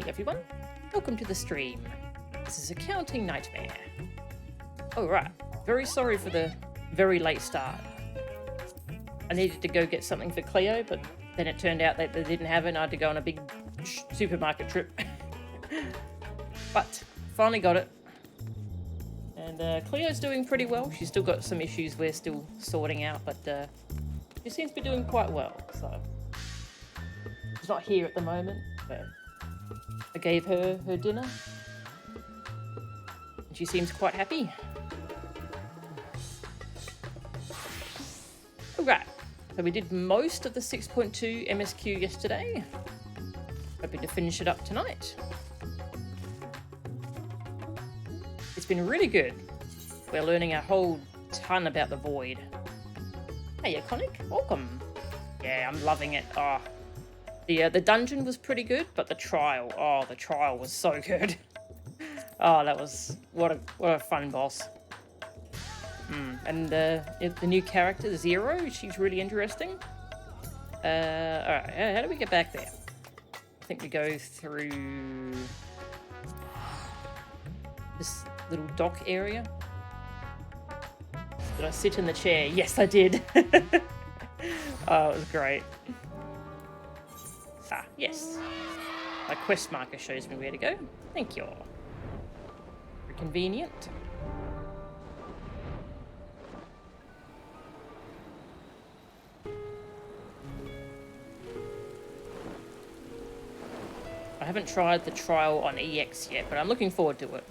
Hey everyone, welcome to the stream. This is Accounting Nightmare. Oh right, very sorry for the very late start. I needed to go get something for Cleo, but then it turned out that they didn't have it and I had to go on a big supermarket trip. But finally got it. And Cleo's doing pretty well. She's still got some issues we're still sorting out, but she seems to be doing quite well. So she's not here at the moment, but I gave her her dinner and she seems quite happy. Alright, so we did most of the 6.2 MSQ yesterday. Hoping to finish it up tonight. It's been really good. We're learning a whole ton about the Void. Hey Iconic, welcome. Yeah, I'm loving it. Oh, the dungeon was pretty good, but the trial was so good. Oh, that was what a fun boss. And the new character Zero, she's really interesting. All right, how do we get back there? I think we go through this little dock area. Did I sit in the chair? Yes, I did. Oh, it was great. Ah, yes. My quest marker shows me where to go. Thank you. Very convenient. I haven't tried the trial on EX yet, but I'm looking forward to it.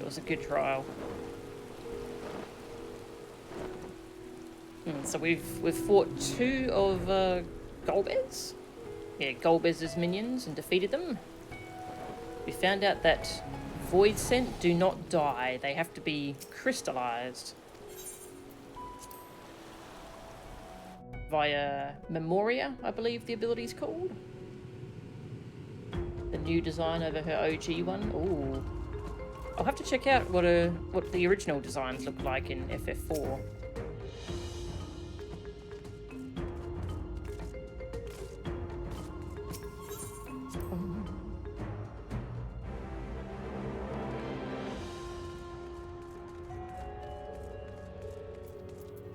It was a good trial. So we've fought two of Golbez? Yeah, Golbez's minions and defeated them. We found out that Void Scent do not die. They have to be crystallized via Memoria, I believe the ability's called. The new design over her OG one. Ooh. I'll have to check out what the original designs look like in FF4.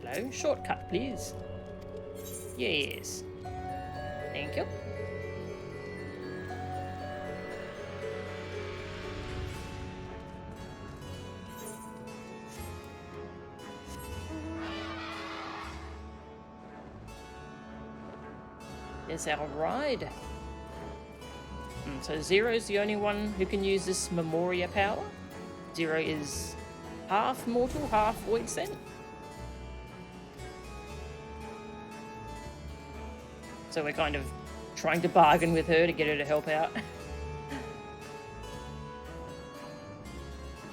Hello, shortcut please. Yes. Thank you. There's our ride. So Zero's the only one who can use this Memoria power. Zero is half mortal, half Void Scent. So we're kind of trying to bargain with her to get her to help out.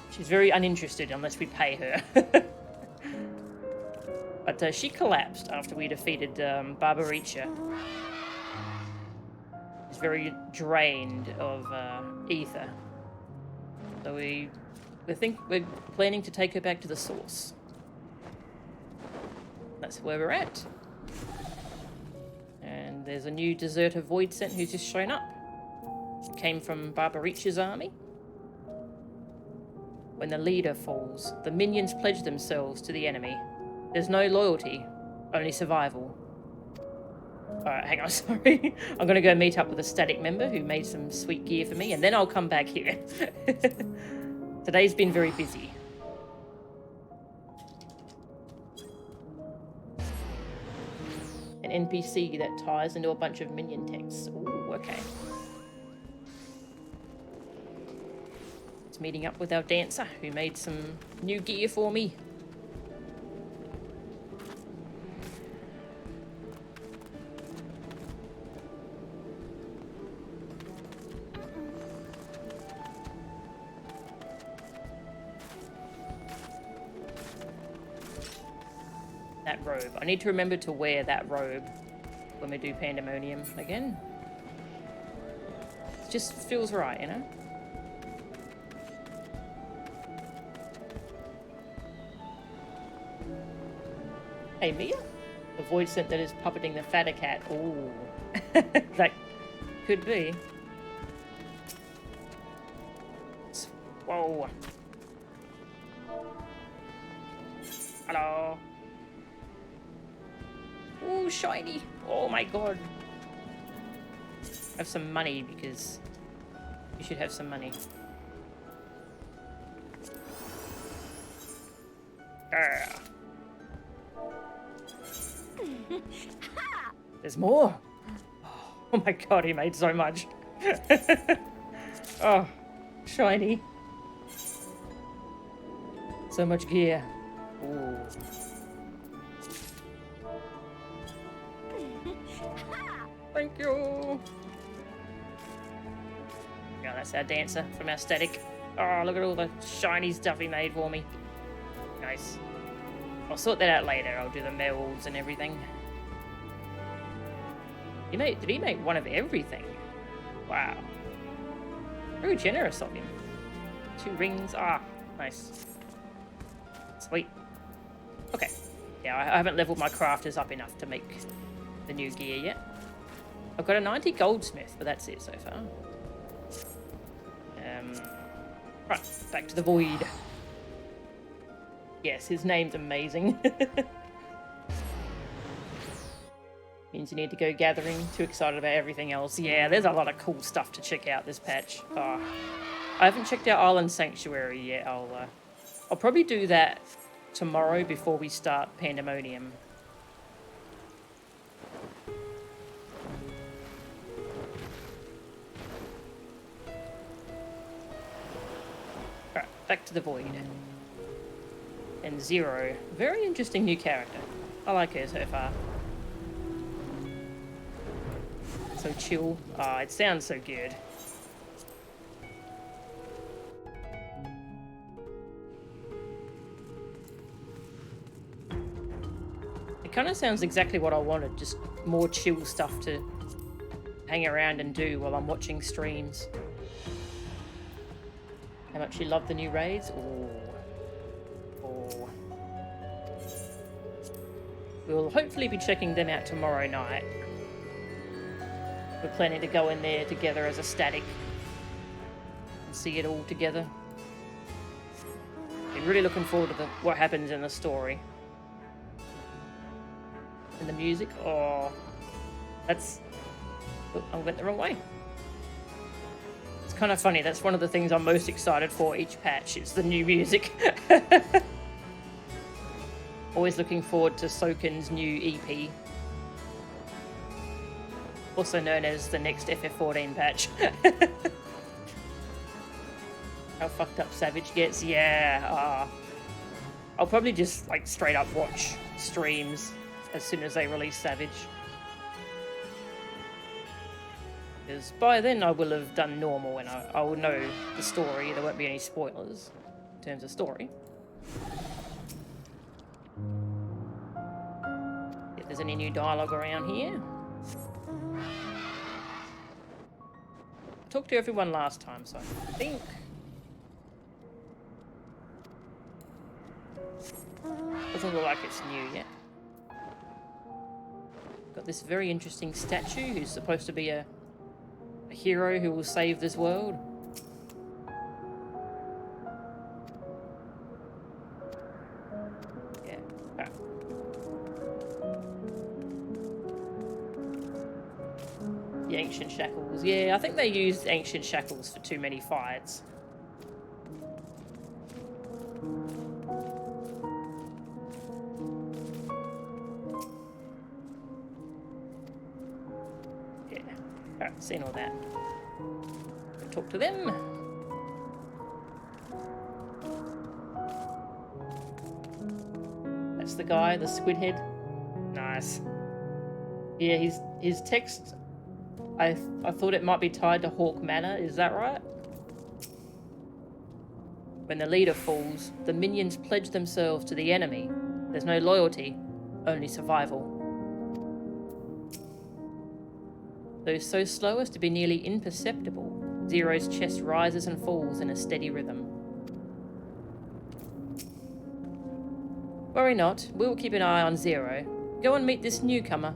She's very uninterested unless we pay her. But she collapsed after we defeated Barbaricha. She's very drained of ether. So we're planning to take her back to the source. That's where we're at. And there's a new deserter Void Scent who's just shown up. Came from Barbaricha's army. When the leader falls, the minions pledge themselves to the enemy. There's no loyalty, only survival. Alright, hang on, sorry. I'm gonna go meet up with a static member who made some sweet gear for me, and then I'll come back here. Today's been very busy. An NPC that ties into a bunch of minion texts. Ooh, okay. It's meeting up with our dancer who made some new gear for me. That robe. I need to remember to wear that robe when we do Pandaemonium again. It just feels right, you know? Hey, Mia? The Void Scent that is puppeting the fatter cat. Ooh. That could be. Whoa. Hello. Ooh, shiny. Oh my god. Have some money because you should have some money. Grr. There's more. Oh my god, he made so much. Oh, shiny. So much gear. Ooh. Thank you. Yeah, that's our dancer from our static. Oh, look at all the shiny stuff he made for me. Nice. I'll sort that out later. I'll do the melds and everything. Did he make one of everything? Wow. Very generous of him. 2 rings. Ah, nice. Sweet. Okay. Yeah, I haven't leveled my crafters up enough to make the new gear yet. I've got a 90 goldsmith, but that's it so far. Right, back to the void. Yes, his name's amazing. Means you need to go gathering. Too excited about everything else. Yeah, there's a lot of cool stuff to check out this patch. Oh, I haven't checked out Island Sanctuary yet. I'll probably do that tomorrow before we start Pandaemonium. Alright, back to the void. And Zero. Very interesting new character. I like her so far. So chill. Ah, it sounds so good. It kind of sounds exactly what I wanted, just more chill stuff to hang around and do while I'm watching streams. How much you love the new raids? Ooh. Oh. We'll hopefully be checking them out tomorrow night. We're planning to go in there together as a static and see it all together. Been really looking forward to what happens in the story. And the music, oh, that's... Oh, I went the wrong way. It's kind of funny, that's one of the things I'm most excited for each patch, it's the new music. Always looking forward to Soken's new EP. Also known as the next FF14 patch. How fucked up Savage gets, yeah. I'll probably just like straight up watch streams as soon as they release Savage. Because by then I will have done normal and I will know the story. There won't be any spoilers in terms of story. If there's any new dialogue around here. I talked to everyone last time, so I think... Doesn't look like it's new yet. Got this very interesting statue who's supposed to be a hero who will save this world. Yeah. Ah. The ancient shackles. Yeah, I think they used ancient shackles for too many fights. Seen all that. Talk to them. That's the guy, the squid head. Nice. Yeah, his text. I thought it might be tied to Hawk Manor. Is that right? When the leader falls, the minions pledge themselves to the enemy. There's no loyalty, only survival. Though so slow as to be nearly imperceptible, Zero's chest rises and falls in a steady rhythm. Worry not, we will keep an eye on Zero. Go and meet this newcomer.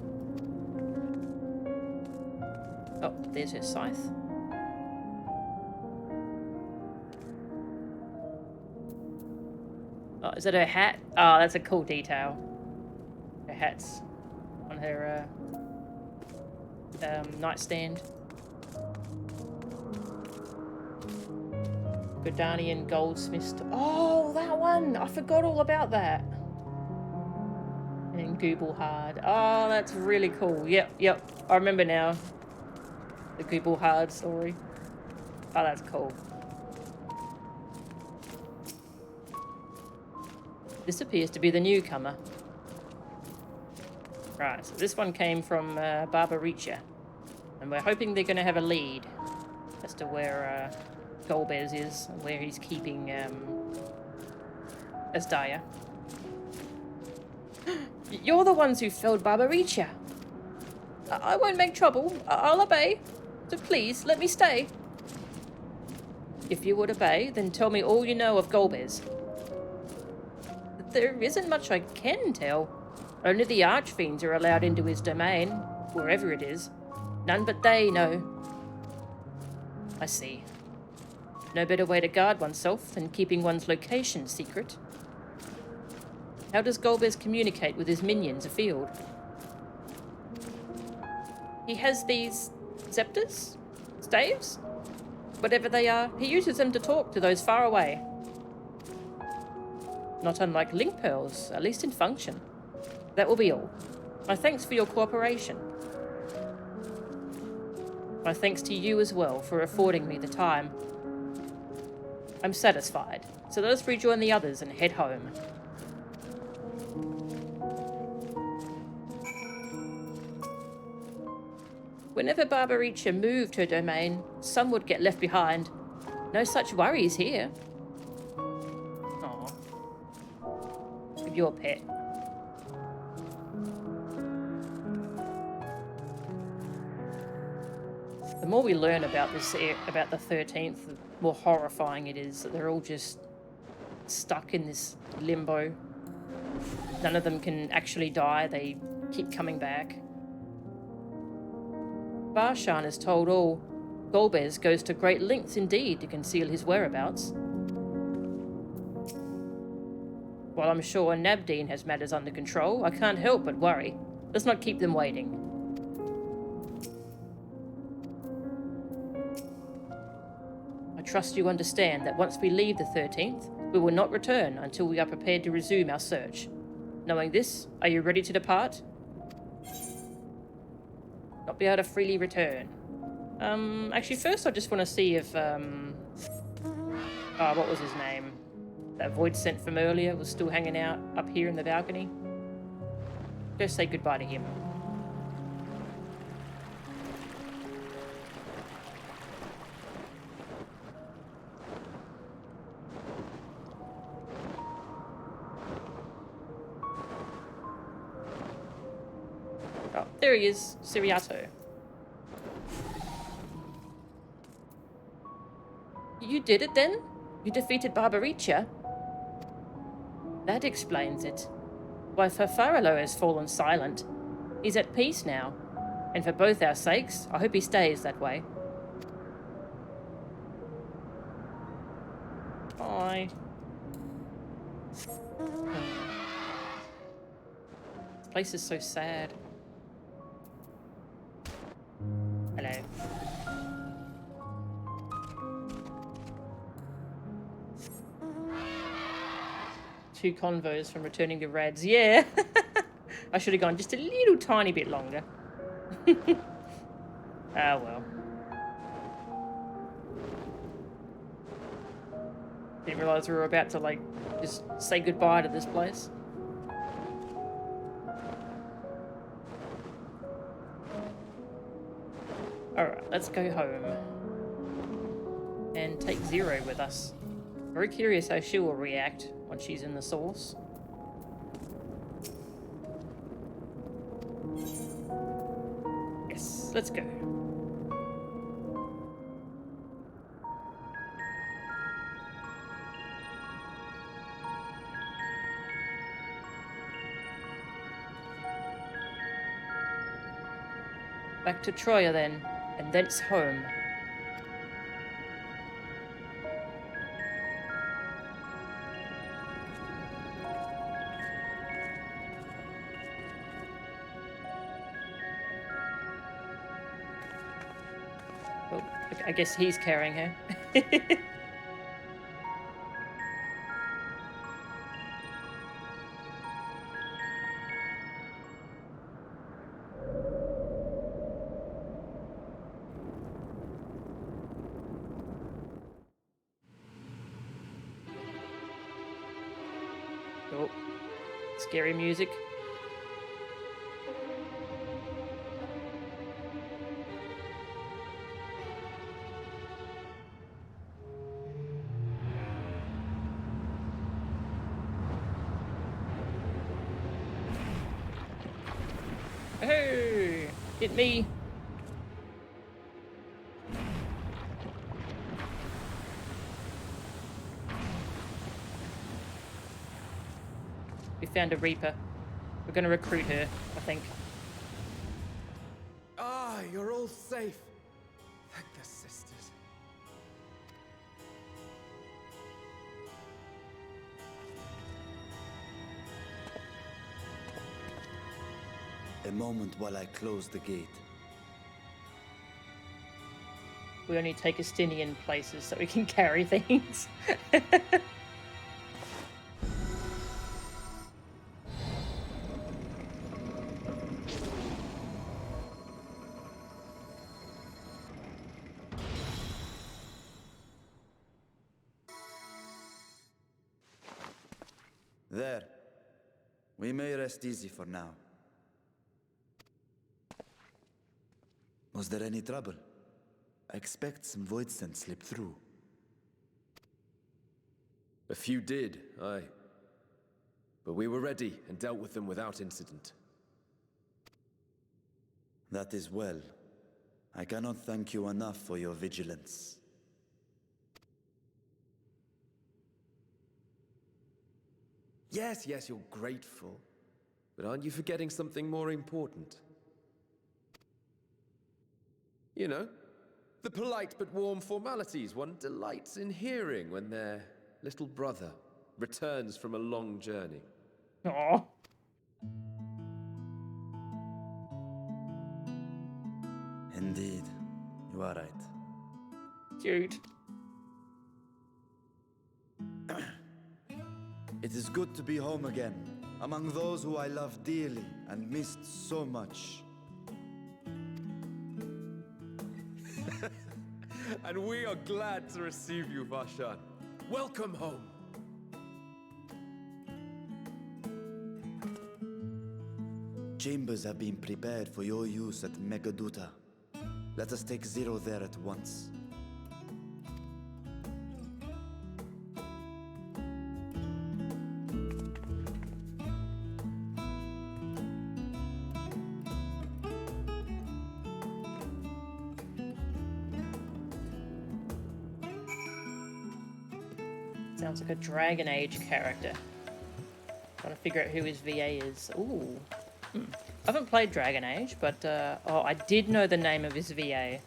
Oh, there's her scythe. Is that her hat? Oh, that's a cool detail. Her hat's on her nightstand. Gordanian Goldsmith. Oh, that one! I forgot all about that. And Google Hard. Oh, that's really cool. Yep. I remember now. The Google Hard story. Oh, that's cool. This appears to be the newcomer. Right, so this one came from Barbaricha. And we're hoping they're going to have a lead as to where Golbez is and where he's keeping Asdaya. You're the ones who felled Barbaricha. I won't make trouble. I'll obey. So please, let me stay. If you would obey, then tell me all you know of Golbez. There isn't much I can tell. Only the Archfiends are allowed into his domain, wherever it is. None but they know. I see. No better way to guard oneself than keeping one's location secret. How does Golbez communicate with his minions afield? He has these scepters? Staves? Whatever they are, he uses them to talk to those far away. Not unlike link pearls, at least in function. That will be all. My thanks for your cooperation. My thanks to you as well for affording me the time. I'm satisfied, so let us rejoin the others and head home. Whenever Barbaricha moved her domain, some would get left behind. No such worries here. Aww. With your pet. The more we learn about this, about the 13th, the more horrifying it is that they're all just stuck in this limbo. None of them can actually die. They keep coming back. Barshan is told all. Golbez goes to great lengths indeed to conceal his whereabouts. While I'm sure Nabdeen has matters under control, I can't help but worry. Let's not keep them waiting. I trust you understand that once we leave the 13th, we will not return until we are prepared to resume our search. Knowing this, are you ready to depart? Not be able to freely return. Actually, first I just want to see if, what was his name? That void sent from earlier was still hanging out up here in the balcony. Go say goodbye to him. Oh, there he is, Siriato. You did it then? You defeated Barbaricha? That explains it. Why, Farfarolo has fallen silent. He's at peace now. And for both our sakes, I hope he stays that way. Bye. This place is so sad. Hello. Two convos from returning to Rads. Yeah. I should have gone just a little tiny bit longer. Ah, well. Didn't realise we were about to, like, just say goodbye to this place. Alright, let's go home. And take Zero with us. Very curious how she will react when she's in the source. Yes, let's go. Back to Troya then, and thence home. Well, I guess he's carrying her. Oh, scary music. Hey, hit me. We found a Reaper. We're going to recruit her, I think. Ah, you're all safe. Thank the sisters. A moment while I close the gate. We only take Estinian places so we can carry things. There. We may rest easy for now. Was there any trouble? I expect some void scent slipped through. A few did, aye. But we were ready and dealt with them without incident. That is well. I cannot thank you enough for your vigilance. Yes, you're grateful. But aren't you forgetting something more important? You know, the polite but warm formalities one delights in hearing when their little brother returns from a long journey. Aw. Indeed, you are right. Cute. It is good to be home again, among those who I love dearly and missed so much. And we are glad to receive you, Vashan. Welcome home. Chambers have been prepared for your use at Megaduta. Let us take Zero there at once. Sounds like a Dragon Age character. Trying to figure out who his VA is. Ooh. I haven't played Dragon Age, but oh, I did know the name of his VA.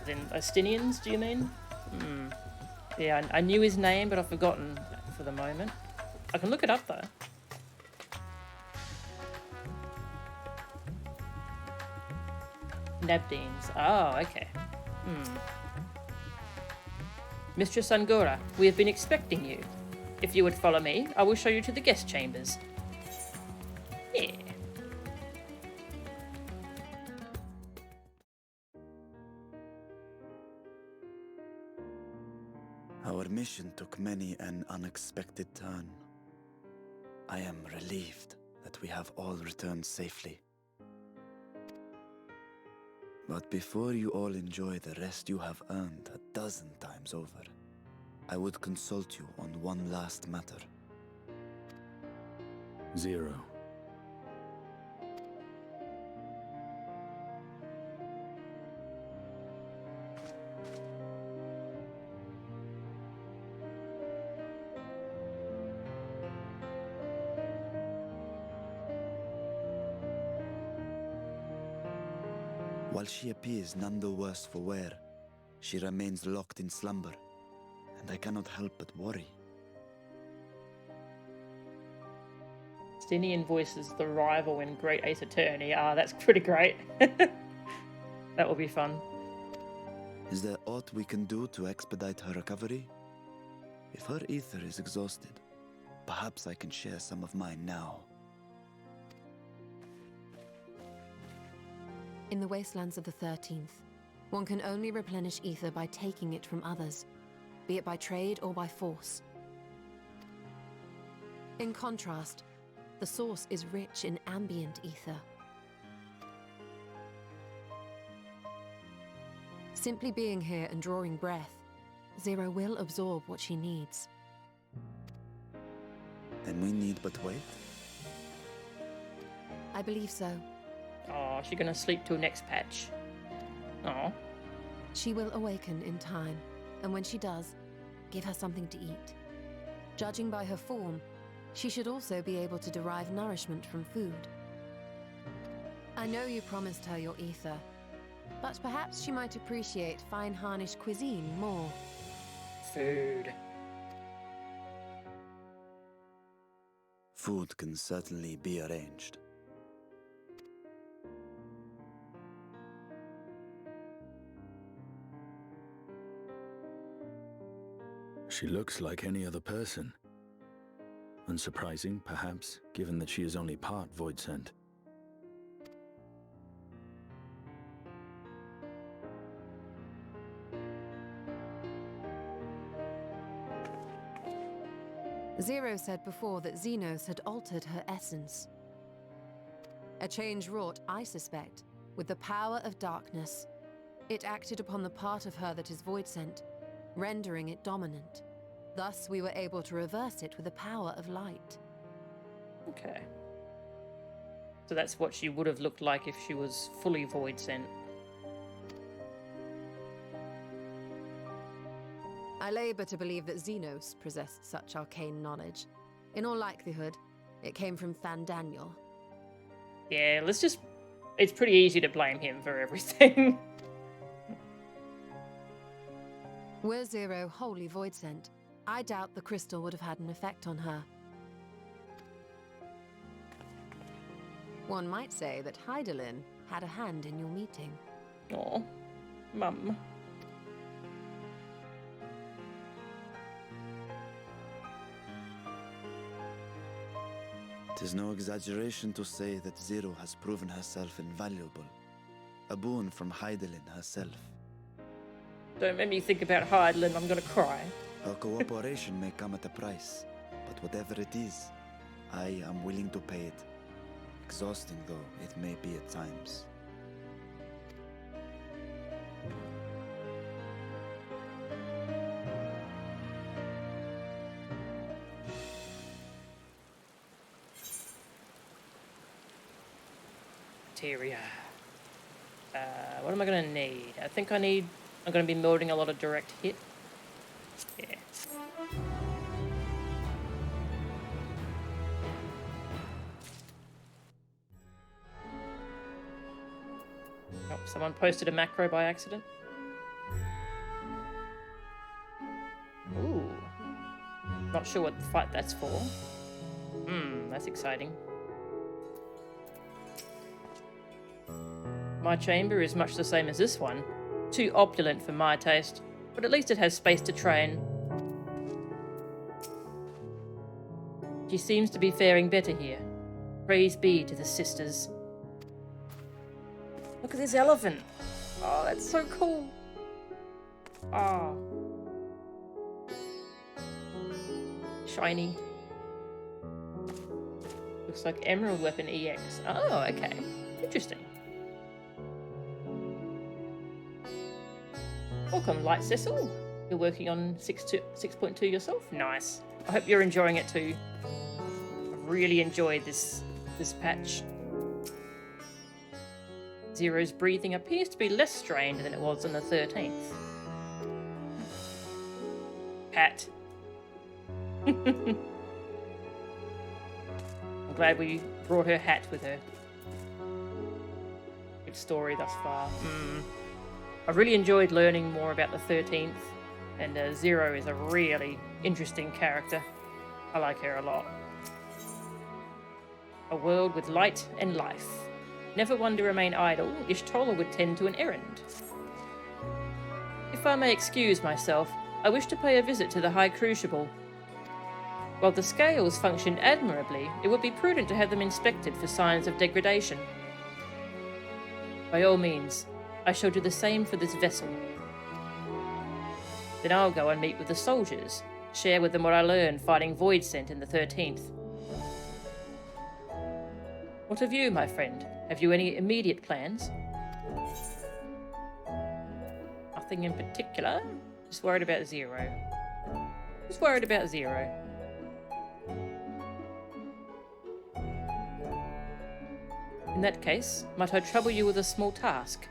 Then Estinians, do you mean? Yeah, I knew his name, but I've forgotten for the moment. I can look it up though. Nabdines. Oh, okay. Mistress Angora, we have been expecting you. If you would follow me, I will show you to the guest chambers. Yeah. Our mission took many an unexpected turn. I am relieved that we have all returned safely. But before you all enjoy the rest you have earned 12 times over, I would consult you on one last matter. Zero. While she appears none the worse for wear, she remains locked in slumber, and I cannot help but worry. Estinian voices the rival in Great Ace Attorney. Ah, that's pretty great. That will be fun. Is there aught we can do to expedite her recovery? If her ether is exhausted, perhaps I can share some of mine now. In the wastelands of the 13th, one can only replenish ether by taking it from others, be it by trade or by force. In contrast, the source is rich in ambient ether. Simply being here and drawing breath, Zero will absorb what she needs. And we need but wait? I believe so. Oh, she's gonna sleep till next patch. Oh. She will awaken in time, and when she does, give her something to eat. Judging by her form, she should also be able to derive nourishment from food. I know you promised her your ether, but perhaps she might appreciate fine harnish cuisine more. Food. Food can certainly be arranged. She looks like any other person. Unsurprising, perhaps, given that she is only part void sent. Zero said before that Xenos had altered her essence. A change wrought, I suspect, with the power of darkness. It acted upon the part of her that is void sent, rendering it dominant. Thus, we were able to reverse it with the power of light. Okay. So that's what she would have looked like if she was fully void sent. I labor to believe that Xenos possessed such arcane knowledge. In all likelihood, it came from Fandaniel. Yeah, let's just... It's pretty easy to blame him for everything. Were Zero wholly void sent, I doubt the crystal would have had an effect on her. One might say that Hydaelyn had a hand in your meeting. Aw. Mum. It is no exaggeration to say that Zero has proven herself invaluable. A boon from Hydaelyn herself. Don't make me think about Hydaelyn, I'm gonna cry. Her cooperation may come at a price, but whatever it is, I am willing to pay it. Exhausting though it may be at times. Materia. What am I gonna need? I think I'm gonna be building a lot of direct hit. Yeah. Oh, someone posted a macro by accident. Ooh. Not sure what fight that's for. That's exciting. My chamber is much the same as this one. Too opulent for my taste, but at least it has space to train. She seems to be faring better here. Praise be to the sisters. Look at this elephant. Oh, that's so cool. Oh. Shiny. Looks like Emerald Weapon EX. Oh, okay. Interesting. Welcome, Light Cecil. You're working on 6.2 yourself? Nice. I hope you're enjoying it too. I've really enjoyed this patch. Zero's breathing appears to be less strained than it was on the 13th. Pat. I'm glad we brought her hat with her. Good story thus far. I really enjoyed learning more about the 13th, and Zero is a really interesting character. I like her a lot. A world with light and life. never one to remain idle, Ishtola would tend to an errand. If I may excuse myself, I wish to pay a visit to the High Crucible. While the scales functioned admirably, it would be prudent to have them inspected for signs of degradation. By all means, I shall do the same for this vessel. Then I'll go and meet with the soldiers, share with them what I learned fighting Voidsent in the 13th. What of you, my friend? Have you any immediate plans? Nothing in particular. Just worried about Zero. Just worried about Zero. In that case, might I trouble you with a small task?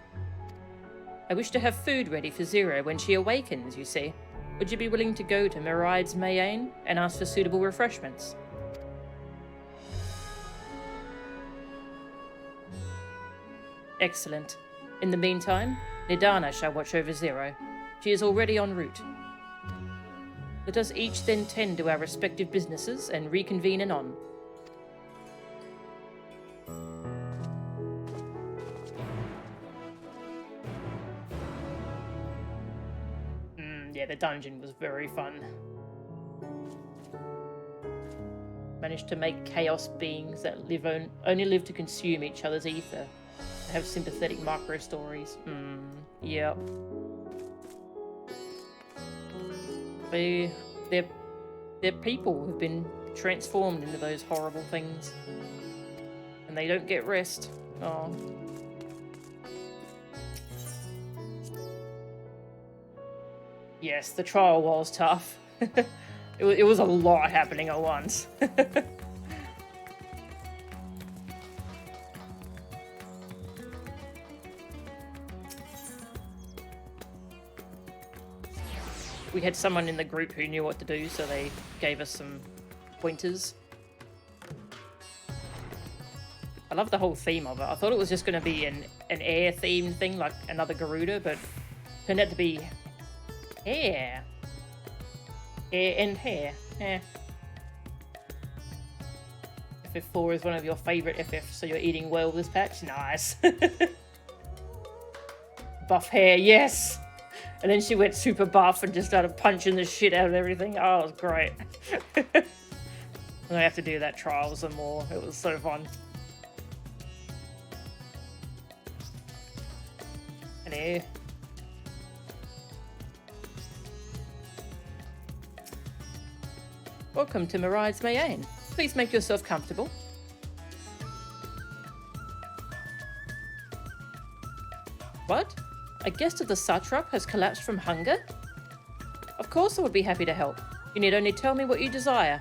I wish to have food ready for Zero when she awakens, you see. Would you be willing to go to Merides Mayane and ask for suitable refreshments? Excellent. In the meantime, Nidana shall watch over Zero. She is already en route. Let us each then tend to our respective businesses and reconvene anon. Yeah, the dungeon was very fun. Managed to make chaos beings that only live to consume each other's ether. They have sympathetic micro stories. Yep. They're people who've been transformed into those horrible things. And they don't get rest. Oh. Yes, the trial was tough. It was a lot happening at once. We had someone in the group who knew what to do, so they gave us some pointers. I love the whole theme of it. I thought it was just going to be an air theme thing, like another Garuda, but turned out to be hair. Hair and hair. Yeah. FF4 is one of your favourite FFs, so you're eating well this patch? Nice. Buff hair, yes! And then she went super buff and just started punching the shit out of everything. Oh, it was great. I'm gonna have to do that trial some more. It was so fun. Hello. Welcome to Merides Mayane. Please make yourself comfortable. What? A guest of the Satrap has collapsed from hunger? Of course I would be happy to help. You need only tell me what you desire.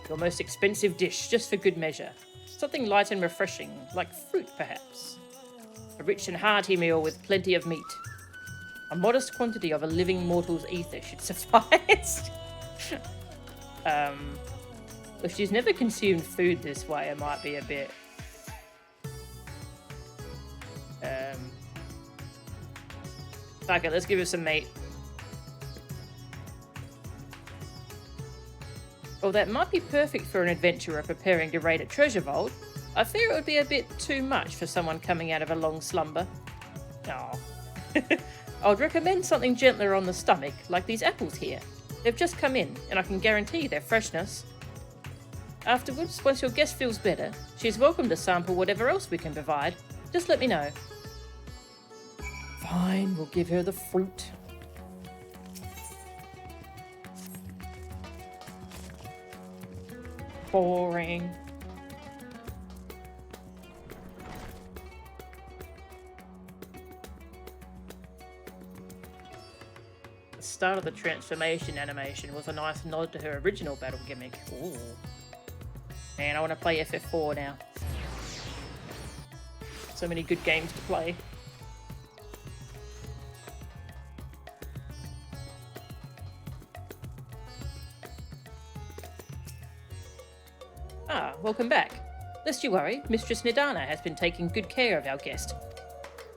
Your most expensive dish, just for good measure. Something light and refreshing, like fruit perhaps. A rich and hearty meal with plenty of meat. A modest quantity of a living mortal's ether should suffice. If she's never consumed food this way, it might be a bit... Fuck it, let's give her some meat. Well, that might be perfect for an adventurer preparing to raid a treasure vault. I fear it would be a bit too much for someone coming out of a long slumber. Oh. I would recommend something gentler on the stomach, like these apples here. They've just come in, and I can guarantee their freshness. Afterwards, once your guest feels better, she's welcome to sample whatever else we can provide. Just let me know. Fine, we'll give her the fruit. Boring. The start of the transformation animation was a nice nod to her original battle gimmick. Ooh. Man, I want to play FF4 now. So many good games to play. Ah, welcome back. Lest you worry, Mistress Nidana has been taking good care of our guest.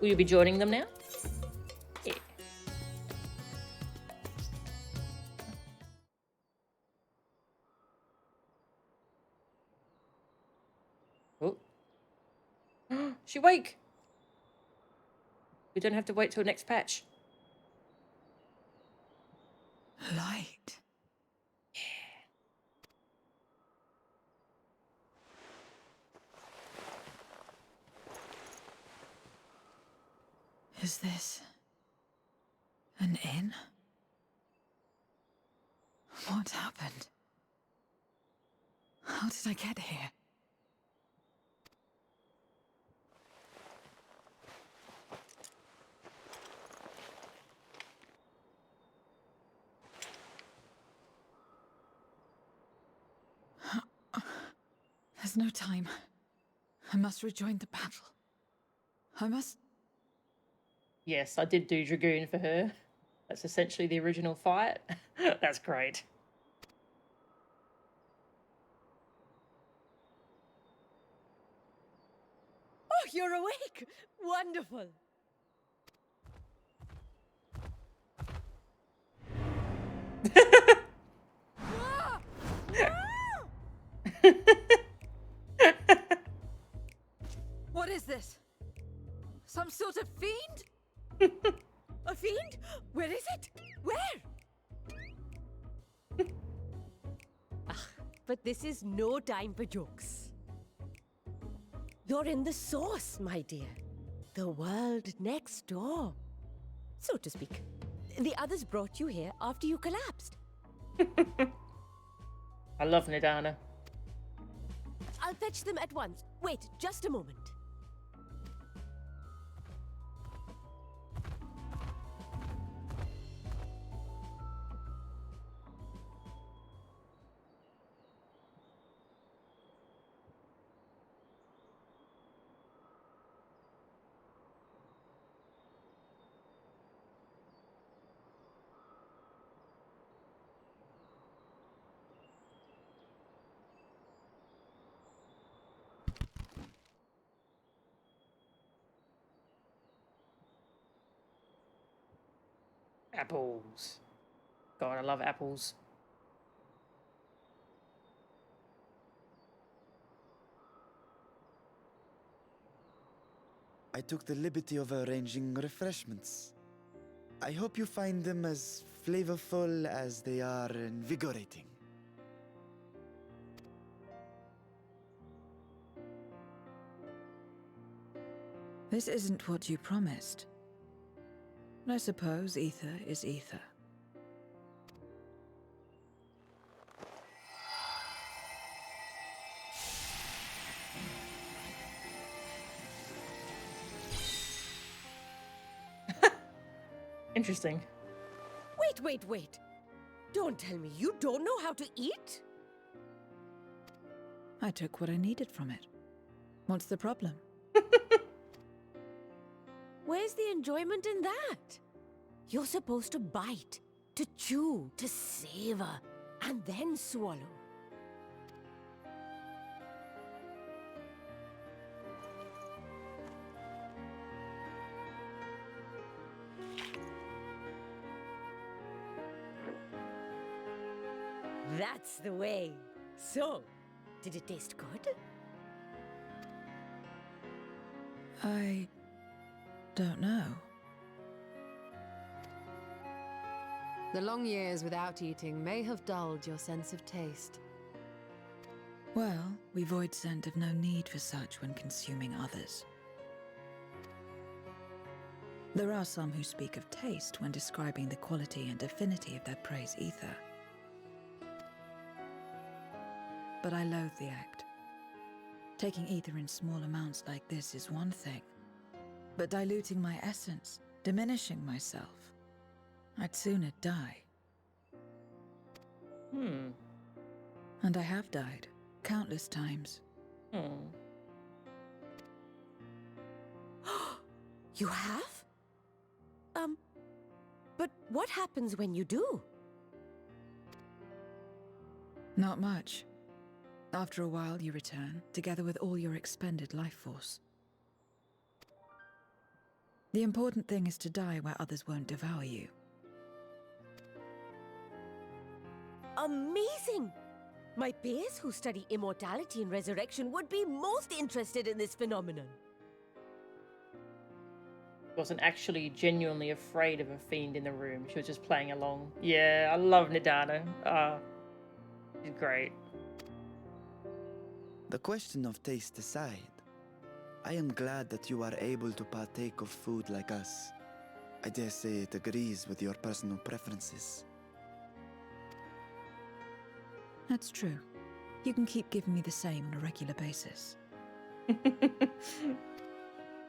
Will you be joining them now? Yeah. She awake. We don't have to wait till next patch. Light. Is this an inn? What happened? How did I get here? There's no time. I must rejoin the battle. I must... Yes, I did do Dragoon for her. That's essentially the original fight. That's great. Oh, you're awake! Wonderful! What is this? Some sort of fiend? A fiend? Where is it? Where? But this is no time for jokes. You're in the source, my dear. The world next door. So to speak. The others brought you here after you collapsed. I love Nidana. I'll fetch them at once. Wait, just a moment. Apples. God, I love apples. I took the liberty of arranging refreshments. I hope you find them as flavorful as they are invigorating. This isn't what you promised. I suppose ether is ether. Interesting. Wait. Don't tell me you don't know how to eat? I took what I needed from it. What's the problem? Where's the enjoyment in that? You're supposed to bite, to chew, to savor, and then swallow. That's the way. So, did it taste good? I don't know. The long years without eating may have dulled your sense of taste. Well, we void scent have no need for such when consuming others. There are some who speak of taste when describing the quality and affinity of their prey's ether. But I loathe the act. Taking ether in small amounts like this is one thing, but diluting my essence, diminishing myself, I'd sooner die. And I have died, countless times. You have? But what happens when you do? Not much. After a while, you return, together with all your expended life force. The important thing is to die where others won't devour you. Amazing! My peers who study immortality and resurrection would be most interested in this phenomenon. Wasn't actually genuinely afraid of a fiend in the room. She was just playing along. Yeah, I love Nidana. She's great. The question of taste aside, I am glad that you are able to partake of food like us. I dare say it agrees with your personal preferences. That's true. You can keep giving me the same on a regular basis.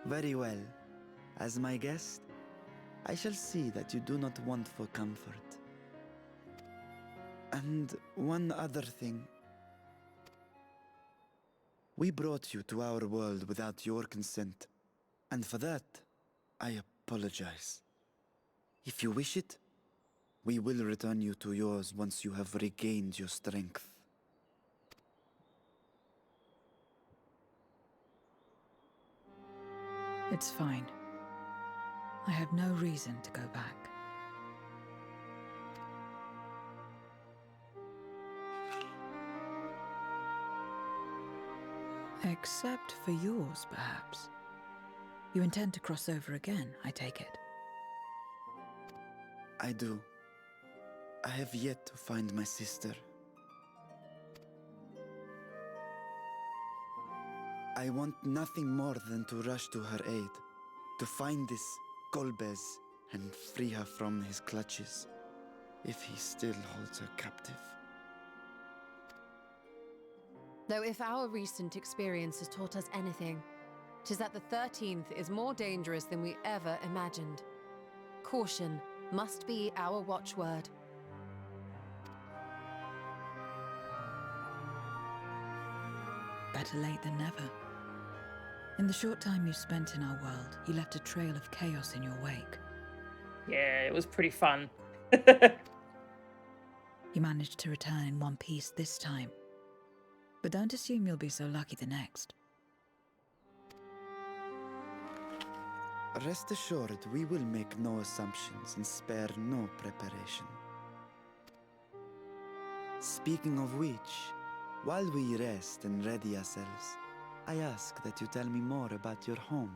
Very well. As my guest, I shall see that you do not want for comfort. And one other thing. We brought you to our world without your consent, and for that, I apologize. If you wish it, we will return you to yours once you have regained your strength. It's fine. I have no reason to go back. Except for yours, perhaps. You intend to cross over again, I take it. I do. I have yet to find my sister. I want nothing more than to rush to her aid, to find this Golbez and free her from his clutches, if he still holds her captive. Though if our recent experience has taught us anything, 'tis that the 13th is more dangerous than we ever imagined. Caution must be our watchword. Better late than never. In the short time you spent in our world, you left a trail of chaos in your wake. Yeah, it was pretty fun. You managed to return in one piece this time. But don't assume you'll be so lucky the next. Rest assured, we will make no assumptions and spare no preparation. Speaking of which, while we rest and ready ourselves, I ask that you tell me more about your home.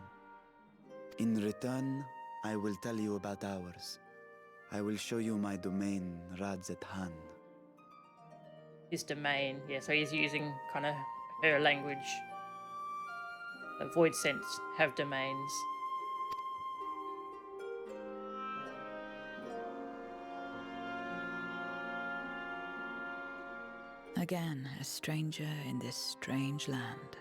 In return, I will tell you about ours. I will show you my domain, Radzet-Han. His domain. Yeah, so he's using kind of her language. The Void Sense have domains. Again, a stranger in this strange land.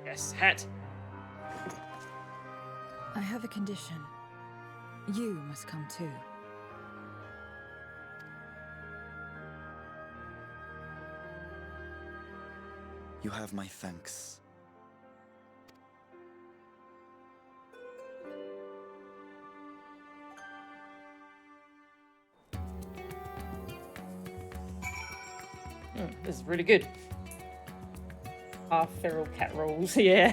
Yes, hat. I have a condition. You must come too. You have my thanks. This is really good. Half feral cat rolls, yeah.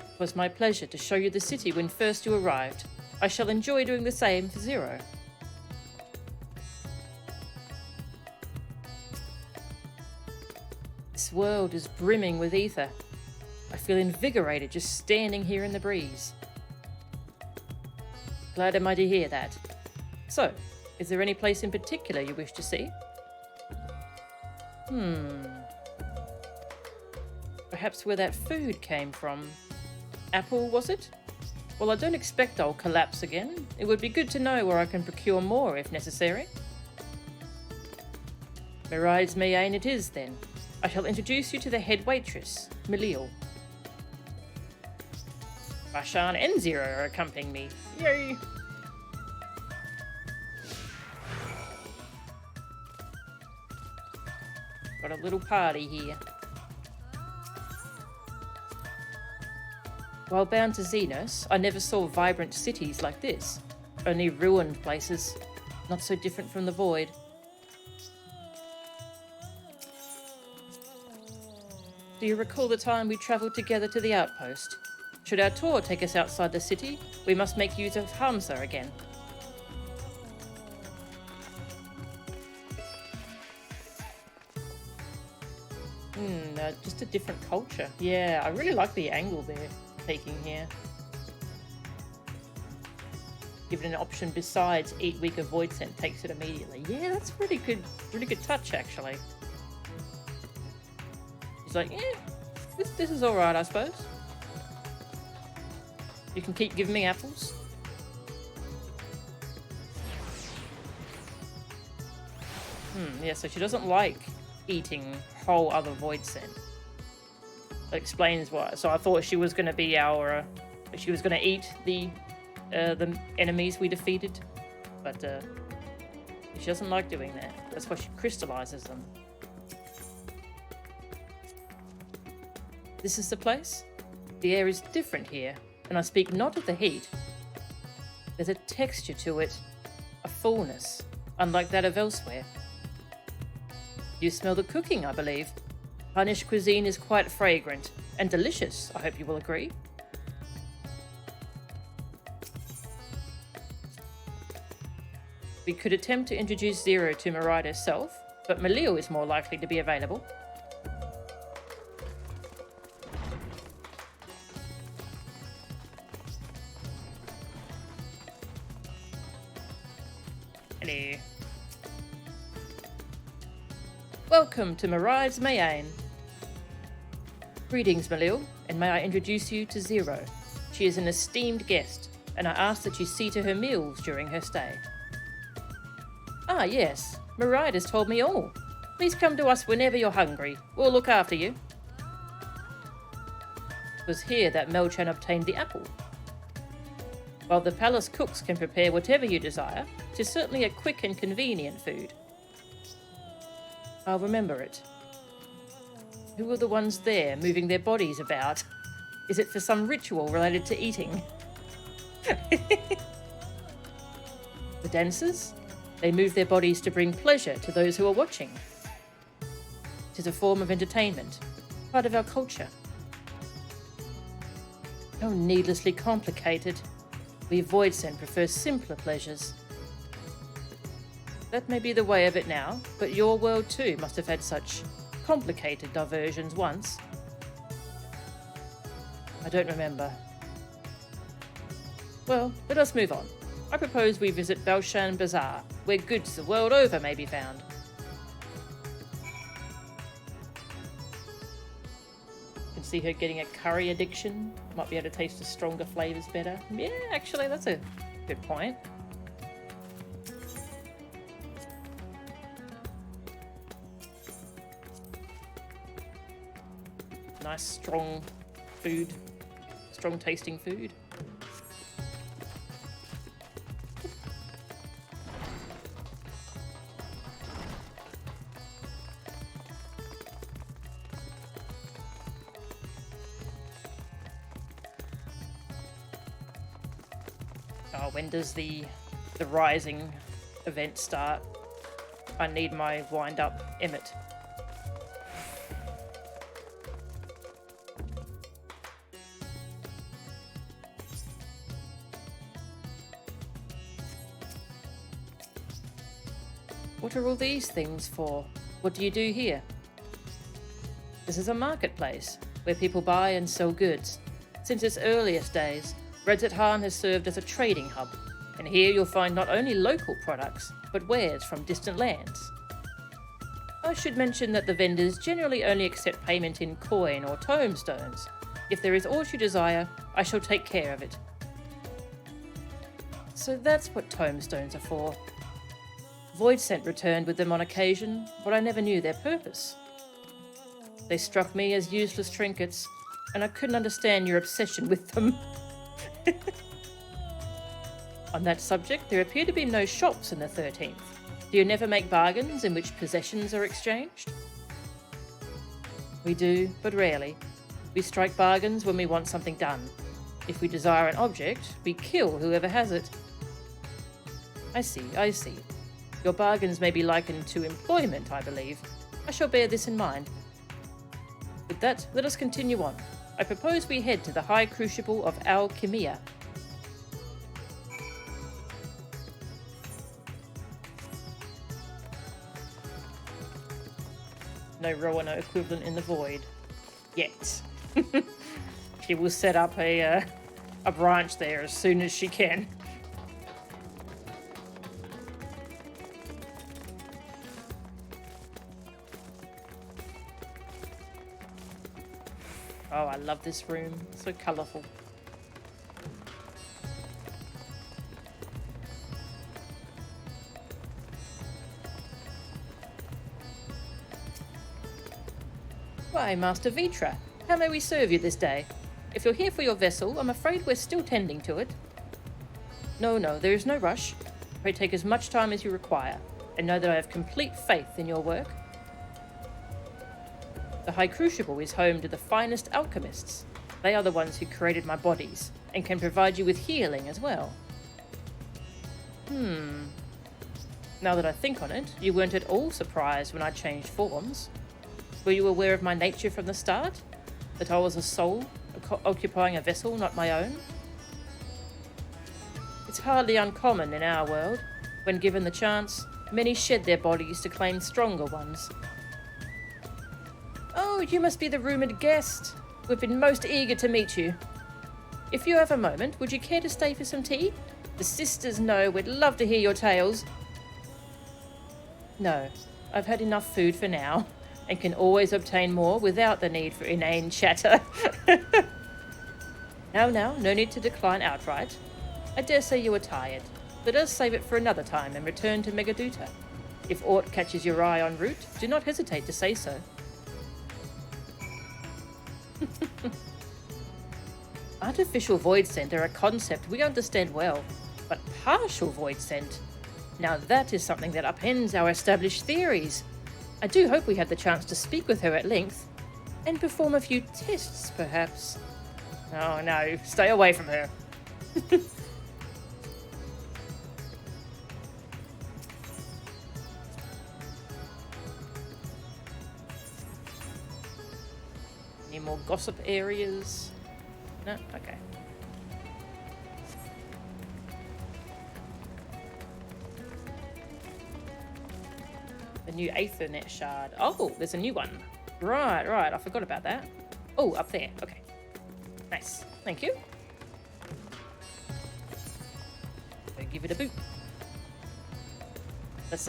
It was my pleasure to show you the city when first you arrived. I shall enjoy doing the same for Zero. This world is brimming with ether. I feel invigorated just standing here in the breeze. Glad am I to hear that. So, is there any place in particular you wish to see? Perhaps where that food came from. Apple, was it? Well, I don't expect I'll collapse again. It would be good to know where I can procure more if necessary. Miride's Mayain it is, then. I shall introduce you to the head waitress, Melil. Bashan and Zero are accompanying me. Yay! Got a little party here. While bound to Xenos, I never saw vibrant cities like this. Only ruined places. Not so different from the Void. Do you recall the time we travelled together to the outpost? Should our tour take us outside the city, we must make use of Hamza again. Just a different culture. Yeah, I really like the angle they're taking here. Give it an option besides eat weaker void scent, takes it immediately. Yeah, that's really good touch actually. He's like, yeah, this is alright, I suppose. You can keep giving me apples. Yeah, so she doesn't like eating whole other void scent. That explains why. So I thought she was going to be our... she was going to eat the enemies we defeated. But she doesn't like doing that. That's why she crystallizes them. This is the place? The air is different here, and I speak not of the heat. There's a texture to it, a fullness, unlike that of elsewhere. You smell the cooking, I believe. Hunnish cuisine is quite fragrant and delicious, I hope you will agree. We could attempt to introduce Zero to Maride herself, but Malil is more likely to be available. Hello. Welcome to Maride's Mayane. Greetings, Malil, and may I introduce you to Zero. She is an esteemed guest, and I ask that you see to her meals during her stay. Ah, yes, Maride has told me all. Please come to us whenever you're hungry. We'll look after you. It was here that Melchan obtained the apple. While the palace cooks can prepare whatever you desire, it is certainly a quick and convenient food. I'll remember it. Who are the ones there moving their bodies about? Is it for some ritual related to eating? The dancers? They move their bodies to bring pleasure to those who are watching. It is a form of entertainment, part of our culture. How needlessly complicated. We Voidsent prefer simpler pleasures. That may be the way of it now, but your world too must have had such complicated diversions once. I don't remember. Well, let us move on. I propose we visit Balshan Bazaar, where goods the world over may be found. You can see her getting a curry addiction. Might be able to taste the stronger flavours better. Yeah, actually, that's a good point. Nice, strong food. Strong tasting food. Oh, when does the rising event start? I need my wind up Emmett. What are all these things for? What do you do here? This is a marketplace where people buy and sell goods. Since its earliest days, Redzet Han has served as a trading hub, and here you'll find not only local products, but wares from distant lands. I should mention that the vendors generally only accept payment in coin or tomestones. If there is aught you desire, I shall take care of it. So that's what tomestones are for. Voidsent returned with them on occasion, but I never knew their purpose. They struck me as useless trinkets, and I couldn't understand your obsession with them. On that subject, there appear to be no shops in the 13th. Do you never make bargains in which possessions are exchanged? We do, but rarely. We strike bargains when we want something done. If we desire an object, we kill whoever has it. I see. Your bargains may be likened to employment, I believe. I shall bear this in mind. The With that, let us continue on. I propose we head to the High Crucible of Alchemia. No Roanoke equivalent in the void. Yet. She will set up a branch there as soon as she can. Oh, I love this room. So colourful. Why, Master Vitra, how may we serve you this day? If you're here for your vessel, I'm afraid we're still tending to it. No, there is no rush. Pray take as much time as you require, and know that I have complete faith in your work. The High Crucible is home to the finest alchemists. They are the ones who created my bodies, and can provide you with healing as well. Now that I think on it, you weren't at all surprised when I changed forms. Were you aware of my nature from the start? That I was a soul, occupying a vessel not my own? It's hardly uncommon in our world. When given the chance, many shed their bodies to claim stronger ones. Oh, you must be the rumoured guest. We've been most eager to meet you. If you have a moment, would you care to stay for some tea? The sisters know we'd love to hear your tales. No, I've had enough food for now, and can always obtain more without the need for inane chatter. Now, no need to decline outright. I dare say you are tired. Let us save it for another time and return to Megaduta. If aught catches your eye en route, do not hesitate to say so. Artificial void scent are a concept we understand well, but partial void scent? Now that is something that upends our established theories. I do hope we have the chance to speak with her at length, and perform a few tests, perhaps. Oh no, stay away from her. Any more gossip areas? No? Okay. The new Aethernet shard. Oh, there's a new one. Right. I forgot about that. Oh, up there. Okay. Nice. Thank you. So give it a boot. That's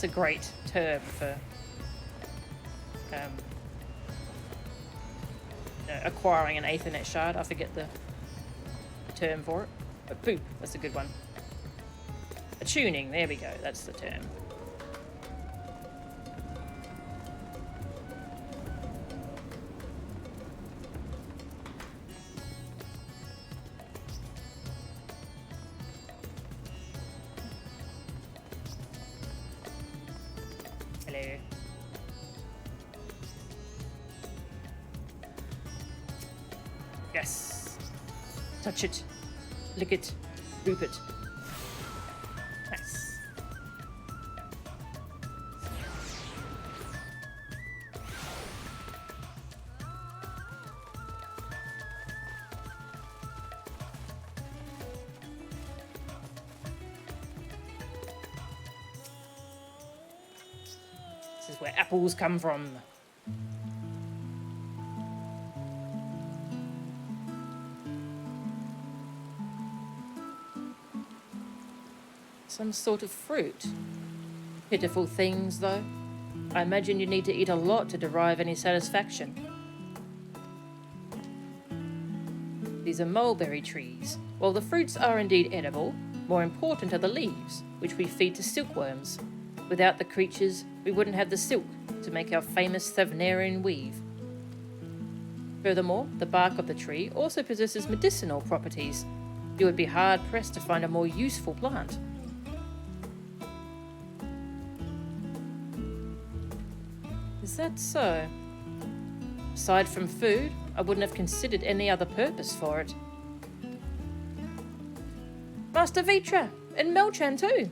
a great term for acquiring an Aethernet shard. I forget the term for it. But boop, that's a good one. Attuning, there we go. That's the term. Hello. Yes. Touch it. Lick it. Boop it. Nice. This is where apples come from. Some sort of fruit. Pitiful things, though. I imagine you need to eat a lot to derive any satisfaction. These are mulberry trees. While the fruits are indeed edible, more important are the leaves, which we feed to silkworms. Without the creatures, we wouldn't have the silk to make our famous Thavnarian weave. Furthermore, the bark of the tree also possesses medicinal properties. You would be hard-pressed to find a more useful plant. Is that so? Aside from food, I wouldn't have considered any other purpose for it. Master Vitra! And Melchan too!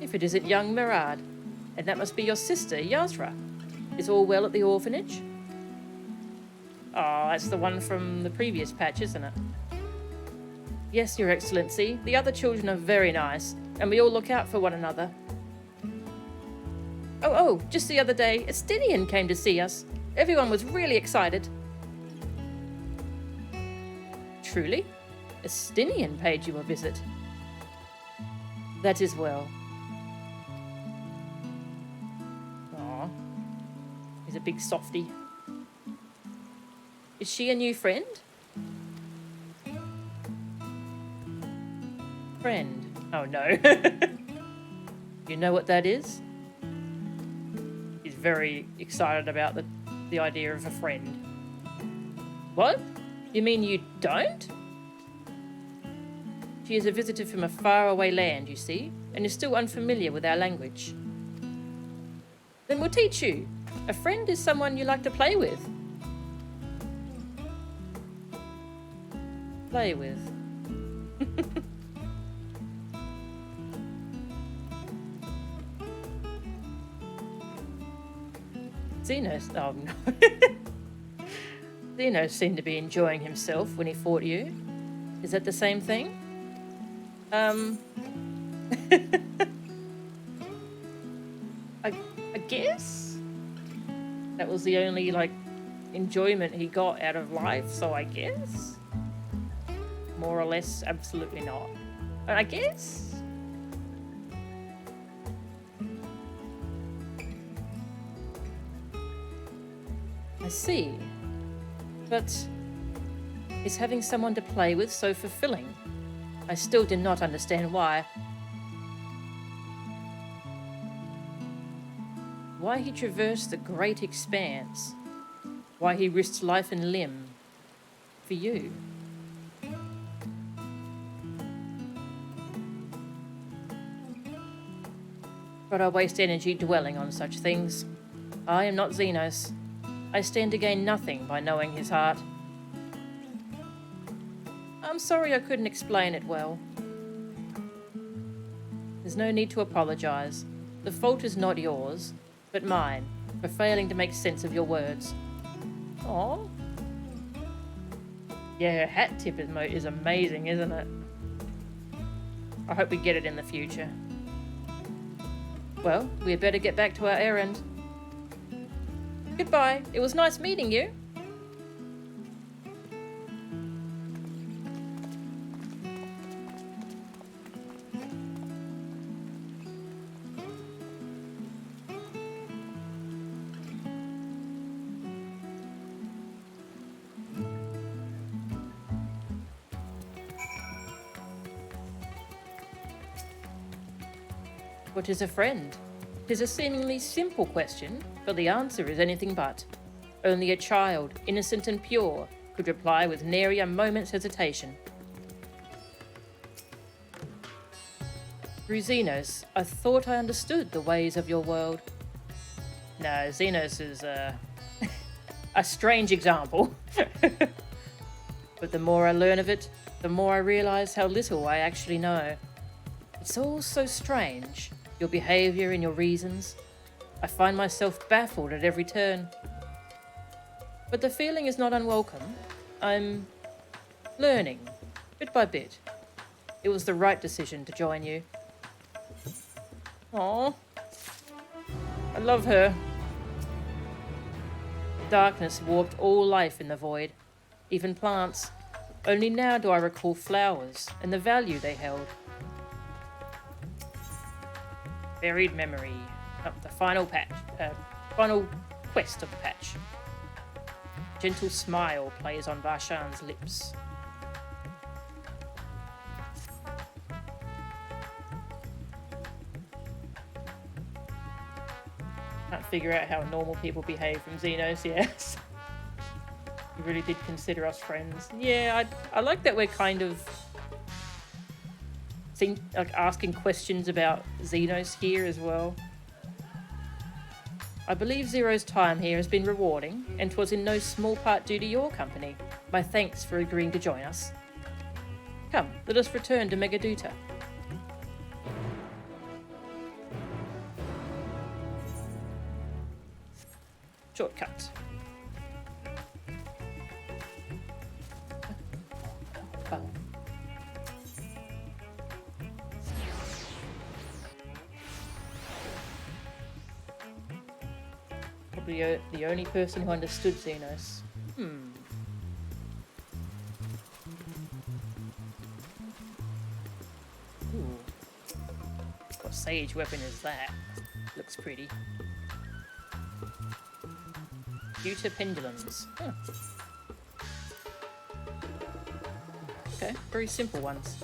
if it isn't young Murad. And that must be your sister, Yasra. Is all well at the orphanage? Oh, that's the one from the previous patch, isn't it? Yes, Your Excellency. The other children are very nice, and we all look out for one another. Oh, just the other day, Estinian came to see us. Everyone was really excited. Truly? Estinian paid you a visit. That is well. Aw. He's a big softie. Is she a new friend? Friend. Oh no. You know what that is? He's very excited about the idea of a friend. What? You mean you don't? She is a visitor from a faraway land, you see, and is still unfamiliar with our language. Then we'll teach you. A friend is someone you like to play with. Play with. Xenos. Oh no. Xenos seemed to be enjoying himself when he fought you. Is that the same thing? I guess that was the only like enjoyment he got out of life, so I guess more or less absolutely not. I guess I see, but is having someone to play with so fulfilling? I still do not understand why. Why he traversed the great expanse. Why he risked life and limb for you. But I waste energy dwelling on such things. I am not Xenos. I stand to gain nothing by knowing his heart. I'm sorry I couldn't explain it well. There's no need to apologise. The fault is not yours, but mine, for failing to make sense of your words. Aww. Yeah, her hat tip is amazing, isn't it? I hope we get it in the future. Well, we had better get back to our errand. Goodbye. It was nice meeting you. What is a friend? 'Tis a seemingly simple question, but the answer is anything but. Only a child, innocent and pure, could reply with nary a moment's hesitation. Through Xenos, I thought I understood the ways of your world. No, Xenos is a strange example. But the more I learn of it, the more I realise how little I actually know. It's all so strange. Your behaviour and your reasons. I find myself baffled at every turn. But the feeling is not unwelcome. I'm learning, bit by bit. It was the right decision to join you. Aww. I love her. Darkness warped all life in the void, even plants. Only now do I recall flowers and the value they held. Buried memory. Oh, the final patch. Final quest of the patch. Gentle smile plays on Varshan's lips. Can't figure out how normal people behave from Xenos, yes. You really did consider us friends. Yeah, I like that we're kind of like asking questions about Xenos here as well. I believe Zero's time here has been rewarding, and 'twas in no small part due to your company. My thanks for agreeing to join us. Come, let us return to Megaduta. Shortcut. Oh. Probably the only person who understood Xenos. Ooh. What sage weapon is that? Looks pretty. Pewter pendulums. Huh. Okay, very simple ones.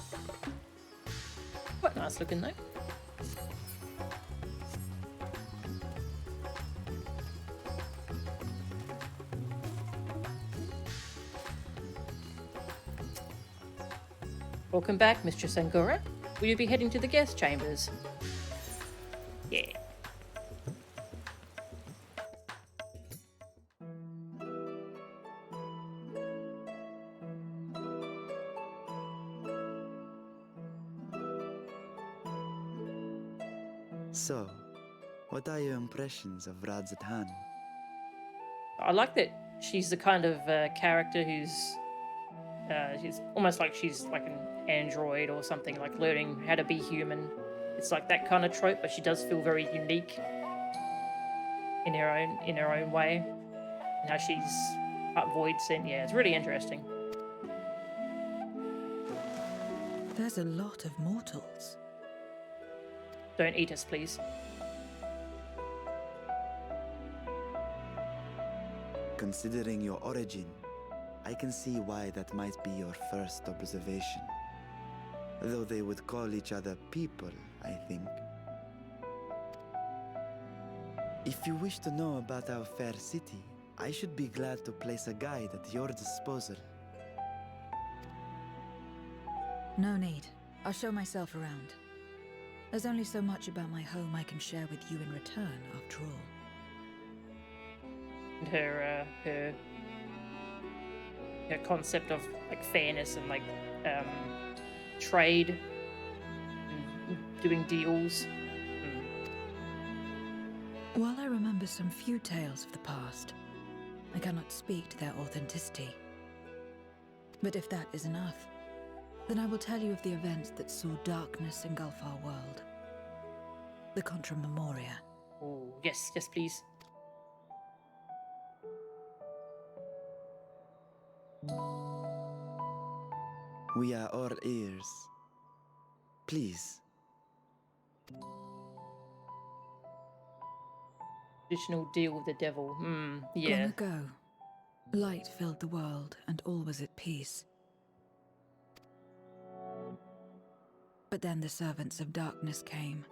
Quite nice looking though. Welcome back, Mistress Angora. Will you be heading to the guest chambers? Yeah. So, what are your impressions of Radzatan? I like that she's the kind of character who's she's almost like she's like an android or something, like learning how to be human. It's like that kind of trope, but she does feel very unique in her own way. And how she's part void sent. Yeah, it's really interesting. There's a lot of mortals. Don't eat us, please. Considering your origin, I can see why that might be your first observation. Though they would call each other people, I think. If you wish to know about our fair city, I should be glad to place a guide at your disposal. No need. I'll show myself around. There's only so much about my home I can share with you in return, after all. And her concept of like fairness and like trade and doing deals. While I remember some few tales of the past, I cannot speak to their authenticity. But if that is enough, then I will tell you of the events that saw darkness engulf our world. The Contra Memoria. Oh, yes, please. We are all ears. Please. Additional deal with the devil. Yeah. Long ago, light filled the world and all was at peace. But then the servants of darkness came,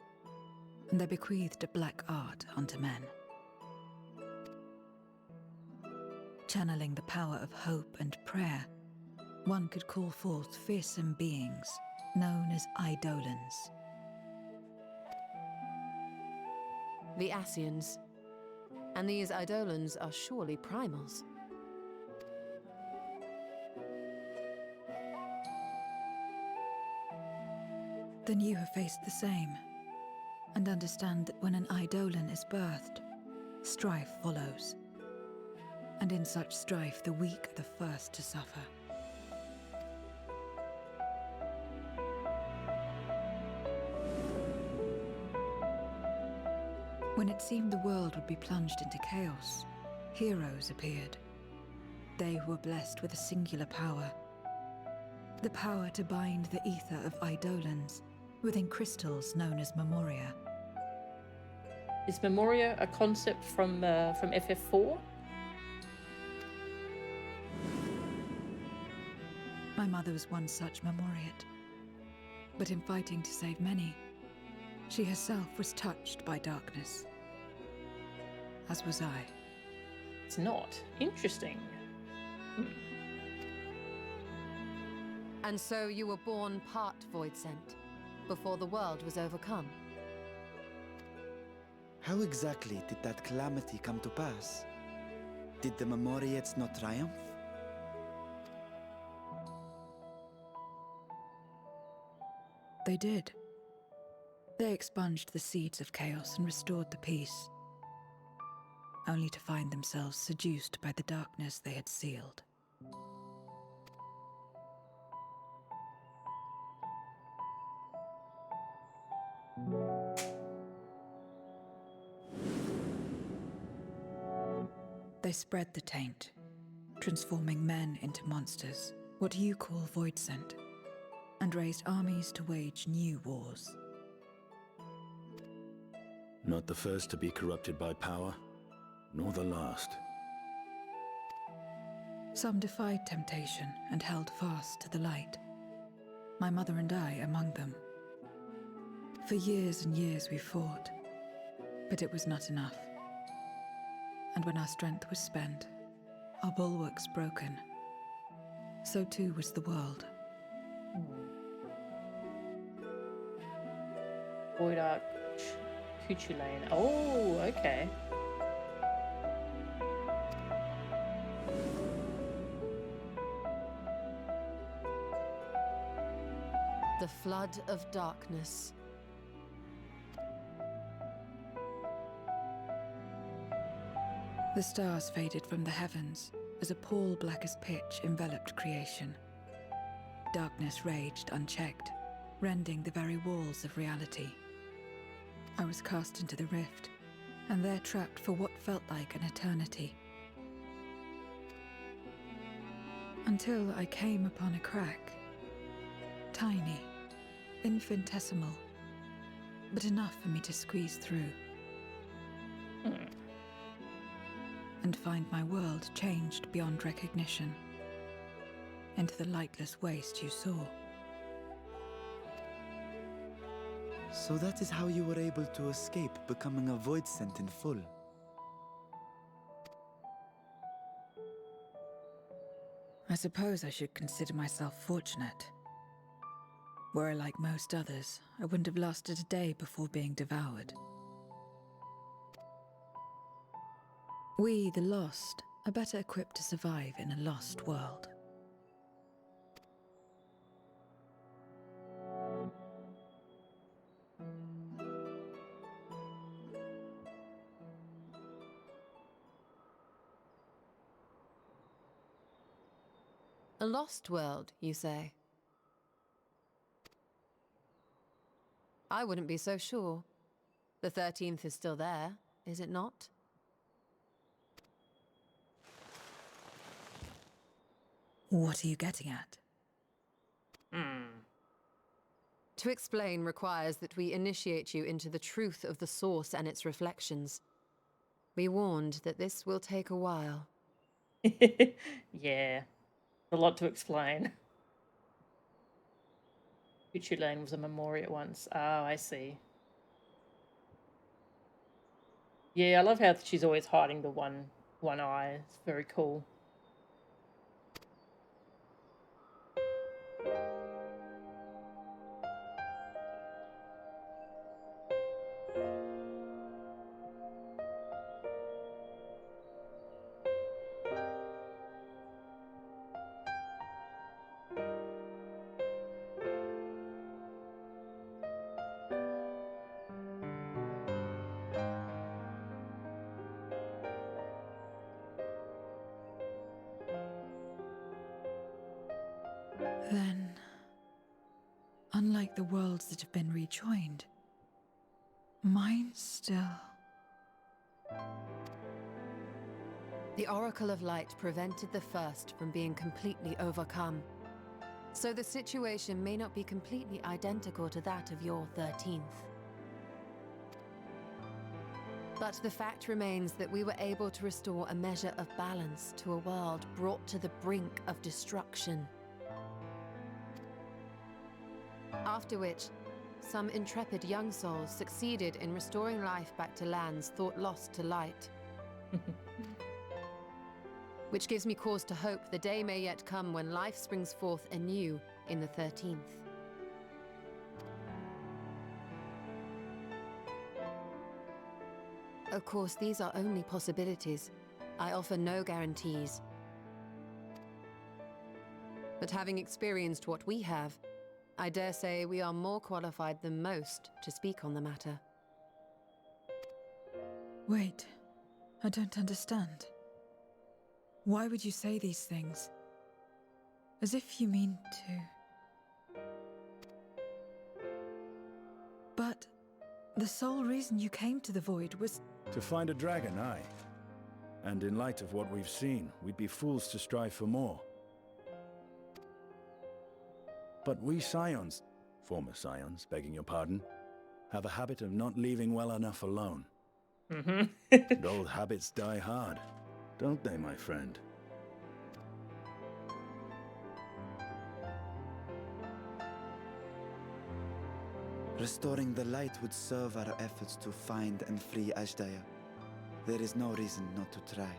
and they bequeathed a black art unto men. Channeling the power of hope and prayer, one could call forth fearsome beings known as Eidolons. The Ascians. And these Eidolons are surely primals. Then you have faced the same, and understand that when an Eidolon is birthed, strife follows. And in such strife, the weak are the first to suffer. When it seemed the world would be plunged into chaos, heroes appeared. They who were blessed with a singular power. The power to bind the ether of Eidolons within crystals known as Memoria. Is Memoria a concept from FF4? My mother was one such Memoriate. But in fighting to save many, she herself was touched by darkness. As was I. It's not. Interesting. And so you were born part void sent, before the world was overcome. How exactly did that calamity come to pass? Did the Memoriates not triumph? They did. They expunged the seeds of chaos and restored the peace. only to find themselves seduced by the darkness they had sealed. They spread the taint, transforming men into monsters, what you call void scent, and raised armies to wage new wars. Not the first to be corrupted by power, nor the last. Some defied temptation and held fast to the light. My mother and I among them. For years and years we fought, but it was not enough. And when our strength was spent, our bulwarks broken, so too was the world. Void Arch Cuchulain. Oh, okay. The flood of darkness. The stars faded from the heavens as a pall black as pitch enveloped creation. Darkness raged unchecked, rending the very walls of reality. I was cast into the rift, and there trapped for what felt like an eternity. Until I came upon a crack. Tiny, infinitesimal, but enough for me to squeeze through. And find my world changed beyond recognition, into the lightless waste you saw. So that is how you were able to escape becoming a void scent in full. I suppose I should consider myself fortunate. Were I like most others, I wouldn't have lasted a day before being devoured. We, the lost, are better equipped to survive in a lost world. A lost world, you say? I wouldn't be so sure. The 13th is still there, is it not? What are you getting at? To explain requires that we initiate you into the truth of the source and its reflections. We warned that this will take a while. Yeah. A lot to explain. Cuchulain was a Memoria once. Oh, I see. Yeah, I love how she's always hiding the one eye. It's very cool. Then, unlike the worlds that have been rejoined, mine still... The Oracle of Light prevented the first from being completely overcome. So the situation may not be completely identical to that of your 13th. But the fact remains that we were able to restore a measure of balance to a world brought to the brink of destruction. After which, some intrepid young souls succeeded in restoring life back to lands thought lost to light. Which gives me cause to hope the day may yet come when life springs forth anew in the 13th. Of course, these are only possibilities. I offer no guarantees. But having experienced what we have, I dare say we are more qualified than most to speak on the matter. Wait. I don't understand. Why would you say these things? As if you mean to... But the sole reason you came to the Void was... To find a dragon, aye. And in light of what we've seen, we'd be fools to strive for more. But we Scions, former Scions, begging your pardon, have a habit of not leaving well enough alone. And old habits die hard, don't they, my friend? Restoring the light would serve our efforts to find and free Ashdaya. There is no reason not to try.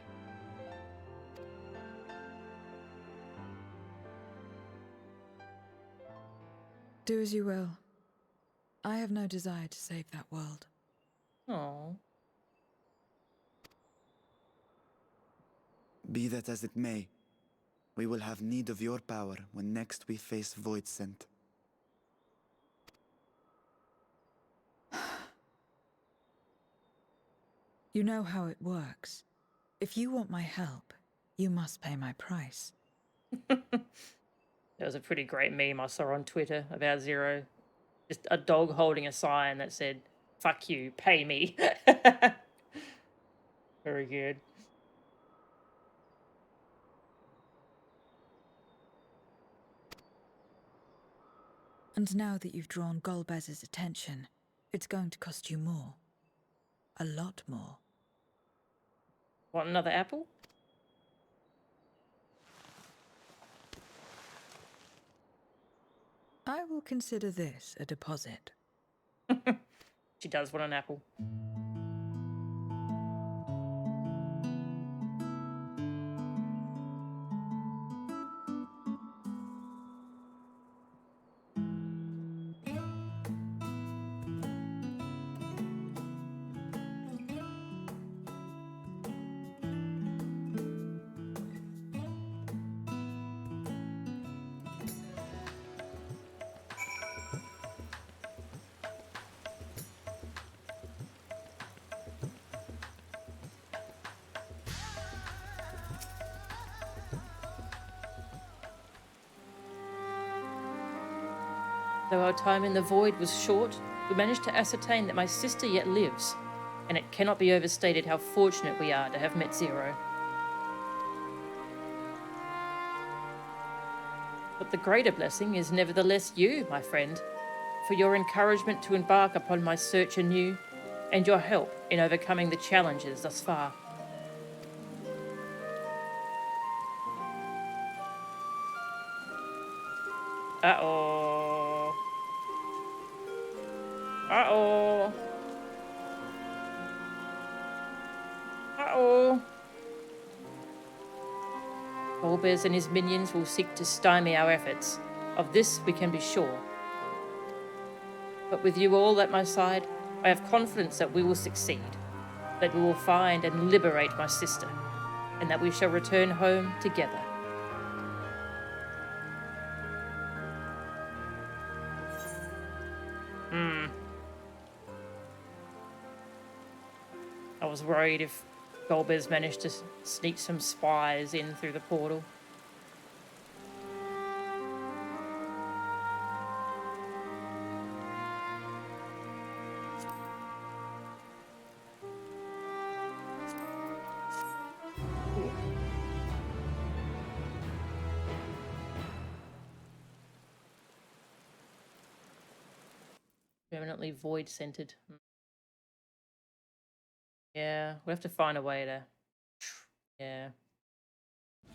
Do as you will. I have no desire to save that world. Oh. Be that as it may, we will have need of your power when next we face Voidsent. You know how it works. If you want my help, you must pay my price. There was a pretty great meme I saw on Twitter about Zero. Just a dog holding a sign that said, "Fuck you, pay me." Very good. And now that you've drawn Golbez's attention, it's going to cost you more. A lot more. Want another apple? I will consider this a deposit. She does want an apple. Though our time in the Void was short, we managed to ascertain that my sister yet lives, and it cannot be overstated how fortunate we are to have met Zero. But the greater blessing is nevertheless you, my friend, for your encouragement to embark upon my search anew, and your help in overcoming the challenges thus far. Uh-oh. Uh-oh. Uh-oh. Golbez and his minions will seek to stymie our efforts. Of this we can be sure. But with you all at my side, I have confidence that we will succeed, that we will find and liberate my sister, and that we shall return home together. I was worried if Golbez managed to sneak some spies in through the portal. Permanently void-centered. Yeah, we'll have to find a way to... Yeah.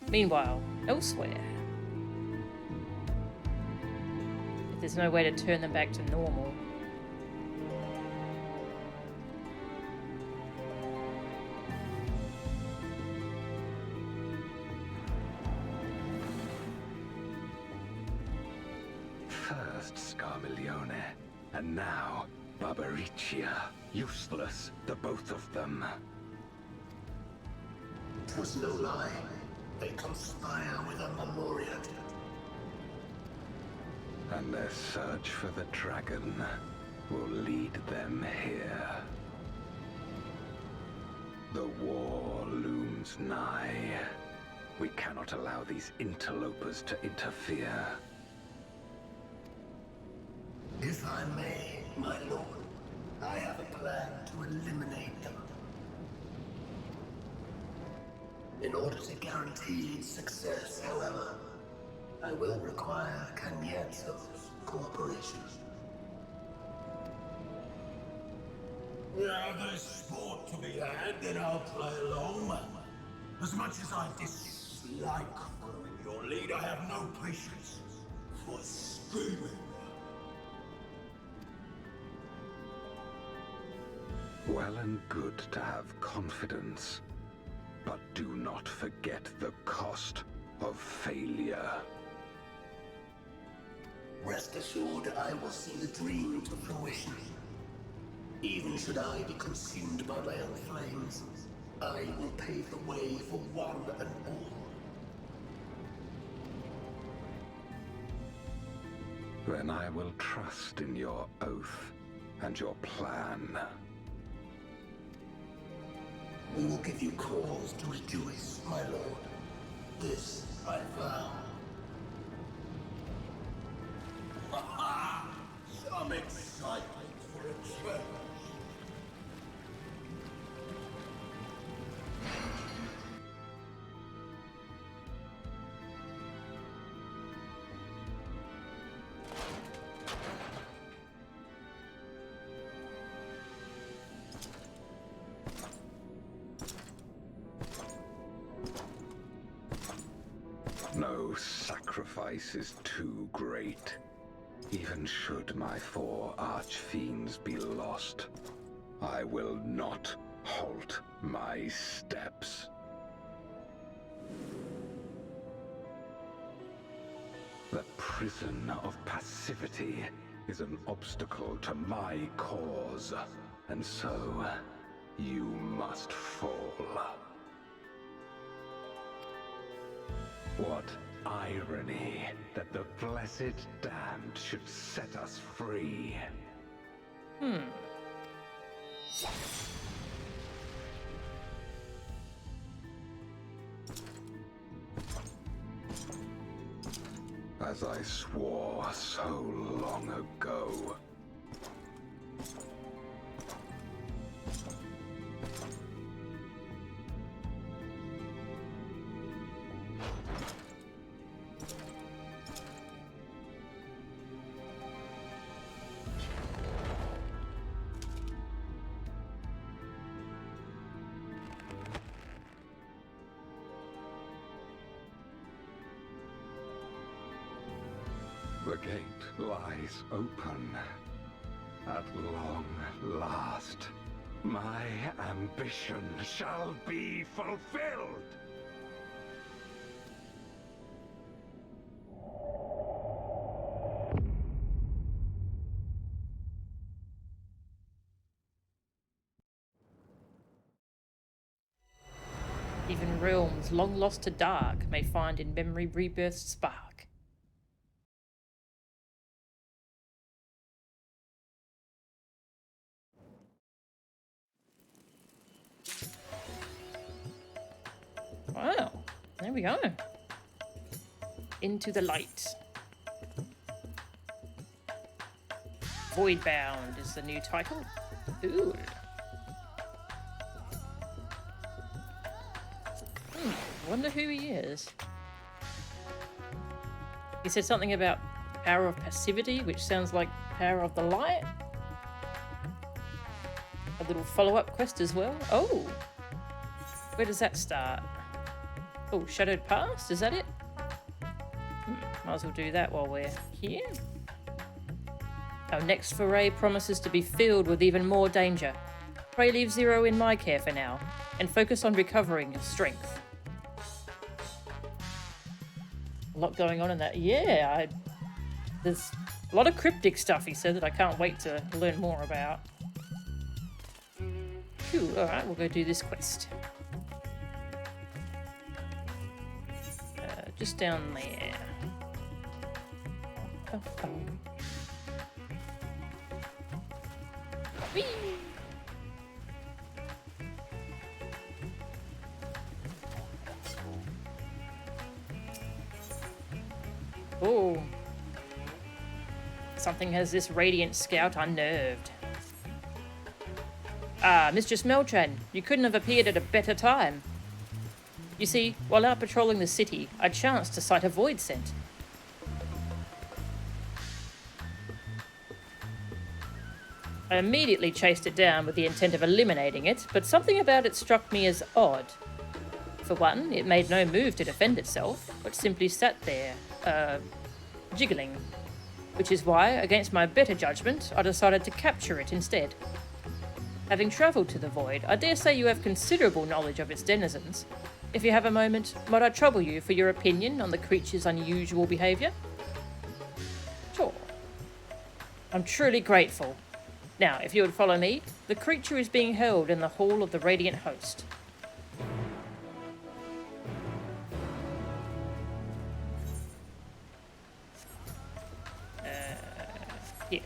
Meanwhile, elsewhere. If there's no way to turn them back to normal. First Scarmiglione, and now Barbariccia. Useless, the both of them. 'Twas no lie. They conspire with a Memoriat. And their search for the dragon will lead them here. The war draws nigh. We cannot allow these interlopers to interfere. If I may, my lord, I have a plan to eliminate them. In order to guarantee its success, however, I will require Cagnazzo's cooperation. Now there's sport to be had, then I'll play along. As much as I dislike following your lead, I have no patience for scheming. Well and good to have confidence, but do not forget the cost of failure. Rest assured, I will see the dream to fruition. Even should I be consumed by my own flames, I will pave the way for one and all. Then I will trust in your oath and your plan. We will give you cause to rejoice, my lord. This I vow. Ha-ha! Some excitement for a change. No sacrifice is too great. Even should my 4 archfiends be lost, I will not halt my steps. The prison of passivity is an obstacle to my cause, and so you must fall. What irony that the blessed damned should set us free. As I swore so long ago. The gate lies open. At long last, my ambition shall be fulfilled! Even realms long lost to dark may find in memory rebirth's spark. Wow, there we go. Into the light. Voidbound is the new title. Ooh. Wonder who he is. He said something about power of passivity, which sounds like power of the light. A little follow-up quest as well. Oh, where does that start? Oh, Shadowed Past, is that it? Might as well do that while we're here. Our next foray promises to be filled with even more danger. Pray leave Zero in my care for now, and focus on recovering your strength. A lot going on in that. Yeah, there's a lot of cryptic stuff he said that I can't wait to learn more about. Cool, alright, we'll go do this quest. Just down there. Oh, oh. Whee! Oh. Something has this radiant scout unnerved. Ah, Mistress Melchan, you couldn't have appeared at a better time. You see, while out patrolling the city, I chanced to sight a void scent. I immediately chased it down with the intent of eliminating it, but something about it struck me as odd. For one, it made no move to defend itself, but simply sat there, jiggling. Which is why, against my better judgment, I decided to capture it instead. Having travelled to the Void, I dare say you have considerable knowledge of its denizens. If you have a moment, might I trouble you for your opinion on the creature's unusual behaviour? Sure. I'm truly grateful. Now, if you would follow me, the creature is being held in the Hall of the Radiant Host. Here.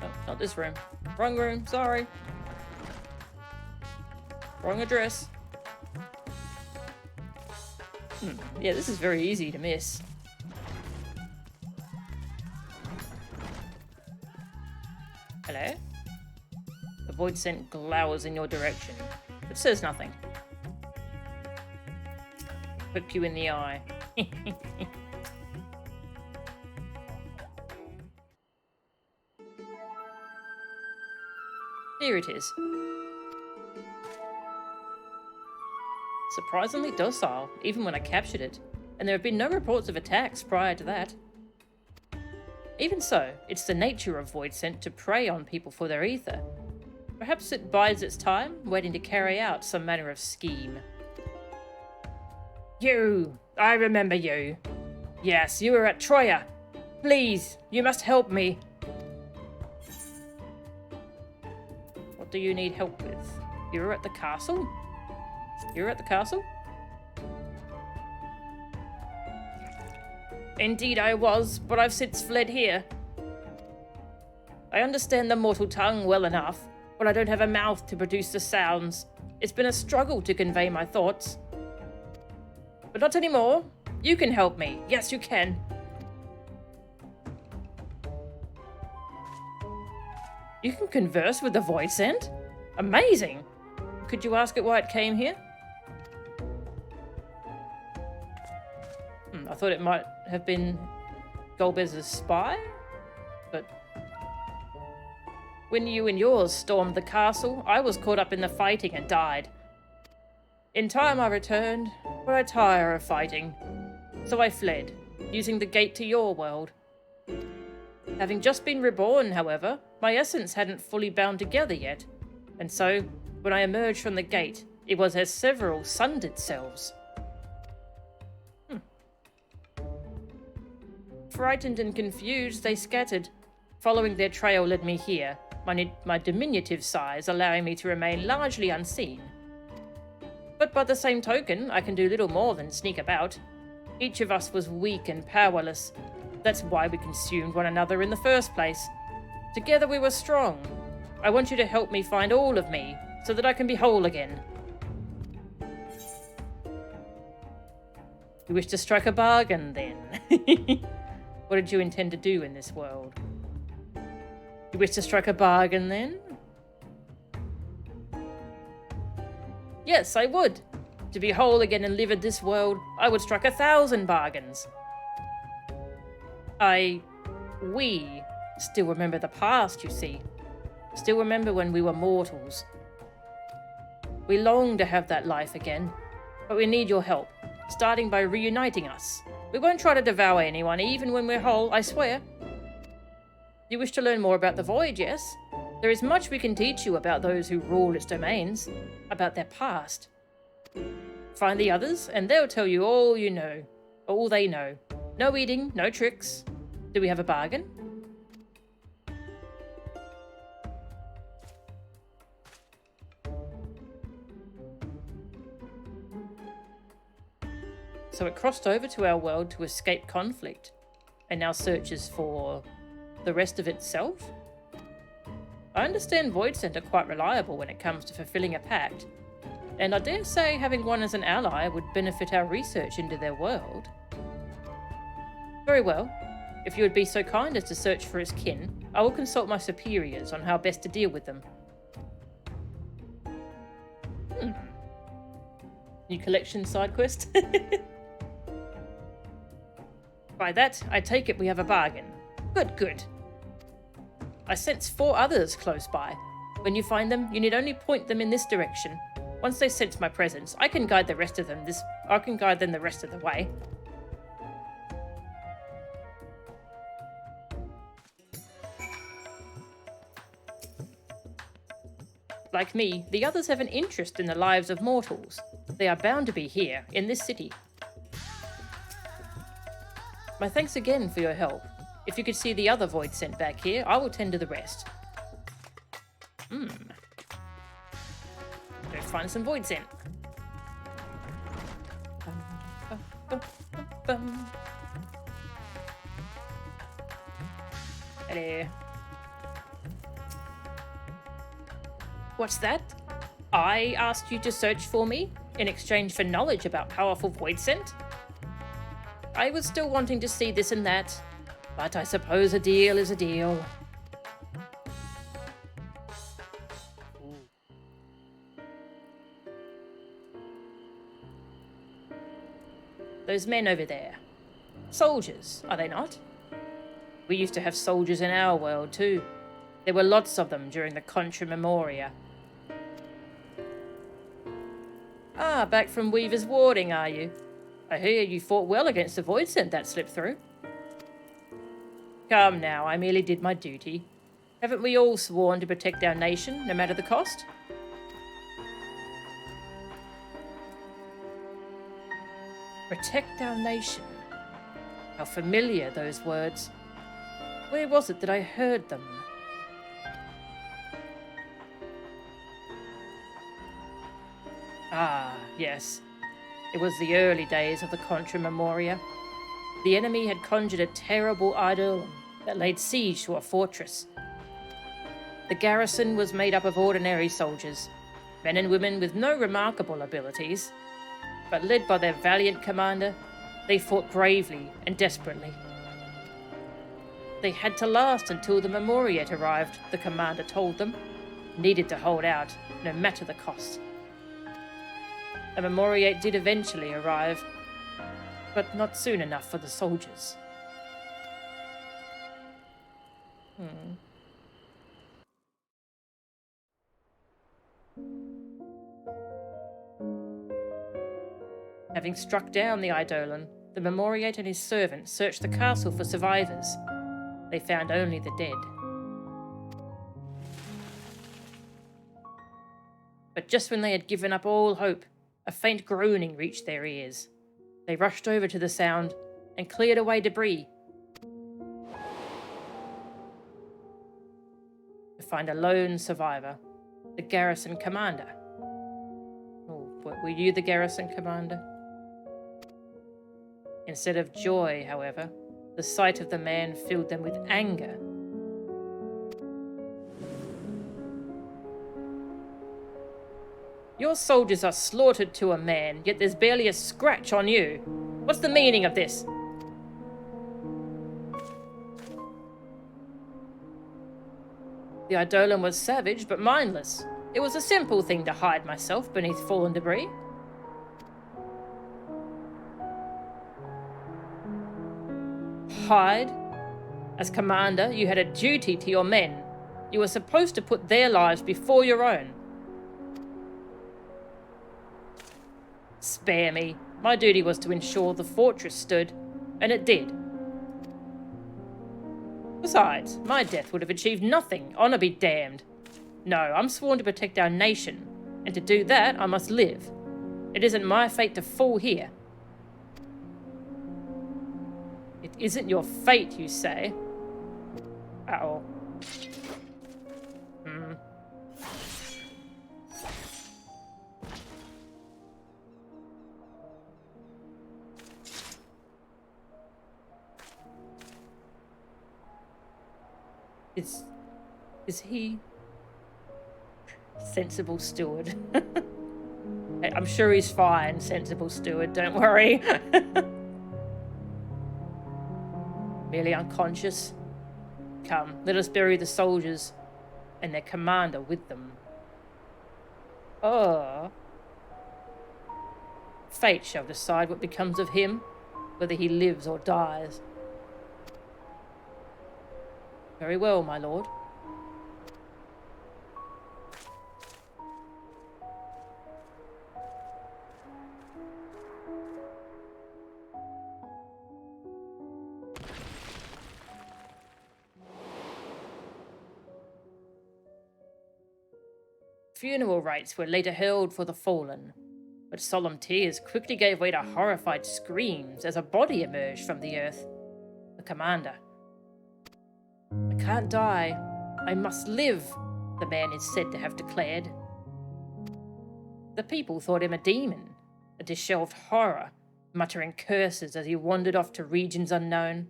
Oh, not this room. Wrong room, sorry. Wrong address. Yeah, this is very easy to miss. Hello? The void scent glowers in your direction, but says nothing. Whip you in the eye. Here it is. Surprisingly docile, even when I captured it, and there have been no reports of attacks prior to that. Even so, it's the nature of void scent to prey on people for their ether. Perhaps it bides its time, waiting to carry out some manner of scheme. You! I remember you. Yes, you were at Troya. Please, you must help me. What do you need help with? You were at the castle? You were at the castle? Indeed I was, but I've since fled here. I understand the mortal tongue well enough, but I don't have a mouth to produce the sounds. It's been a struggle to convey my thoughts. But not anymore. You can help me. Yes, you can. You can converse with the void scent? Amazing! Could you ask it why it came here? I thought it might have been Golbez's spy, but when you and yours stormed the castle, I was caught up in the fighting and died. In time I returned, but I tire of fighting, so I fled, using the gate to your world. Having just been reborn, however, my essence hadn't fully bound together yet, and so, when I emerged from the gate, it was as several sundered selves. Frightened and confused, they scattered. Following their trail led me here, my diminutive size allowing me to remain largely unseen. But by the same token, I can do little more than sneak about. Each of us was weak and powerless. That's why we consumed one another in the first place. Together we were strong. I want you to help me find all of me, so that I can be whole again. You wish to strike a bargain, then? What did you intend to do in this world? You wish to strike a bargain, then? Yes, I would. To be whole again and live in this world, I would strike 1,000 bargains. We still remember the past, you see. Still remember when we were mortals. We long to have that life again, but we need your help, starting by reuniting us. We won't try to devour anyone, even when we're whole, I swear. You wish to learn more about the Void, yes? There is much we can teach you about those who rule its domains, about their past. Find the others, and they'll tell you all you know, all they know. No eating, no tricks. Do we have a bargain? So it crossed over to our world to escape conflict, and now searches for the rest of itself? I understand Void Scent are quite reliable when it comes to fulfilling a pact, and I dare say having one as an ally would benefit our research into their world. Very well. If you would be so kind as to search for his kin, I will consult my superiors on how best to deal with them. New collection side quest. By that, I take it we have a bargain. Good, good. I sense 4 others close by. When you find them, you need only point them in this direction. Once they sense my presence, I can guide the rest of them the rest of the way. Like me, the others have an interest in the lives of mortals. They are bound to be here, in this city. My thanks again for your help. If you could see the other Void Scent back here, I will tend to the rest. Let's find some Void Scent. Hello. What's that? I asked you to search for me in exchange for knowledge about powerful Void Scent? I was still wanting to see this and that, but I suppose a deal is a deal. Those men over there. Soldiers, are they not? We used to have soldiers in our world too. There were lots of them during the Contra Memoria. Ah, back from Weaver's Warding, are you? I hear you fought well against the Void Scent that slipped through. Come now, I merely did my duty. Haven't we all sworn to protect our nation, no matter the cost? Protect our nation. How familiar those words. Where was it that I heard them? Ah, yes. It was the early days of the Contra Memoria. The enemy had conjured a terrible idol that laid siege to a fortress. The garrison was made up of ordinary soldiers, men and women with no remarkable abilities, but led by their valiant commander, they fought bravely and desperately. They had to last until the Memoriate arrived, the commander told them. Needed to hold out, no matter the cost. A Memoriate did eventually arrive, but not soon enough for the soldiers. Having struck down the Eidolon, the Memoriate and his servant searched the castle for survivors. They found only the dead. But just when they had given up all hope, a faint groaning reached their ears. They rushed over to the sound and cleared away debris to find a lone survivor, the garrison commander. Oh, were you the garrison commander? Instead of joy, however, the sight of the man filled them with anger. Your soldiers are slaughtered to a man, yet there's barely a scratch on you. What's the meaning of this? The Eidolon was savage, but mindless. It was a simple thing to hide myself beneath fallen debris. Hide? As commander, you had a duty to your men. You were supposed to put their lives before your own. Spare me. My duty was to ensure the fortress stood, and it did. Besides, my death would have achieved nothing, honor be damned. No, I'm sworn to protect our nation, and to do that, I must live. It isn't my fate to fall here. It isn't your fate, you say? Uh-oh. Is he sensible steward? I'm sure he's fine, sensible steward, don't worry. Merely unconscious. Come, let us bury the soldiers and their commander with them. Oh. Fate shall decide what becomes of him, whether he lives or dies. Very well, my lord. Funeral rites were later held for the fallen, but solemn tears quickly gave way to horrified screams as a body emerged from the earth. The commander. I can't die. I must live, the man is said to have declared. The people thought him a demon, a disheveled horror, muttering curses as he wandered off to regions unknown.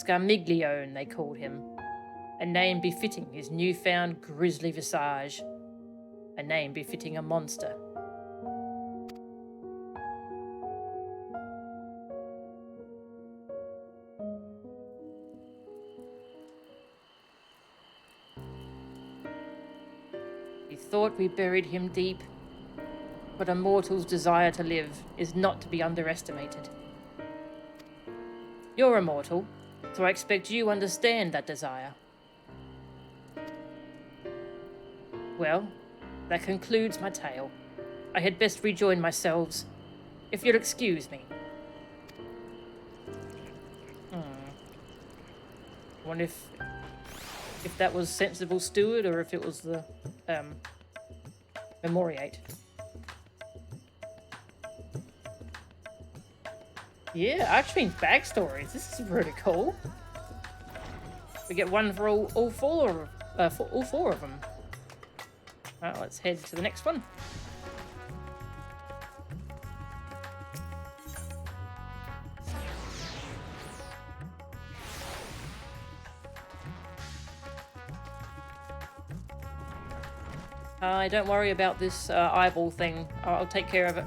Scarmiglione, they called him, a name befitting his newfound grisly visage, a name befitting a monster. We thought we buried him deep, but a mortal's desire to live is not to be underestimated. You're a mortal, so I expect you understand that desire. Well, that concludes my tale. I had best rejoin myselves, if you'll excuse me. I wonder if that was sensible steward or if it was the memoriate. Yeah, Archfiend's backstories. This is pretty cool. We get one for all four of them. Alright, let's head to the next one. Don't worry about this eyeball thing. I'll take care of it.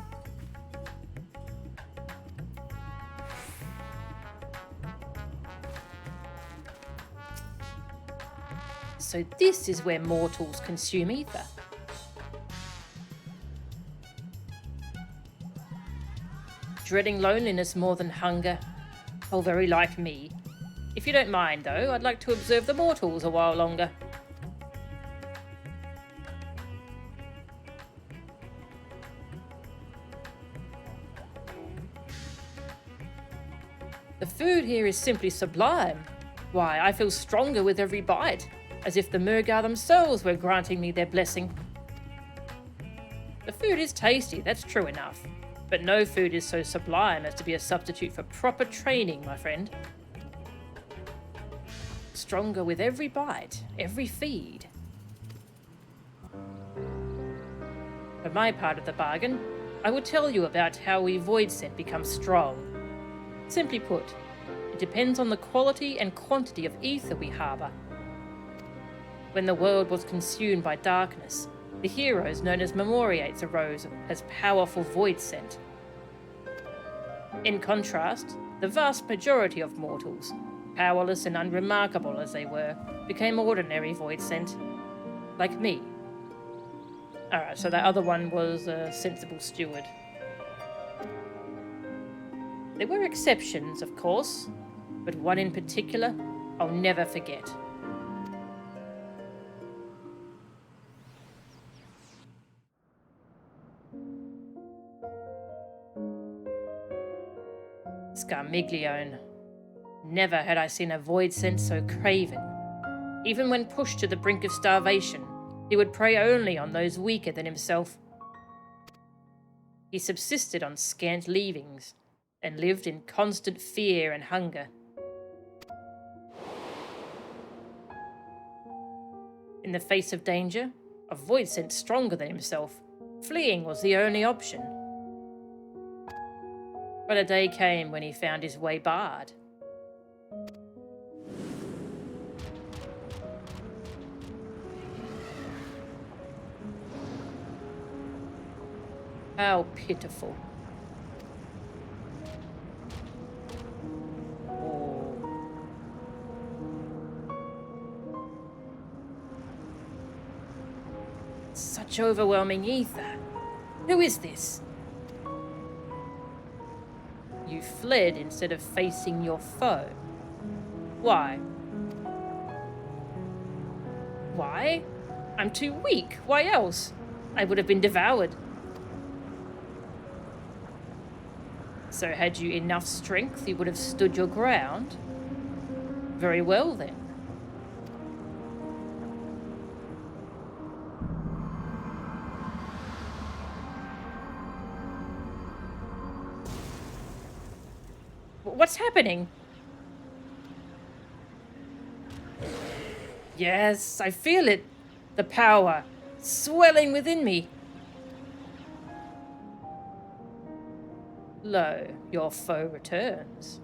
So this is where mortals consume ether. Dreading loneliness more than hunger. Oh, very like me. If you don't mind, though, I'd like to observe the mortals a while longer. The food here is simply sublime. Why, I feel stronger with every bite, as if the Murgar themselves were granting me their blessing. The food is tasty, that's true enough, but no food is so sublime as to be a substitute for proper training, my friend. Stronger with every bite, every feed. For my part of the bargain, I will tell you about how we Voidsent become strong. Simply put, it depends on the quality and quantity of ether we harbour. When the world was consumed by darkness, the heroes known as Memoriates arose as powerful Voidsent. In contrast, the vast majority of mortals, powerless and unremarkable as they were, became ordinary Voidsent, like me. Alright, so that other one was a sensible steward. There were exceptions, of course, but one in particular I'll never forget. Scarmiglione. Never had I seen a Voidsent so craven. Even when pushed to the brink of starvation, he would prey only on those weaker than himself. He subsisted on scant leavings, and lived in constant fear and hunger. In the face of danger, a Voidsent stronger than himself, fleeing was the only option. But a day came when he found his way barred. How pitiful. Oh. Such overwhelming ether. Who is this? You fled instead of facing your foe. Why? Why? I'm too weak. Why else? I would have been devoured. So had you enough strength, you would have stood your ground? Very well, then. What's happening? Yes, I feel it. The power swelling within me. Lo, your foe returns.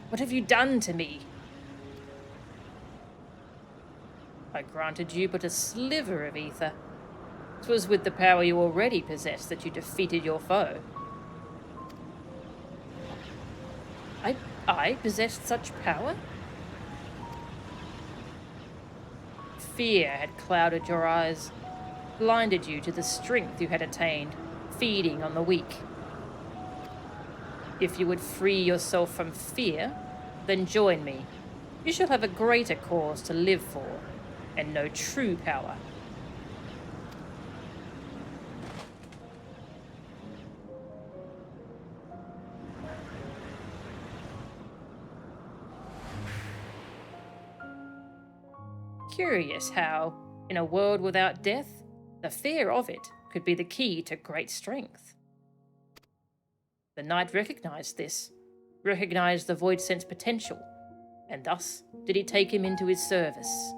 What have you done to me? I granted you but a sliver of ether. 'Twas with the power you already possessed that you defeated your foe. I possessed such power? Fear had clouded your eyes, blinded you to the strength you had attained, feeding on the weak. If you would free yourself from fear, then join me. You shall have a greater cause to live for, and know true power. Curious how, in a world without death, the fear of it could be the key to great strength. The knight recognized this, recognized the Void Sense potential, and thus did he take him into his service.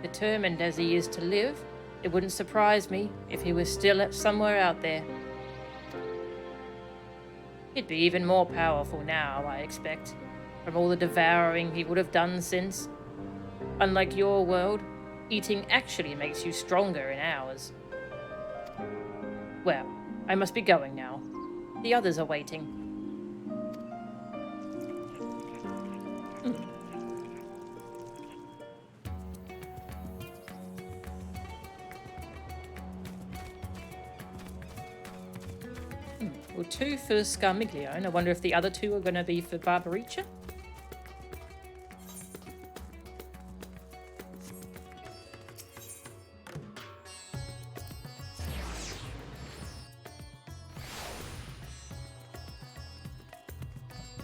Determined as he is to live, it wouldn't surprise me if he was still somewhere out there. He'd be even more powerful now, I expect, from all the devouring he would have done since. Unlike your world, eating actually makes you stronger in hours. Well, I must be going now. The others are waiting. Well, 2 for Scarmiglione. I wonder if the other 2 are going to be for Barbaricha.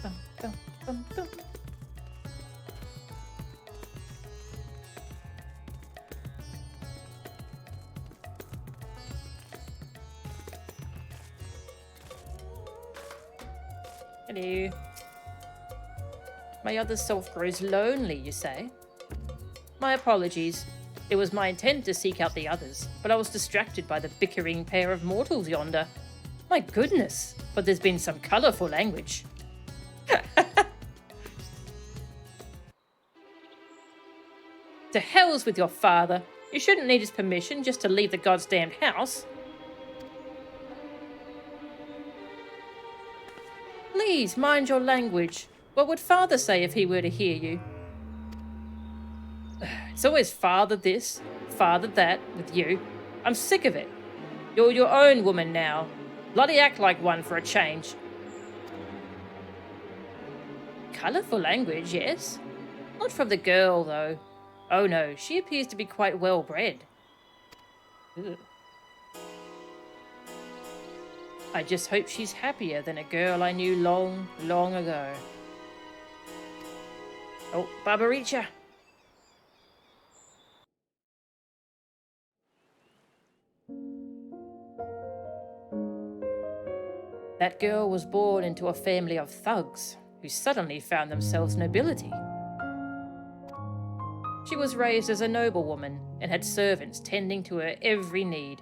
Bum, bum, bum, bum. Hello. My other self grows lonely, you say? My apologies. It was my intent to seek out the others, but I was distracted by the bickering pair of mortals yonder. My goodness, but there's been some colourful language. To hell's with your father. You shouldn't need his permission just to leave the goddamn house. Please, mind your language. What would father say if he were to hear you? It's always father this, father that, with you. I'm sick of it. You're your own woman now. Bloody act like one for a change. Colourful language, yes. Not from the girl, though. Oh no, she appears to be quite well bred. Ugh. I just hope she's happier than a girl I knew long, long ago. Oh, Barbaricha. that girl was born into a family of thugs who suddenly found themselves nobility. She was raised as a noblewoman and had servants tending to her every need.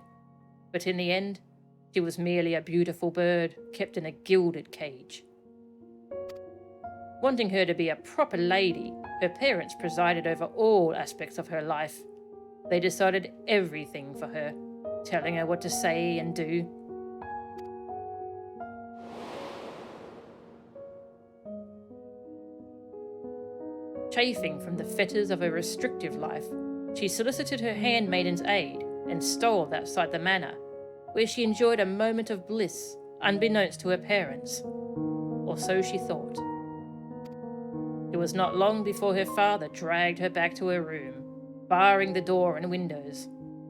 But in the end, she was merely a beautiful bird kept in a gilded cage. Wanting her to be a proper lady, her parents presided over all aspects of her life. They decided everything for her, telling her what to say and do. Chafing from the fetters of a restrictive life, she solicited her handmaiden's aid and stole outside the manor, where she enjoyed a moment of bliss unbeknownst to her parents. Or so she thought. It was not long before her father dragged her back to her room, barring the door and windows,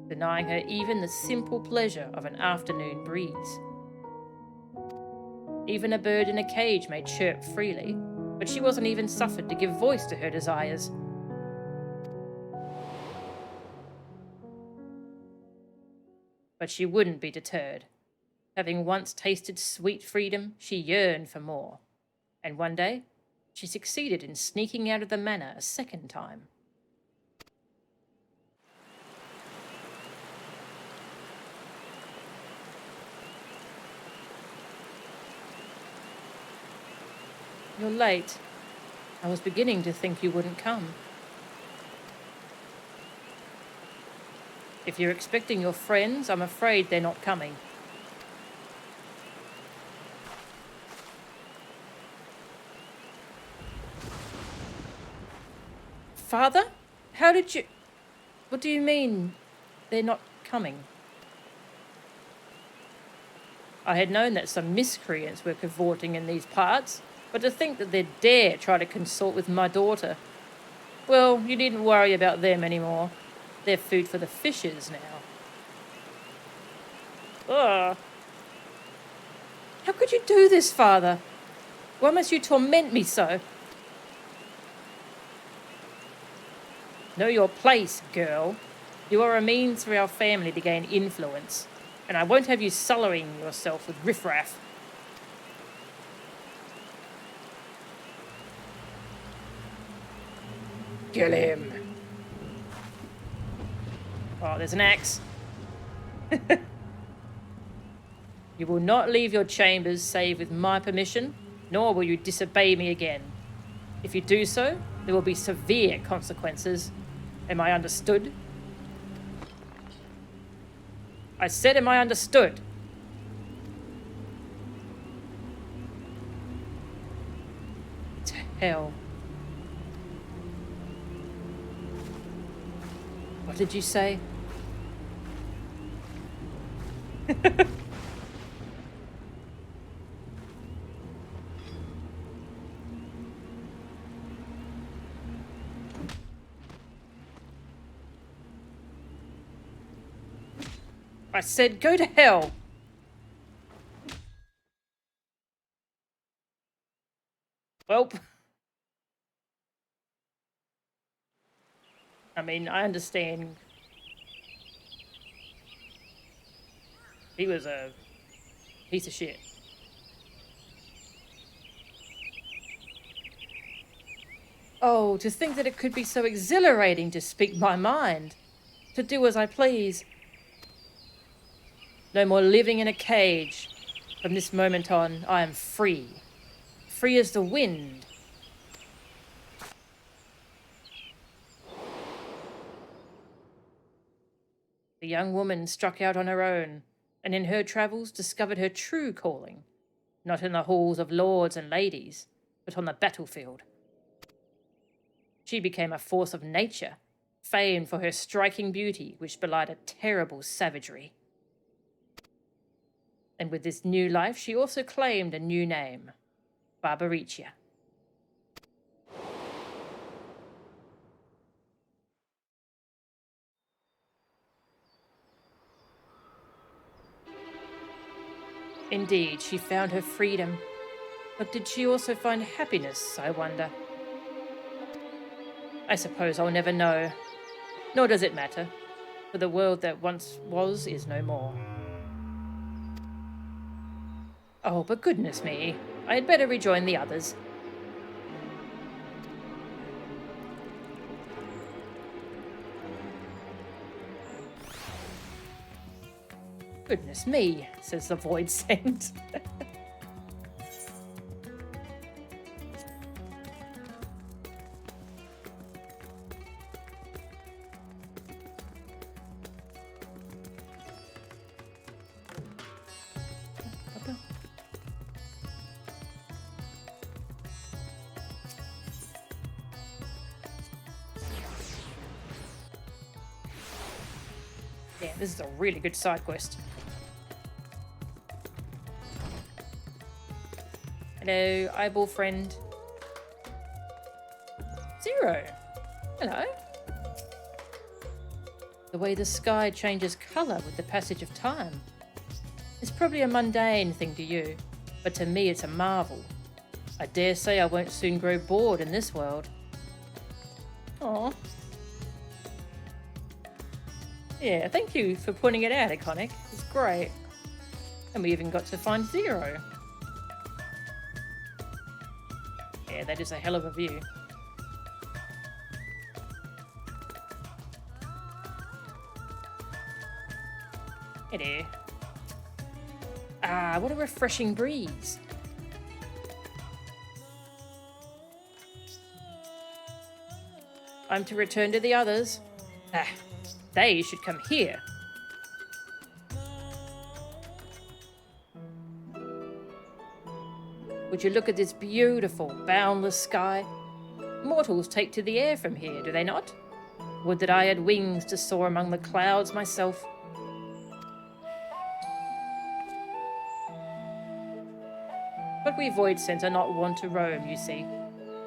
denying her even the simple pleasure of an afternoon breeze. Even a bird in a cage may chirp freely, but she wasn't even suffered to give voice to her desires. But she wouldn't be deterred. Having once tasted sweet freedom, she yearned for more. And one day, she succeeded in sneaking out of the manor a second time. You're late. I was beginning to think you wouldn't come. If you're expecting your friends, I'm afraid they're not coming. Father? How did you... What do you mean, they're not coming? I had known that some miscreants were cavorting in these parts, but to think that they'd dare try to consort with my daughter... Well, you needn't worry about them anymore. They're food for the fishes now. Ugh. How could you do this, Father? Why must you torment me so? Know your place, girl. You are a means for our family to gain influence, and I won't have you sullying yourself with riffraff. Kill him. Oh, there's an axe. You will not leave your chambers save with my permission, nor will you disobey me again. If you do so, there will be severe consequences. Am I understood? I said, am I understood? To hell. What did you say? I said, go to hell. Well, I mean, I understand. He was a piece of shit. Oh, to think that it could be so exhilarating to speak my mind, to do as I please. No more living in a cage. From this moment on, I am free. Free as the wind. The young woman struck out on her own, and in her travels discovered her true calling, not in the halls of lords and ladies, but on the battlefield. She became a force of nature, famed for her striking beauty, which belied a terrible savagery. And with this new life, she also claimed a new name, Barbaricia. Indeed, she found her freedom. But did she also find happiness, I wonder? I suppose I'll never know. Nor does it matter, for the world that once was is no more. Oh, but goodness me. I had better rejoin the others. Goodness me, says the Void Saint. Yeah, this is a really good side quest. Hello, eyeball friend. Zero. Hello. The way the sky changes colour with the passage of time. It's probably a mundane thing to you, but to me it's a marvel. I dare say I won't soon grow bored in this world. Aww. Yeah, thank you for pointing it out, Iconic. It's great. And we even got to find Zero. Yeah, that is a hell of a view. Hello. Ah, what a refreshing breeze. I'm to return to the others. Ah, they should come here. Would you look at this beautiful, boundless sky? Mortals take to the air from here, do they not? Would that I had wings to soar among the clouds myself. But we Void Saints are not wont to roam, you see.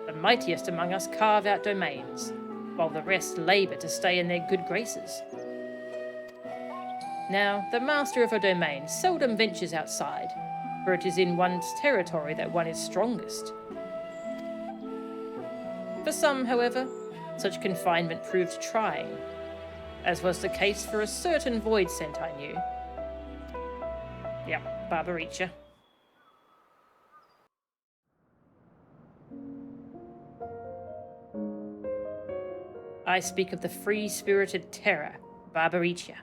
The mightiest among us carve out domains, while the rest labour to stay in their good graces. Now, the master of a domain seldom ventures outside, for it is in one's territory that one is strongest. For some, however, such confinement proved trying, as was the case for a certain Void Saint I knew. Yep, Barbaricha. I speak of the free-spirited terror, Barbaricha.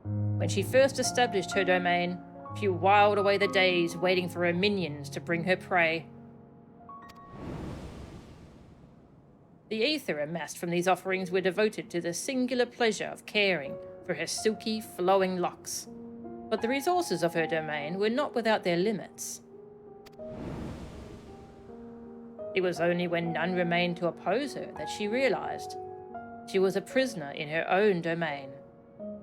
When she first established her domain, she whiled away the days waiting for her minions to bring her prey. The ether amassed from these offerings were devoted to the singular pleasure of caring for her silky, flowing locks. But the resources of her domain were not without their limits. It was only when none remained to oppose her that she realized she was a prisoner in her own domain,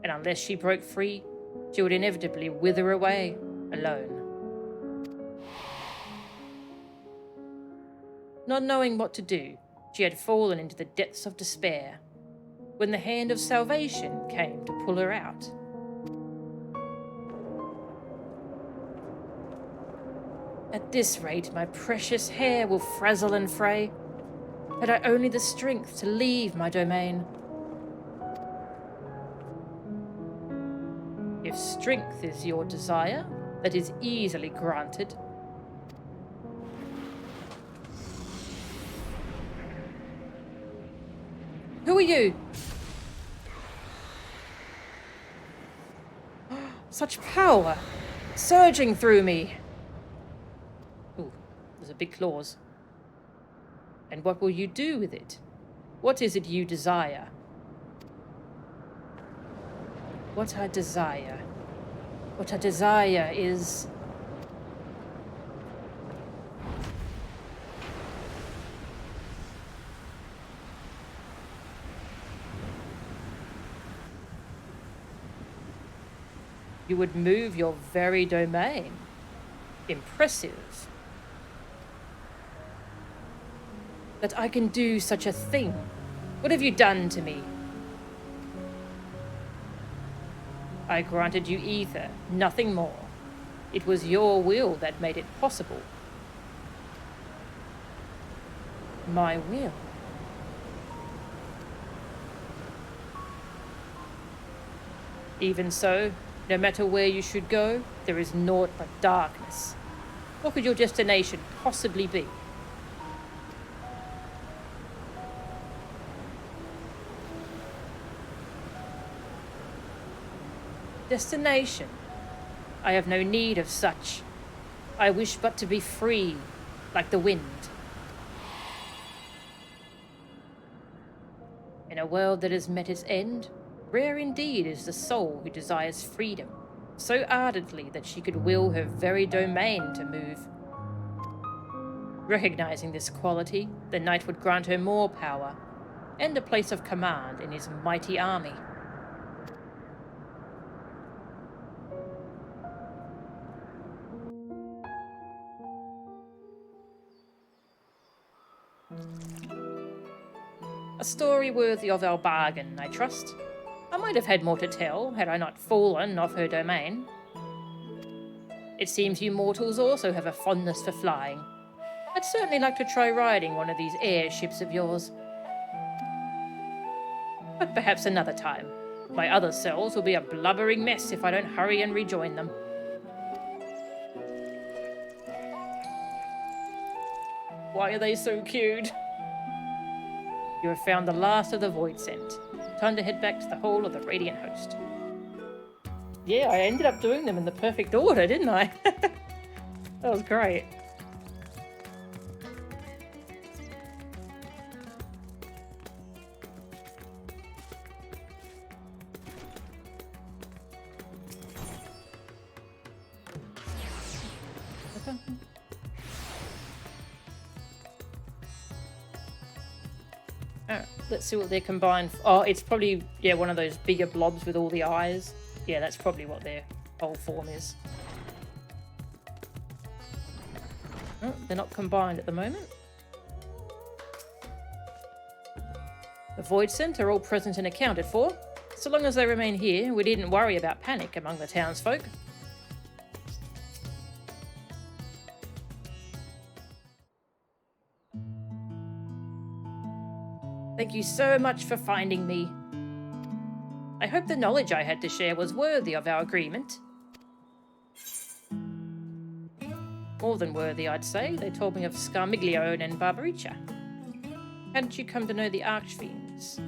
and unless she broke free, she would inevitably wither away, alone. Not knowing what to do, she had fallen into the depths of despair, when the hand of salvation came to pull her out. At this rate, my precious hair will frazzle and fray, had I only the strength to leave my domain. If strength is your desire, that is easily granted. Who are you? Such power, surging through me. Ooh, there's a big clause. And what will you do with it? What is it you desire? What I desire is... You would move your very domain. Impressive. That I can do such a thing. What have you done to me? I granted you ether, nothing more. It was your will that made it possible. My will. Even so, no matter where you should go, there is naught but darkness. What could your destination possibly be? Destination? I have no need of such. I wish but to be free, like the wind. In a world that has met its end, rare indeed is the soul who desires freedom so ardently that she could will her very domain to move. Recognizing this quality, the knight would grant her more power and a place of command in his mighty army. A story worthy of our bargain, I trust. I might have had more to tell had I not fallen off her domain. It seems you mortals also have a fondness for flying. I'd certainly like to try riding one of these airships of yours. But perhaps another time. My other selves will be a blubbering mess if I don't hurry and rejoin them. Why are they so cute? You have found the last of the Void Scent. Time to head back to the Hall of the Radiant Host. Yeah, I ended up doing them in the perfect order, didn't I? That was great. Let's see what they're combined for. Oh, it's probably, yeah, one of those bigger blobs with all the eyes. Yeah, that's probably what their whole form is. Oh, they're not combined at the moment. The Void Scent are all present and accounted for. So long as they remain here, we needn't worry about panic among the townsfolk. Thank you so much for finding me. I hope the knowledge I had to share was worthy of our agreement. More than worthy, I'd say. They told me of Scarmiglione and Barbaricha. How did you come to know the Archfiends?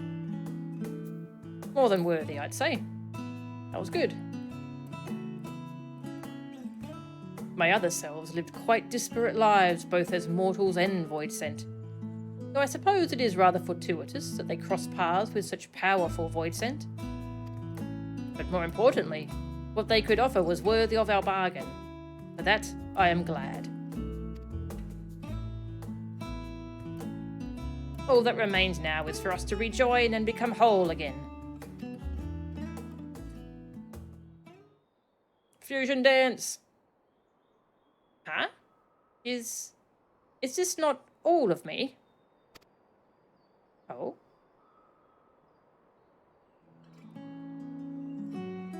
More than worthy, I'd say. That was good. My other selves lived quite disparate lives, both as mortals and Void Scent. Though I suppose it is rather fortuitous that they crossed paths with such powerful Void Scent. But more importantly, what they could offer was worthy of our bargain. For that, I am glad. All that remains now is for us to rejoin and become whole again. Fusion dance! Huh? Is this not all of me? Oh?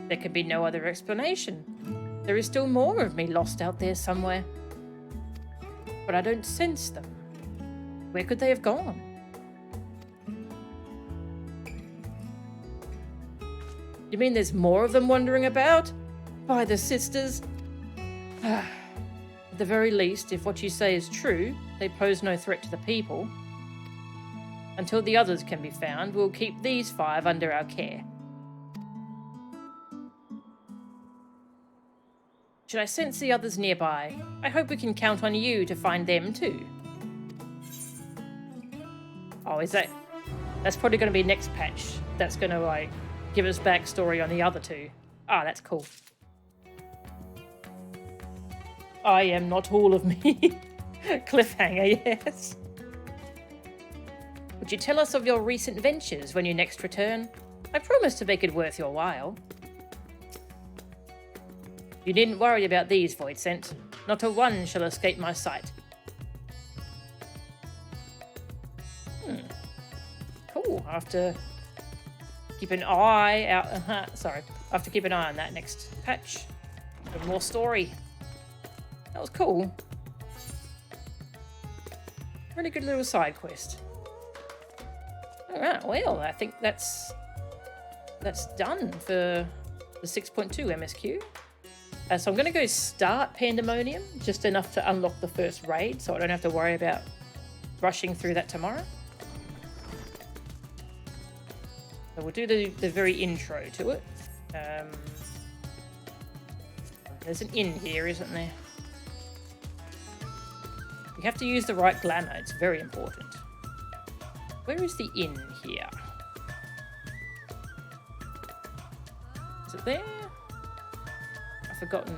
There could be no other explanation. There is still more of me lost out there somewhere. But I don't sense them. Where could they have gone? You mean there's more of them wandering about? By the sisters? At the very least, if what you say is true, they pose no threat to the people. Until the others can be found, we'll keep these 5 under our care. Should I sense the others nearby? I hope we can count on you to find them too. Oh, is that... That's probably going to be next patch. That's going to, like, give us backstory on the other 2. Ah, that's cool. I am not all of me. Cliffhanger, yes. Would you tell us of your recent ventures when you next return? I promise to make it worth your while. You needn't worry about these, Void Scent. Not a one shall escape my sight. Cool. I have to keep an eye out. Sorry. I have to keep an eye on that next patch. For more story. That was cool. Really good little side quest. Alright, well, I think that's done for the 6.2 MSQ. So I'm going to go start Pandaemonium, just enough to unlock the first raid, so I don't have to worry about rushing through that tomorrow. So we'll do the very intro to it. There's an inn here, isn't there? You have to use the right glamour, it's very important. Where is the inn here? Is it there? I've forgotten.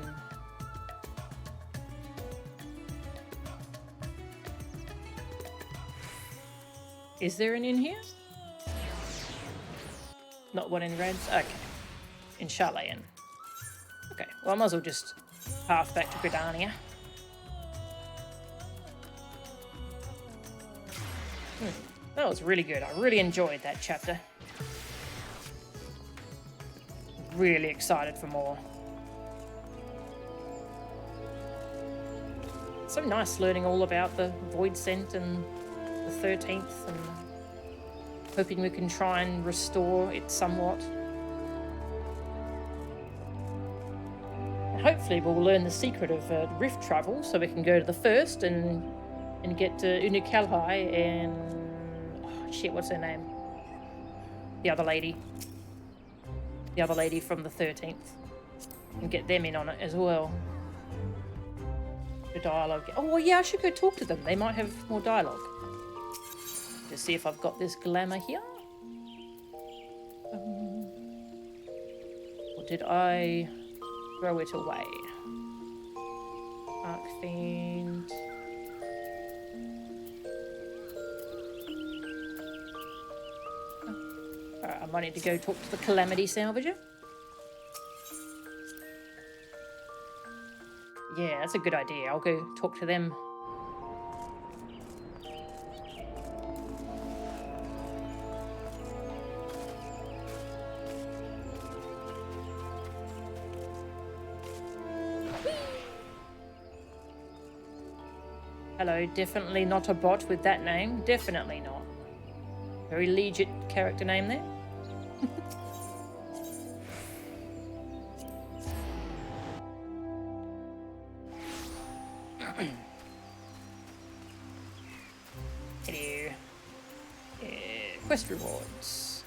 Is there an inn here? Not one in Reds? Okay. In Chalet Inn. Okay, well I might as well just path back to Gridania. That was really good. I really enjoyed that chapter. Really excited for more. So nice learning all about the Void Scent and the 13th, and hoping we can try and restore it somewhat. And hopefully we'll learn the secret of rift travel, so we can go to the first and get to Unukalhai and... oh, shit, what's her name? The other lady. The other lady from the 13th. And get them in on it as well. The dialogue. Oh, well, yeah, I should go talk to them. They might have more dialogue. Just see if I've got this glamour here. Or did I throw it away? Archfiend. Alright, I might need to go talk to the Calamity Salvager. Yeah, that's a good idea. I'll go talk to them. Hello, definitely not a bot with that name. Definitely not. Very legit character name there. Hello. Quest rewards.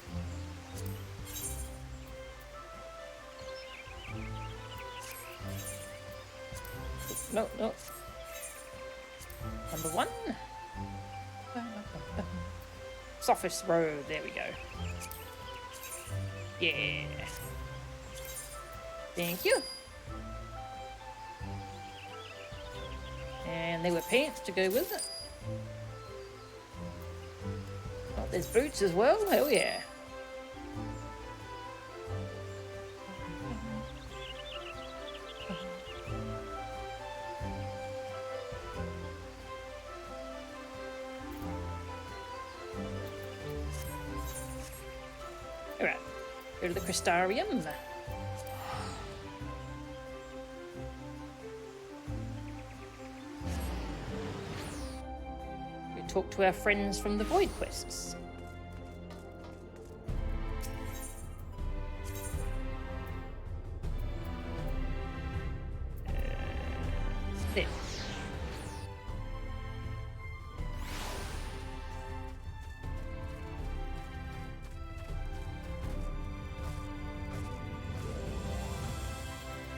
No, no. Number 1. Sophist Road, there we go. Yeah. Thank you. And there were pants to go with it. Oh, there's boots as well, hell yeah. Alright, go to the Crystarium. We talk to our friends from the Void Quests. There.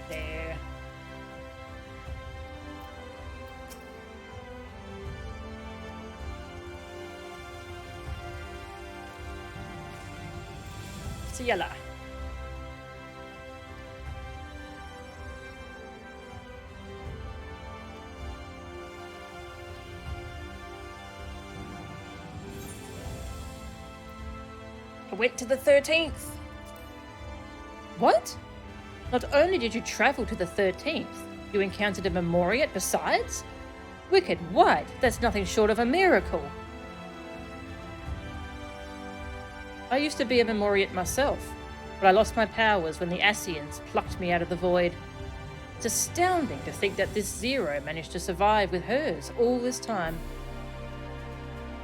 There. See ya la. I went to the 13th. What? Not only did you travel to the 13th, you encountered a Memoriat besides? Wicked what? That's nothing short of a miracle. I used to be a Memoriat myself, but I lost my powers when the Ascians plucked me out of the void. It's astounding to think that this Zero managed to survive with hers all this time.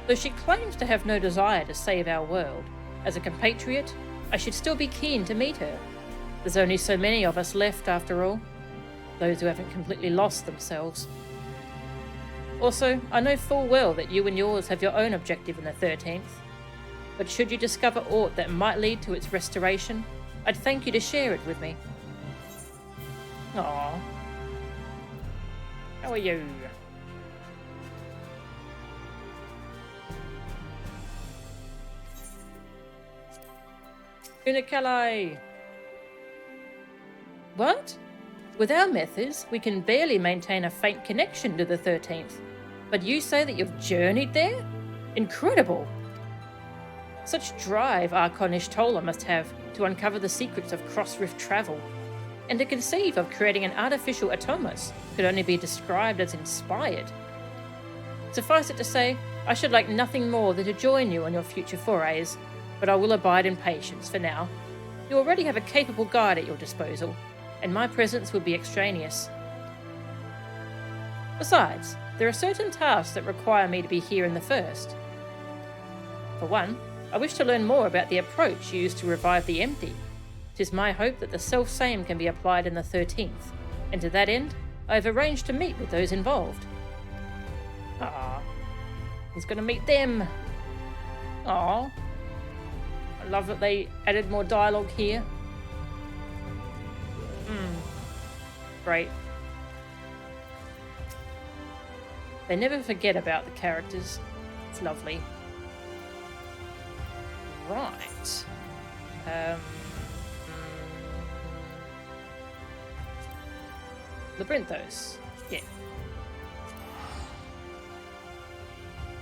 Though she claims to have no desire to save our world, as a compatriot, I should still be keen to meet her. There's only so many of us left after all. those who haven't completely lost themselves. Also, I know full well that you and yours have your own objective in the 13th, but should you discover aught that might lead to its restoration, I'd thank you to share it with me. Aww. How are you? Unicali! What? With our methods, we can barely maintain a faint connection to the 13th. But you say that you've journeyed there? Incredible! Such drive Archonish Tola must have to uncover the secrets of cross-rift travel. And to conceive of creating an artificial Atomus could only be described as inspired. Suffice it to say, I should like nothing more than to join you on your future forays, but I will abide in patience for now. You already have a capable guide at your disposal, and my presence would be extraneous. Besides, there are certain tasks that require me to be here in the first. For one, I wish to learn more about the approach used to revive the empty. 'Tis my hope that the self-same can be applied in the 13th, and to that end, I have arranged to meet with those involved. Ah, he's going to meet them. Ah, I love that they added more dialogue here. Great. They never forget about the characters. It's lovely. Right. Labyrinthos. Yeah.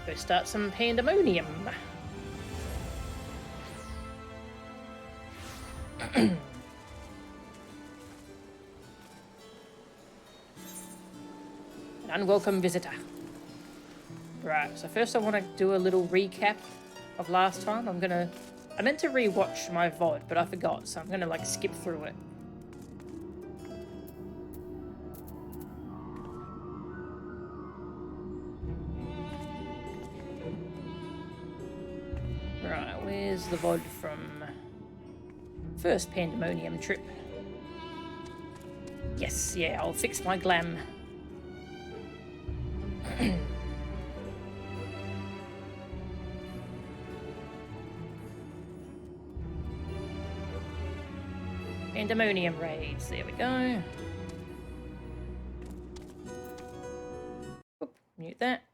Go start some Pandaemonium. An unwelcome visitor. Right, so first I want to do a little recap of last time. I meant to rewatch my VOD, but I forgot, so I'm gonna like skip through it. Right, where's the VOD from first Pandaemonium trip? Yes, yeah, I'll fix my glam. Pandaemonium raids, there we go. Oop, mute that.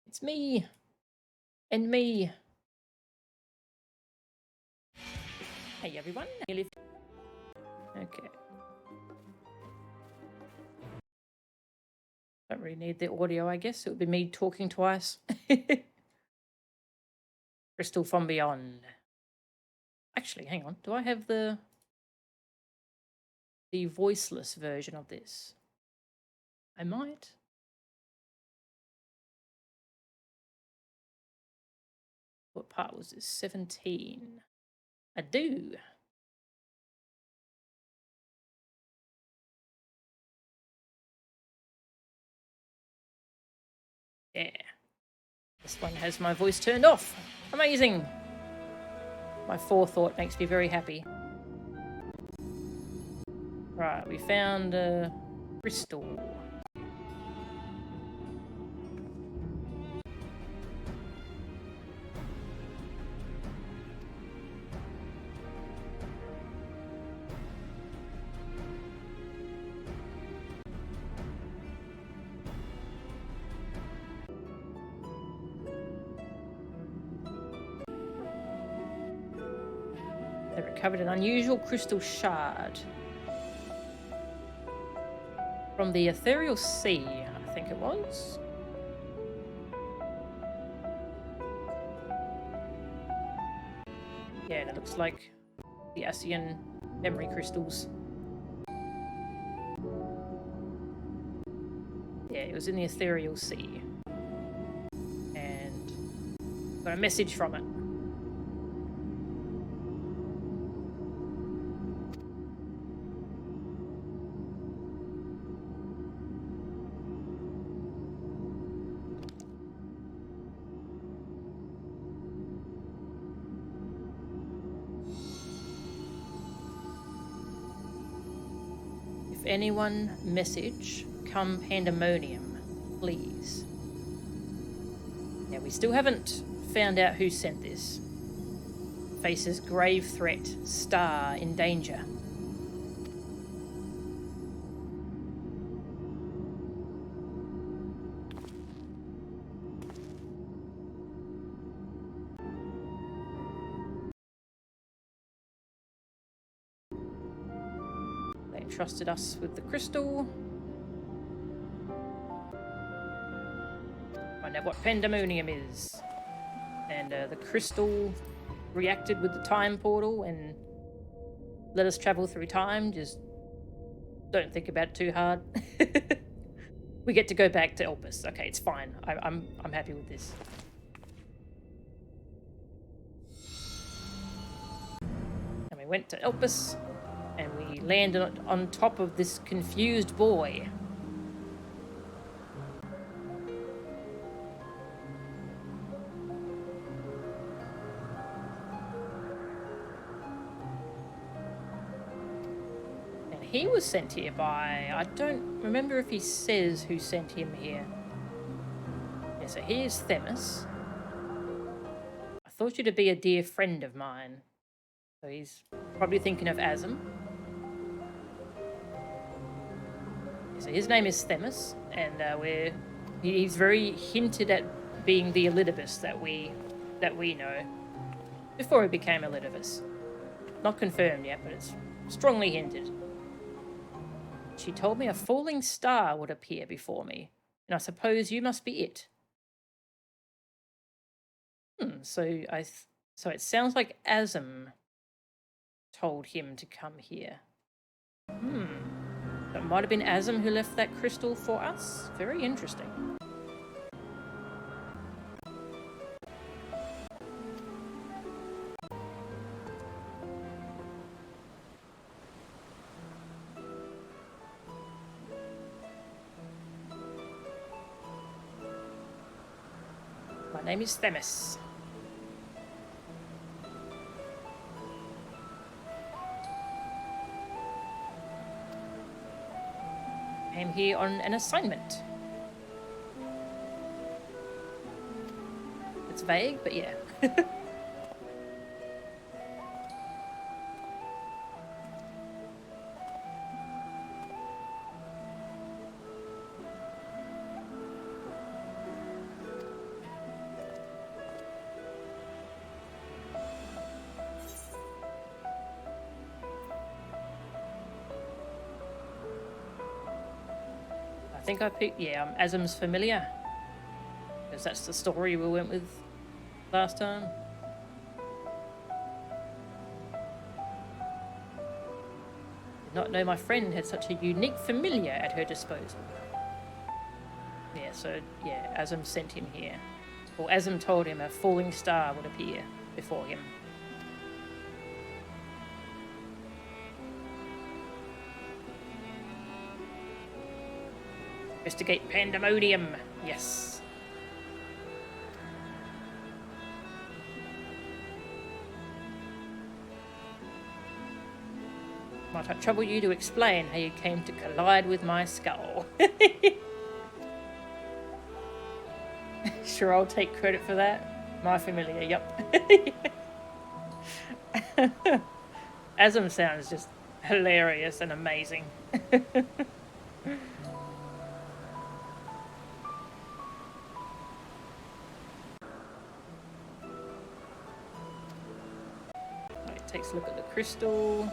It's me. And me. Hey everyone. Okay. Don't really need the audio, I guess. It would be me talking twice. Crystal from Beyond. Actually, hang on. Do I have the voiceless version of this? I might. What part was this? 17. I do. Yeah. This one has my voice turned off. Amazing. My forethought makes me very happy. Right, we found a crystal. They recovered an unusual crystal shard from the ethereal sea, I think it was. Yeah, and it looks like the Asian memory crystals. Yeah, it was in the ethereal sea. And got a message from it. anyone message, come Pandaemonium, please. Now, we still haven't found out who sent this. Faces grave threat, star in danger. They entrusted us with the crystal. Find out what Pandaemonium is. And the crystal reacted with the time portal and let us travel through time. Just don't think about it too hard. We get to go back to Elpis. Okay, it's fine. I'm happy with this. And we went to Elpis, and we landed on top of this confused boy. He was sent here by... I don't remember if he says who sent him here. Yeah, so here's Themis. I thought you to be a dear friend of mine. So he's probably thinking of Azam. Yeah, so his name is Themis, and he's very hinted at being the Elidibus that we know. Before he became Elidibus. Not confirmed yet, but it's strongly hinted. She told me a falling star would appear before me, and I suppose you must be it. So it sounds like Azam told him to come here. It might have been Azam who left that crystal for us. Very interesting. My name is Themis. I'm here on an assignment. It's vague, but yeah. I think I picked, yeah, Azam's familiar. Because that's the story we went with last time. Did not know my friend had such a unique familiar at her disposal. Yeah, so, yeah, Azam sent him here. Or Azam told him a falling star would appear before him. Investigate Pandaemonium. Yes. Might I trouble you to explain how you came to collide with my skull? Sure, I'll take credit for that. My familiar, yep. Azam sounds just hilarious and amazing. Takes a look at the crystal.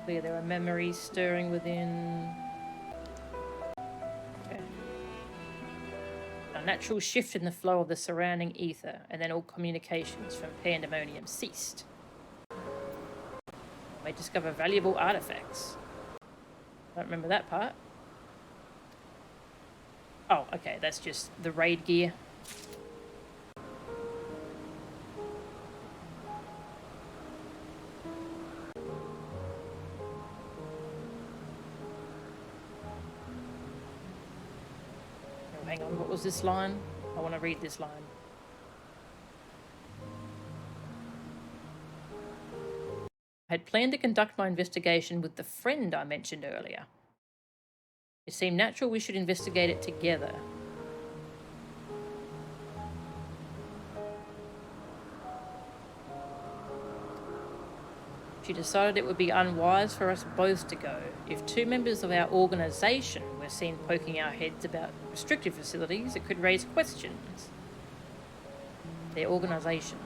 Clear there are memories stirring within. Okay. A natural shift in the flow of the surrounding ether, and then all communications from Pandaemonium ceased. May discover valuable artifacts. Don't remember that part. Oh, okay, that's just the raid gear. Hang on, what was this line? I want to read this line. I had planned to conduct my investigation with the friend I mentioned earlier. It seemed natural we should investigate it together. She decided it would be unwise for us both to go. If two members of our organisation were seen poking our heads about restricted facilities, it could raise questions. Their organisation.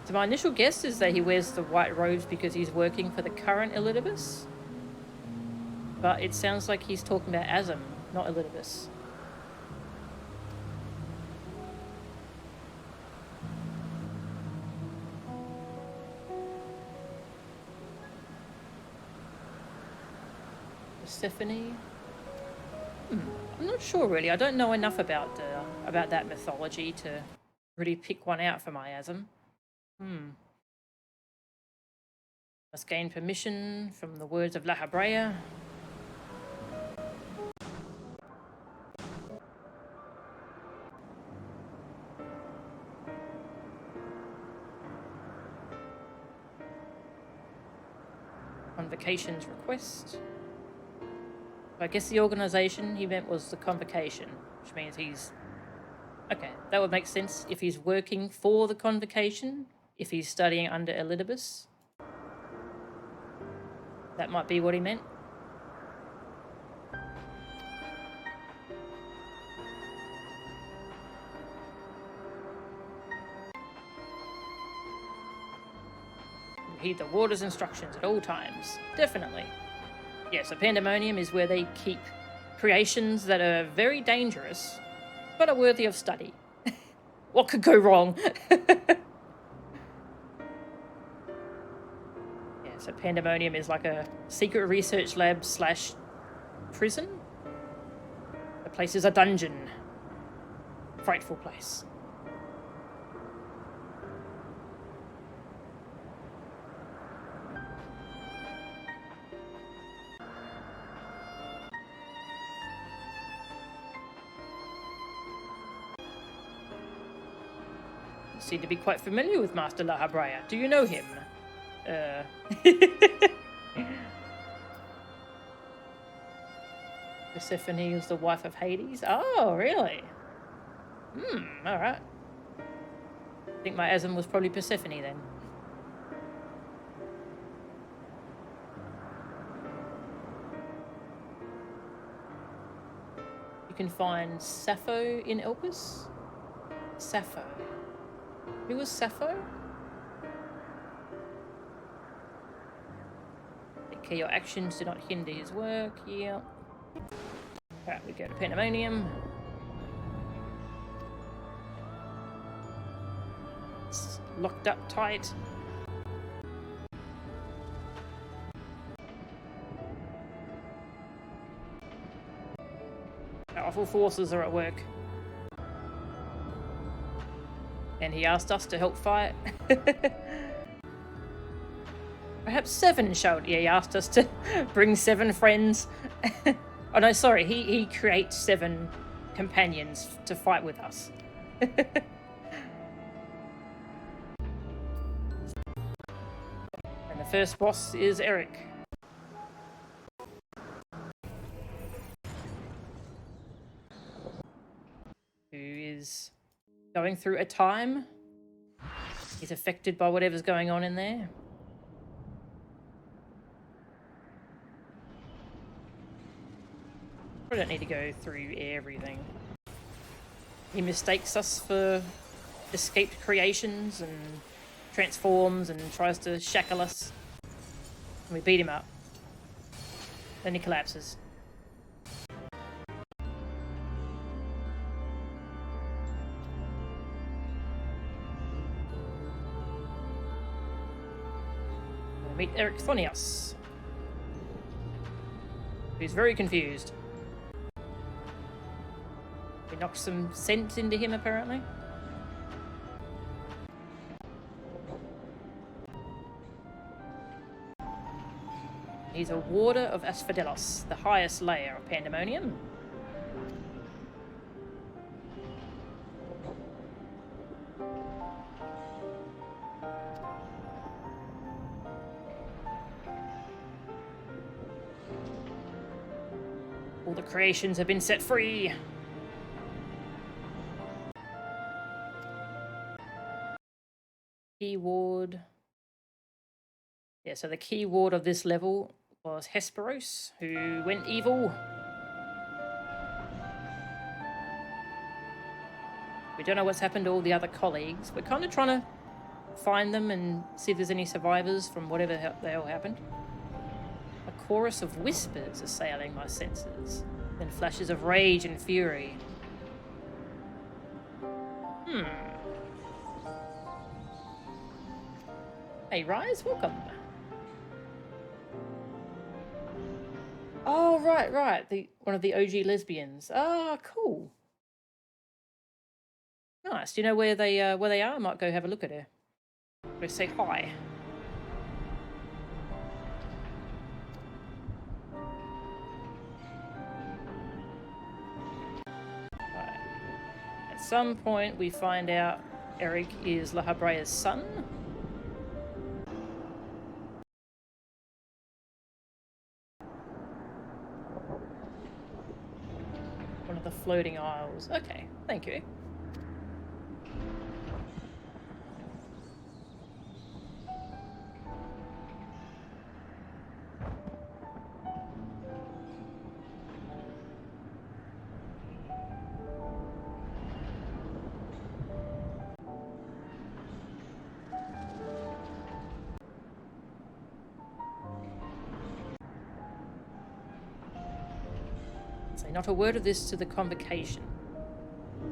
So my initial guess is that he wears the white robes because he's working for the current Elidibus. But it sounds like he's talking about Azim, not Elidibus. Persephone? I'm not sure really. I don't know enough about that mythology to really pick one out for my Azim. Must gain permission from the words of La Habrea. Convocations request. I guess the organisation he meant was the convocation, which means he's... Okay, that would make sense if he's working for the convocation, if he's studying under Elidibus. That might be what he meant. Heed the warder's instructions at all times. Definitely. Yeah, so Pandaemonium is where they keep creations that are very dangerous, but are worthy of study. What could go wrong? Yeah, so Pandaemonium is like a secret research lab slash prison. The place is a dungeon. Frightful place. Seem to be quite familiar with Master La Habrea. Do you know him? Persephone is the wife of Hades? Oh, really? Alright. I think my Azim was probably Persephone then. You can find Sappho in Elpis? Sappho. Who was Sappho? Okay, your actions do not hinder his work. Yeah. Alright, we go to Pandaemonium. It's locked up tight. Powerful forces are at work. And he asked us to help fight. Perhaps 7 showed. Yeah, he asked us to bring 7 friends. Oh no, sorry. He creates 7 companions to fight with us. And the first boss is Eric. Who is going through a time. He's affected by whatever's going on in there. We don't need to go through everything. He mistakes us for escaped creations and transforms and tries to shackle us. And we beat him up. Then he collapses. Meet Eric Thonius, who's very confused. We knocked some sense into him, apparently. He's a warder of Asphodelos, the highest layer of Pandaemonium. the creations have been set free. Key ward. Yeah, so the key ward of this level was Hesperos, who went evil. We don't know what's happened to all the other colleagues. We're kind of trying to find them and see if there's any survivors from whatever the hell happened. A chorus of whispers assailing my senses, then flashes of rage and fury. Hey, Rise, welcome. Oh, right. One of the OG lesbians. Ah, cool. Nice. Do you know where they are? I might go have a look at her. Go say hi. Right. At some point, we find out Eric is La Habrea's son. One of the floating isles. Okay, thank you. Say not a word of this to the convocation.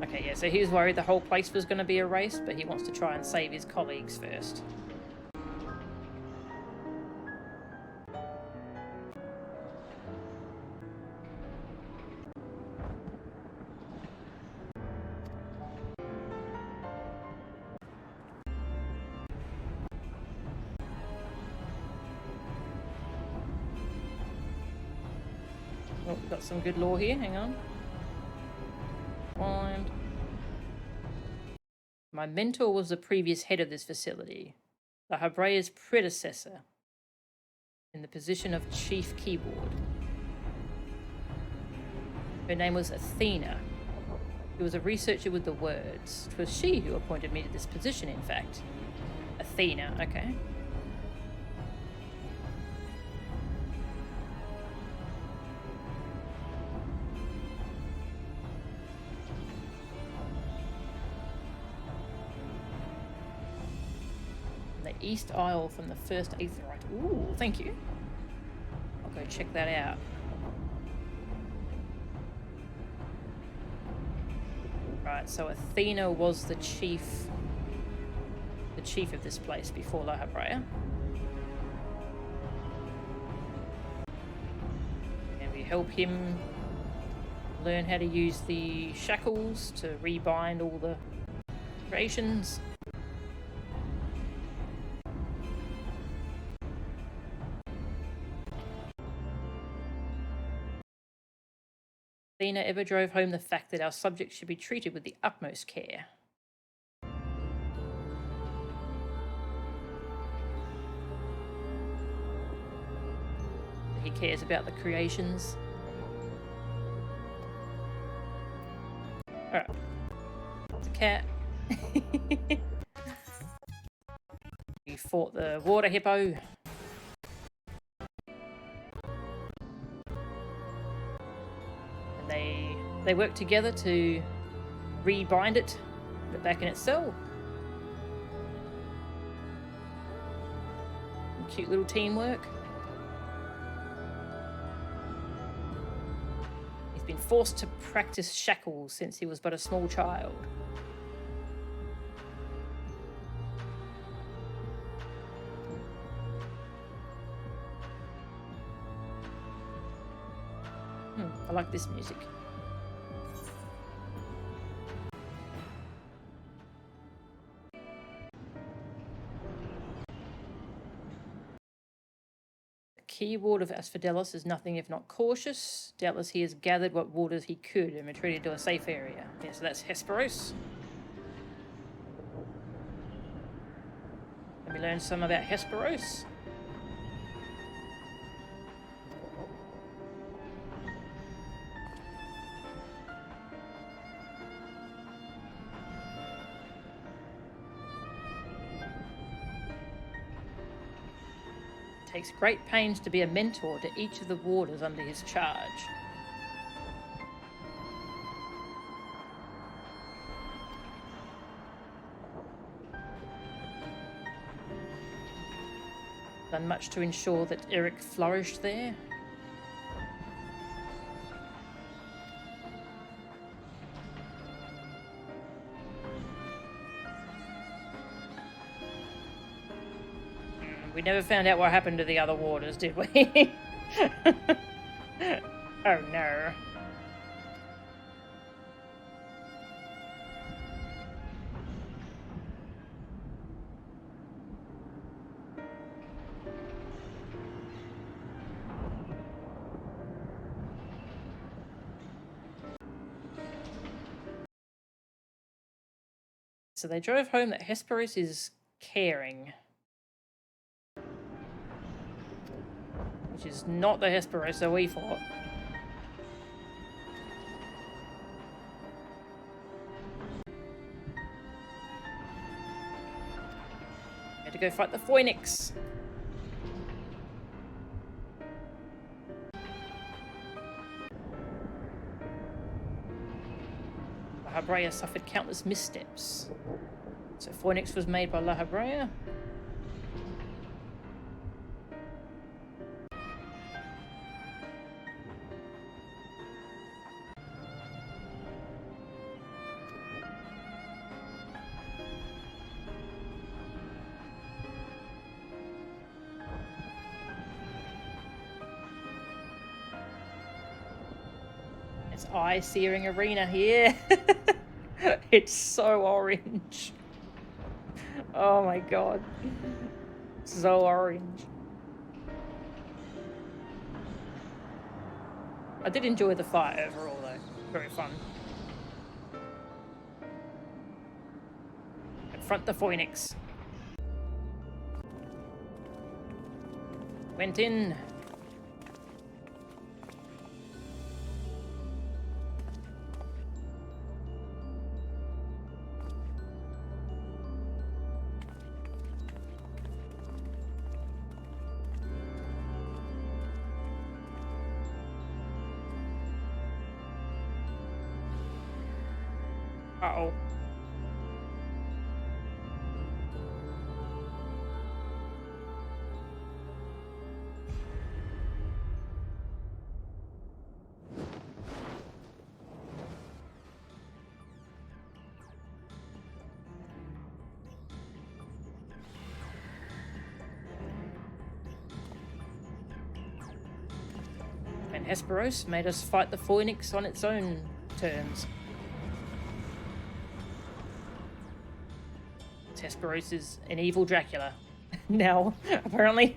Okay, yeah, so he was worried the whole place was going to be erased, but he wants to try and save his colleagues first. Oh, we've got some good lore here, hang on. Find. My mentor was the previous head of this facility, La Habrea's predecessor, in the position of chief keyboard. Her name was Athena. She was a researcher with the words. It was she who appointed me to this position, in fact. Athena, okay. East Isle from the first Aetherite. Ooh, thank you. I'll go check that out. Right, so Athena was the chief of this place before La Habrea. And we help him learn how to use the shackles to rebind all the creations. Athena ever drove home the fact that our subjects should be treated with the utmost care. He cares about the creations. Alright. It's a cat. We fought the water hippo. They work together to rebind it, put it back in its cell. Cute little teamwork. He's been forced to practice shackles since he was but a small child. I like this music. Key ward of Asphodelos is nothing if not cautious. Doubtless he has gathered what waters he could and retreated to a safe area. Yeah, so that's Hesperos. Let me learn some about Hesperos. Takes great pains to be a mentor to each of the warders under his charge. Done much to ensure that Eric flourished there. We never found out what happened to the other warders, did we? Oh no. So they drove home that Hesperus is caring. Which is not the Hesperosa we fought. Had to go fight the Phoenix. La Habrea suffered countless missteps. So Phoenix was made by La Habrea. It's eye-searing arena here. It's so orange. Oh my god. So orange. I did enjoy the fight overall though. Very fun. Confront the Phoenix. Went in. Uh-oh. And Hesperos made us fight the Phoenix on its own terms. Hesperos is an evil Dracula. Now, apparently.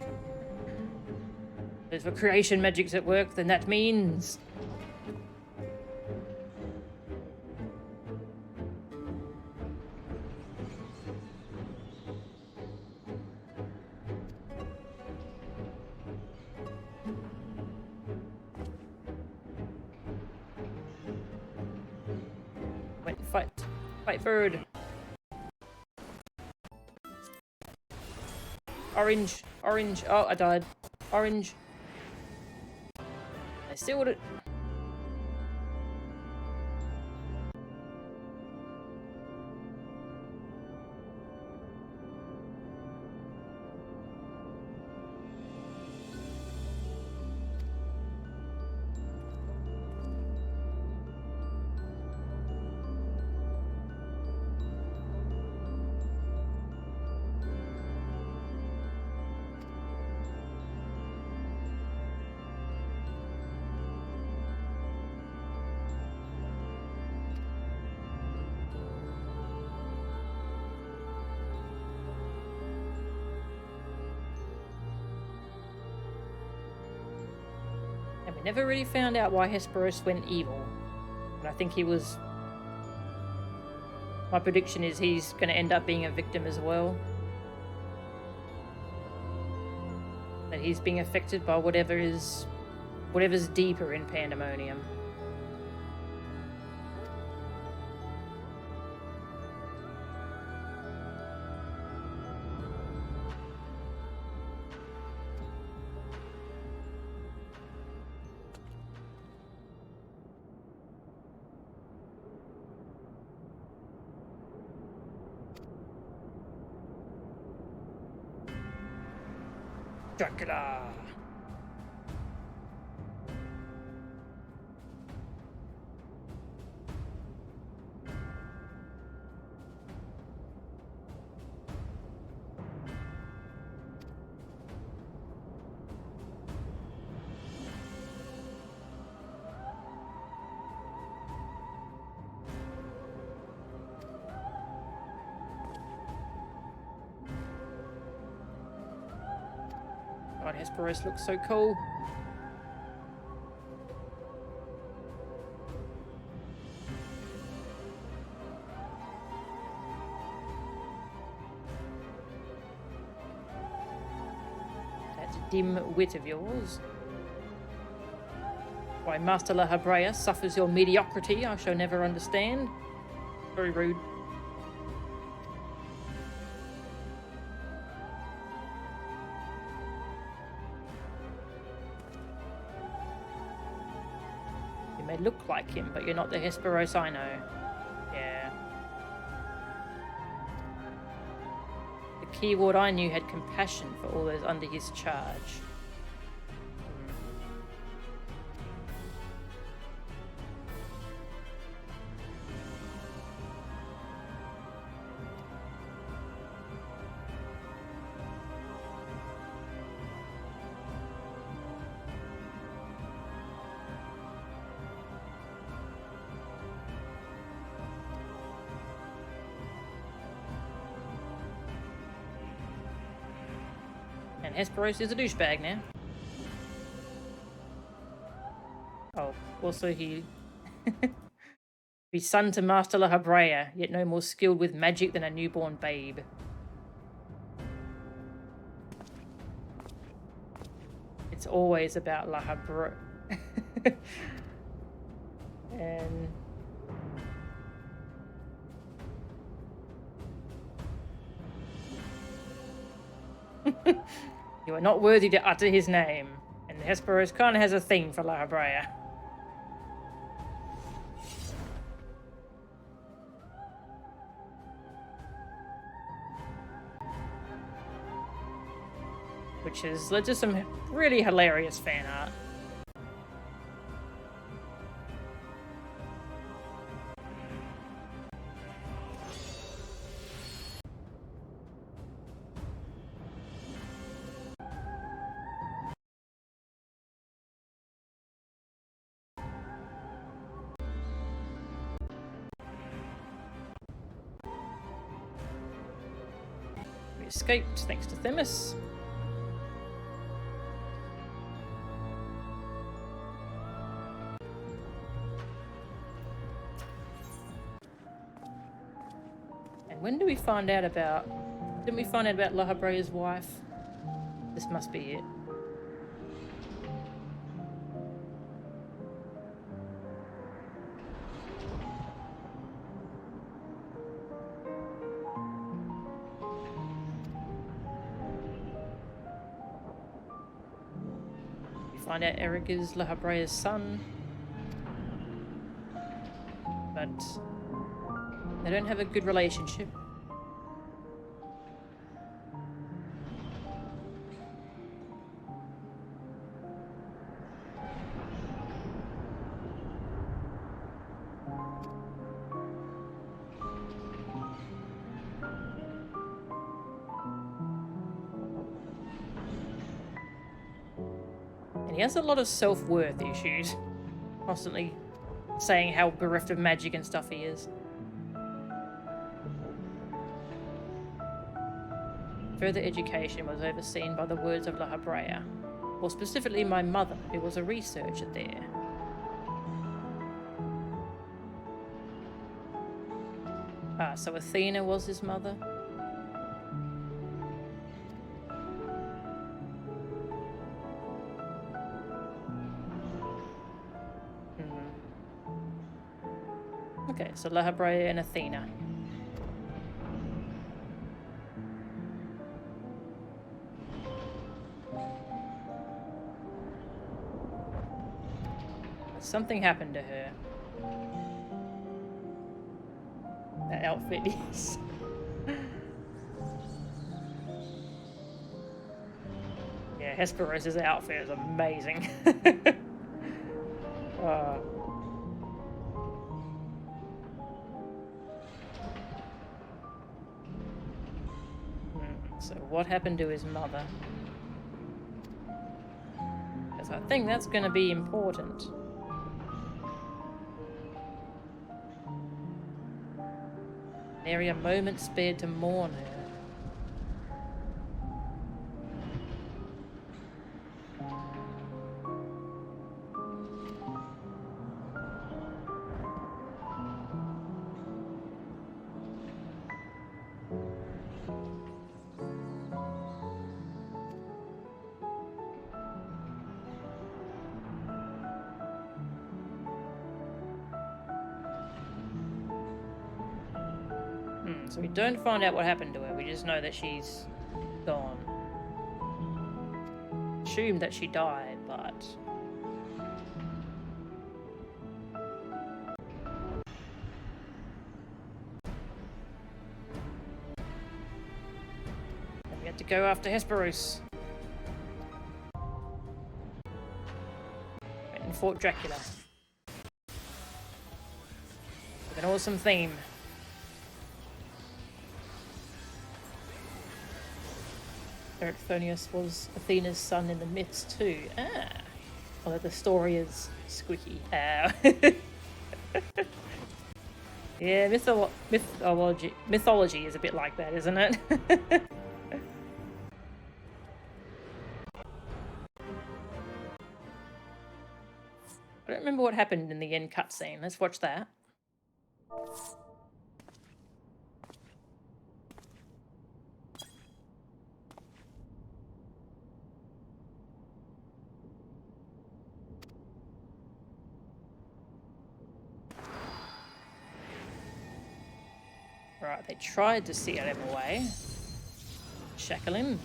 If the creation magic's at work, then that means... Went and fight. Fight bird. Orange. Orange. Oh, I died. Orange. I sealed it. And we never really found out why Hesperos went evil. And I think he was... My prediction is he's going to end up being a victim as well. That he's being affected by whatever's deeper in Pandaemonium. Dracula. God, Hesperos looks so cool. That dim wit of yours. Why Master La Habrea suffers your mediocrity, I shall never understand. Very rude. You may look like him, but you're not the Hesperos I know. Yeah. The keyword I knew had compassion for all those under his charge. And Hesperos is a douchebag now. Oh, also he... He's son to Master La Habrea, yet no more skilled with magic than a newborn babe. It's always about La Habrea. And... You are not worthy to utter his name. And Hesperos kind of has a thing for La Habrea. Which has led to some really hilarious fan art. We escaped thanks to Themis. When do we find out about... Didn't we find out about La Habrea's wife? This must be it. We find out Eric is La Habrea's son. But... they don't have a good relationship. And he has a lot of self-worth issues. Constantly saying how bereft of magic and stuff he is. Further education was overseen by the words of La Habrea, or specifically my mother, who was a researcher there. Ah, so Athena was his mother? Okay, so La Habrea and Athena. Something happened to her. That outfit is... Yeah, Hesperos' outfit is amazing. So what happened to his mother? Because I think that's going to be important. Nary a moment spared to mourn her. So we don't find out what happened to her, we just know that she's gone. Assumed that she died, but... And we had to go after Hesperos. And Fort Dracula. With an awesome theme. Erechthonius was Athena's son in the myths too. Ah. Although the story is squeaky. Yeah, mythology is a bit like that, isn't it? I don't remember what happened in the end cutscene. Let's watch that. Right, they tried to seal him away. Shackle him.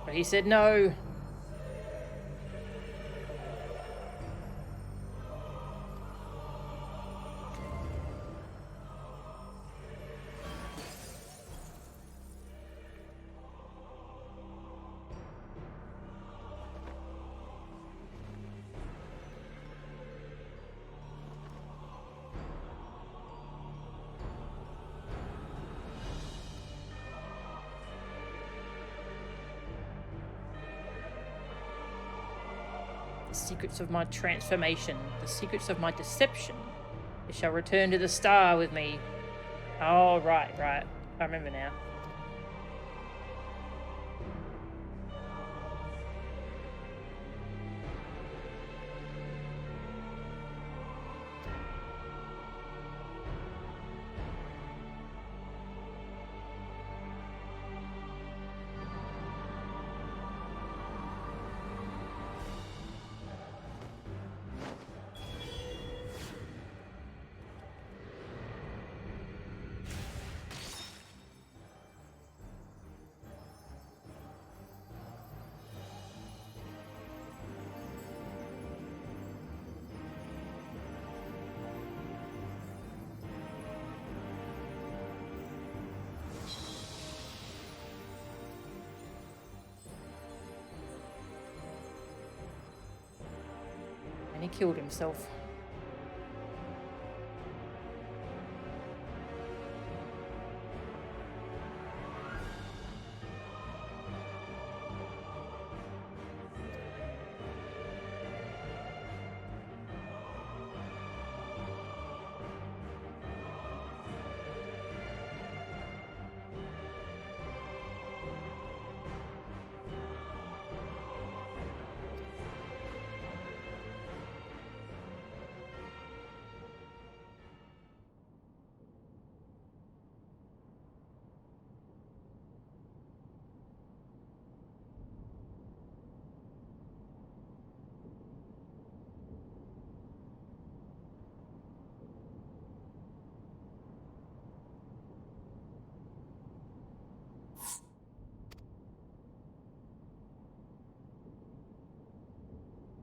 But he said no. Secrets of my transformation, the secrets of my deception. They shall return to the star with me. Oh, right. I remember now. And he killed himself.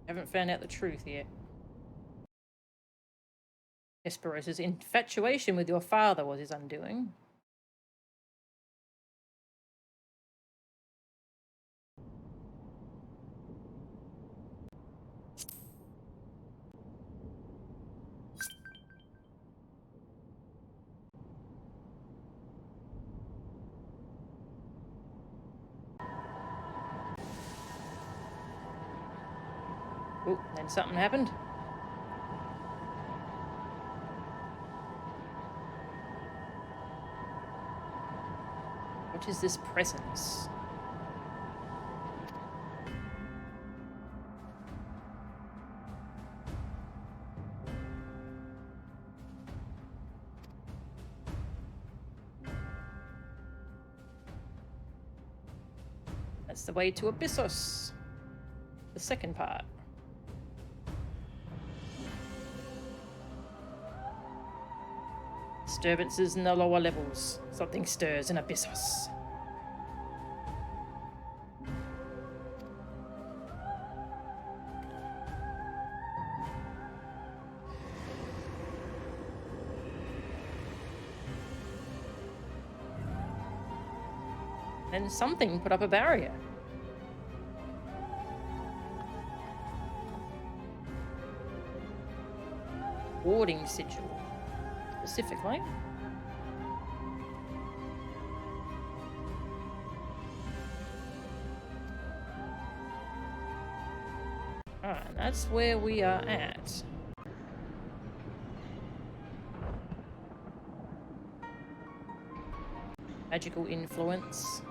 Haven't found out the truth yet. Hesperos's infatuation with your father was his undoing. Oh, then something happened. What is this presence? That's the way to Abyssos. The second part. Disturbances in the lower levels. Something stirs in Abyssos. And something put up a barrier. Warding sigil. Specifically. Alright, and that's where we are at. Magical influence.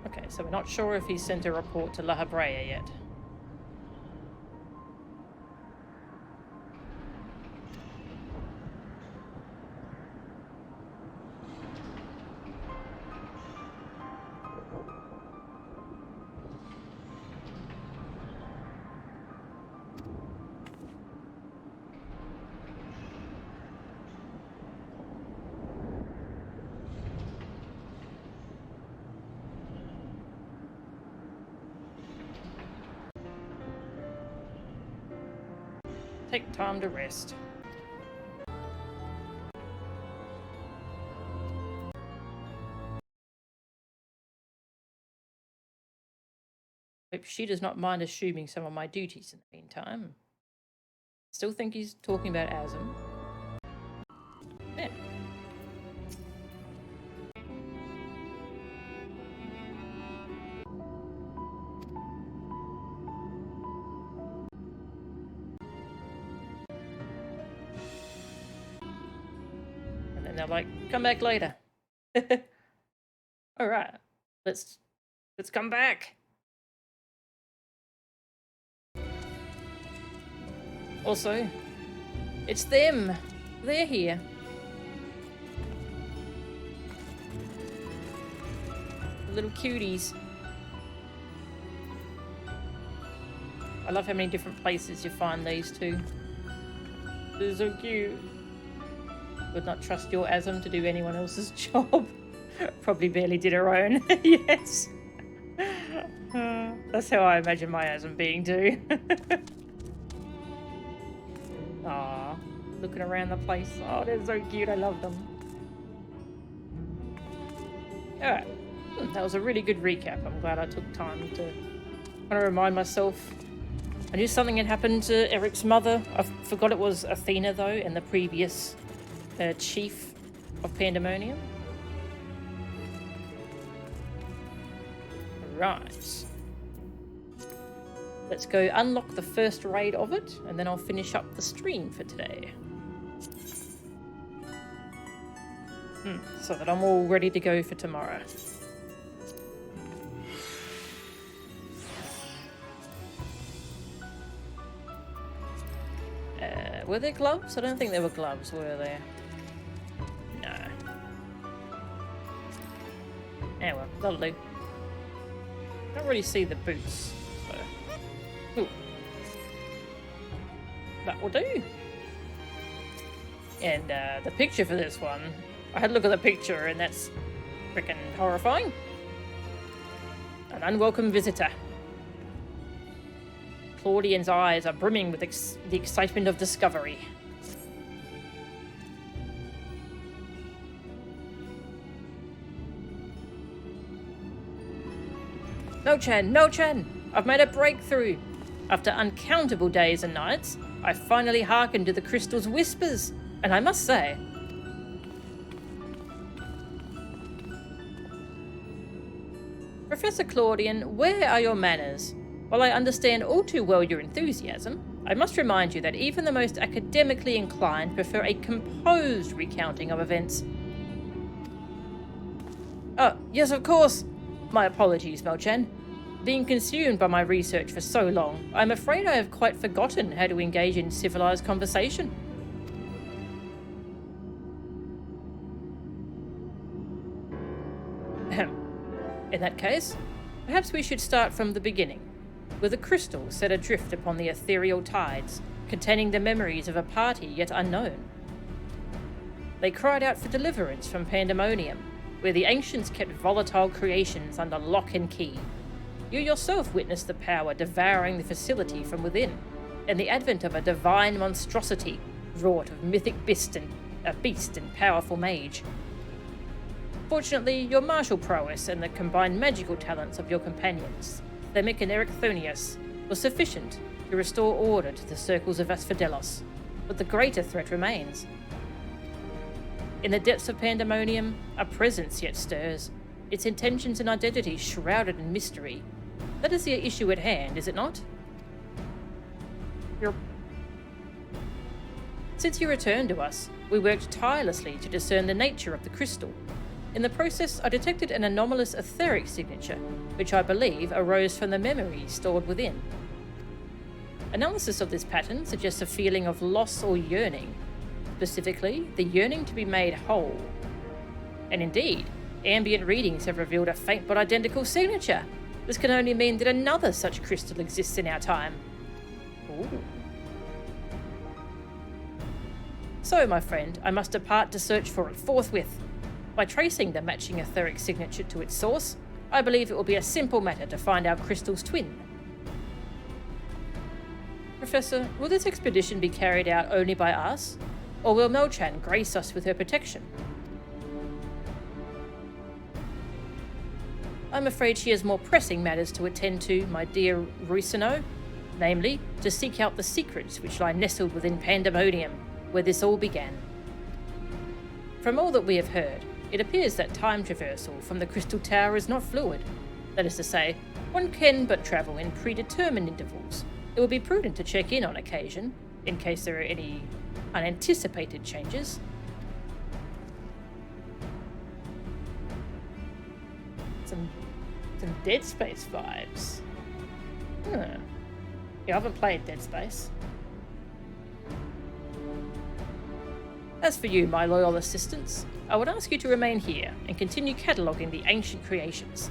Okay, so we're not sure if he sent a report to La Habrea yet. Take time to rest. Hope she does not mind assuming some of my duties in the meantime. Still think he's talking about Azim. Yeah. They're like, come back later. All right, let's come back. Also, it's them. They're here. The little cuties. I love how many different places you find these two. They're so cute. Would not trust your Azim to do anyone else's job. Probably barely did her own. Yes. That's how I imagine my Azim being too. Aww. Looking around the place. Oh, they're so cute. I love them. Alright. That was a really good recap. I'm glad I took time to kind of remind myself. I knew something had happened to Eric's mother. I forgot it was Athena though, and the previous chief of Pandaemonium. Right. Let's go unlock the first raid of it, and then I'll finish up the stream for today. So that I'm all ready to go for tomorrow. Were there gloves? I don't think there were gloves, were there? No. Oh well, that'll do. Can't really see the boots, so... Ooh. That will do. And the picture for this one, I had a look at the picture and that's freaking horrifying. An unwelcome visitor. Claudian's eyes are brimming with the excitement of discovery. No, Chen! No, Chen! I've made a breakthrough! After uncountable days and nights, I finally hearkened to the crystal's whispers, and I must say... Professor Claudian, where are your manners? While I understand all too well your enthusiasm, I must remind you that even the most academically inclined prefer a composed recounting of events. Oh, yes, of course! My apologies, Melchen. Being consumed by my research for so long, I'm afraid I have quite forgotten how to engage in civilized conversation. In that case, perhaps we should start from the beginning, with a crystal set adrift upon the ethereal tides, containing the memories of a party yet unknown. They cried out for deliverance from Pandaemonium, where the ancients kept volatile creations under lock and key. You yourself witnessed the power devouring the facility from within, and the advent of a divine monstrosity wrought of mythic beast and powerful mage. Fortunately, your martial prowess and the combined magical talents of your companions, Themic and Erichthonius, was sufficient to restore order to the circles of Asphodelos, but the greater threat remains. In the depths of Pandaemonium, a presence yet stirs, its intentions and identity shrouded in mystery. That is the issue at hand, is it not? Since you returned to us, we worked tirelessly to discern the nature of the crystal. In the process, I detected an anomalous etheric signature, which I believe arose from the memories stored within. Analysis of this pattern suggests a feeling of loss or yearning, specifically the yearning to be made whole. And indeed, ambient readings have revealed a faint but identical signature. This can only mean that another such crystal exists in our time. Ooh. So, my friend, I must depart to search for it forthwith. By tracing the matching etheric signature to its source, I believe it will be a simple matter to find our crystal's twin. Professor, will this expedition be carried out only by us, or will Melchan grace us with her protection? I'm afraid she has more pressing matters to attend to, my dear Ruisino, namely, to seek out the secrets which lie nestled within Pandaemonium, where this all began. From all that we have heard, it appears that time traversal from the Crystal Tower is not fluid. That is to say, one can but travel in predetermined intervals. It would be prudent to check in on occasion, in case there are any unanticipated changes. Some Dead Space vibes. Yeah, I haven't played Dead Space. As for you, my loyal assistants, I would ask you to remain here and continue cataloguing the ancient creations.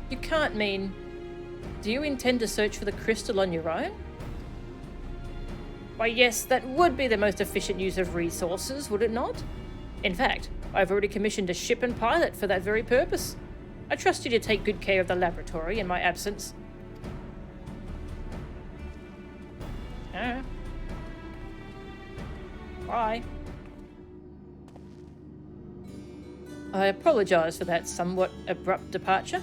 You can't mean... Do you intend to search for the crystal on your own? Why yes, that would be the most efficient use of resources, would it not? In fact, I've already commissioned a ship and pilot for that very purpose. I trust you to take good care of the laboratory in my absence. Bye. I apologise for that somewhat abrupt departure.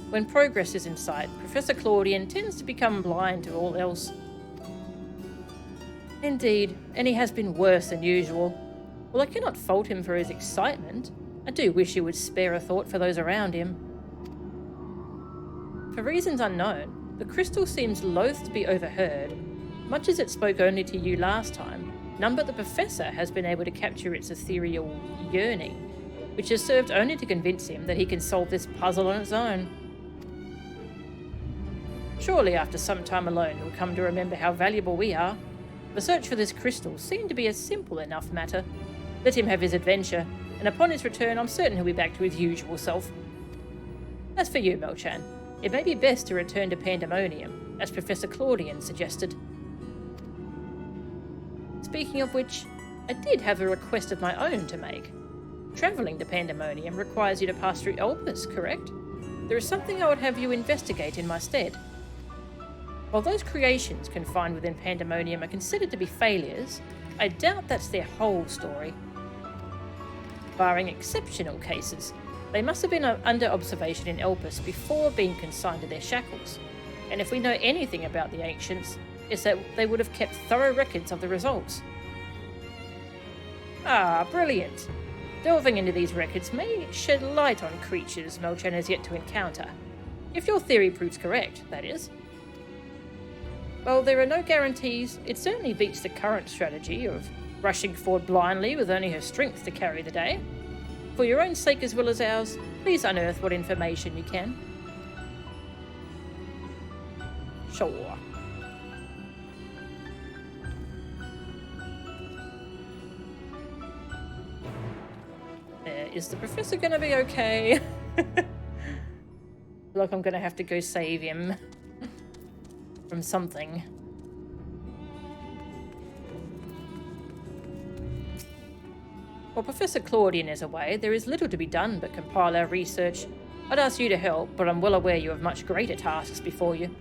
When progress is in sight, Professor Claudian tends to become blind to all else. Indeed, and he has been worse than usual. Well, I cannot fault him for his excitement. I do wish he would spare a thought for those around him. For reasons unknown, the crystal seems loath to be overheard. Much as it spoke only to you last time, none but the Professor has been able to capture its ethereal yearning, which has served only to convince him that he can solve this puzzle on its own. Surely after some time alone he'll come to remember how valuable we are. The search for this crystal seemed to be a simple enough matter. Let him have his adventure, and upon his return I'm certain he'll be back to his usual self. As for you, Melchan, it may be best to return to Pandaemonium, as Professor Claudian suggested. Speaking of which, I did have a request of my own to make. Travelling to Pandaemonium requires you to pass through Elpis, correct? There is something I would have you investigate in my stead. While those creations confined within Pandaemonium are considered to be failures, I doubt that's their whole story. Barring exceptional cases, they must have been under observation in Elpis before being consigned to their shackles, and if we know anything about the ancients, it's that they would have kept thorough records of the results. Ah, brilliant! Delving into these records may shed light on creatures Melchan has yet to encounter. If your theory proves correct, that is. While there are no guarantees, it certainly beats the current strategy of rushing forward blindly with only her strength to carry the day. For your own sake as well as ours, please unearth what information you can. Sure. Is the professor gonna be okay? Like I'm gonna have to go save him from something. While Professor Claudian is away, there is little to be done but compile our research. I'd ask you to help, but I'm well aware you have much greater tasks before you.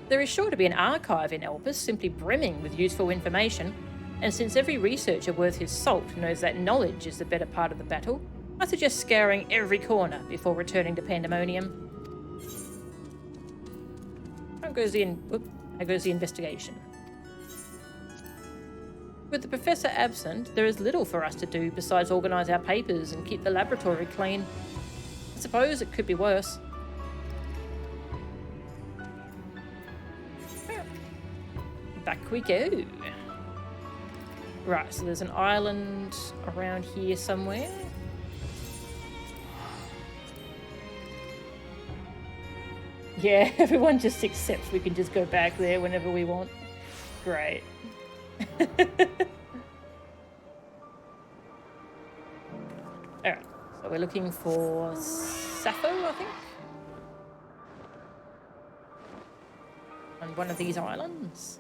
There is sure to be an archive in Elpis simply brimming with useful information, and since every researcher worth his salt knows that knowledge is the better part of the battle, I suggest scouring every corner before returning to Pandaemonium. How goes the investigation? With the professor absent, there is little for us to do besides organise our papers and keep the laboratory clean. I suppose it could be worse. Back we go. Right, so there's an island around here somewhere. Yeah, everyone just accepts we can just go back there whenever we want. Great. Alright, so we're looking for Sappho, I think? On one of these islands.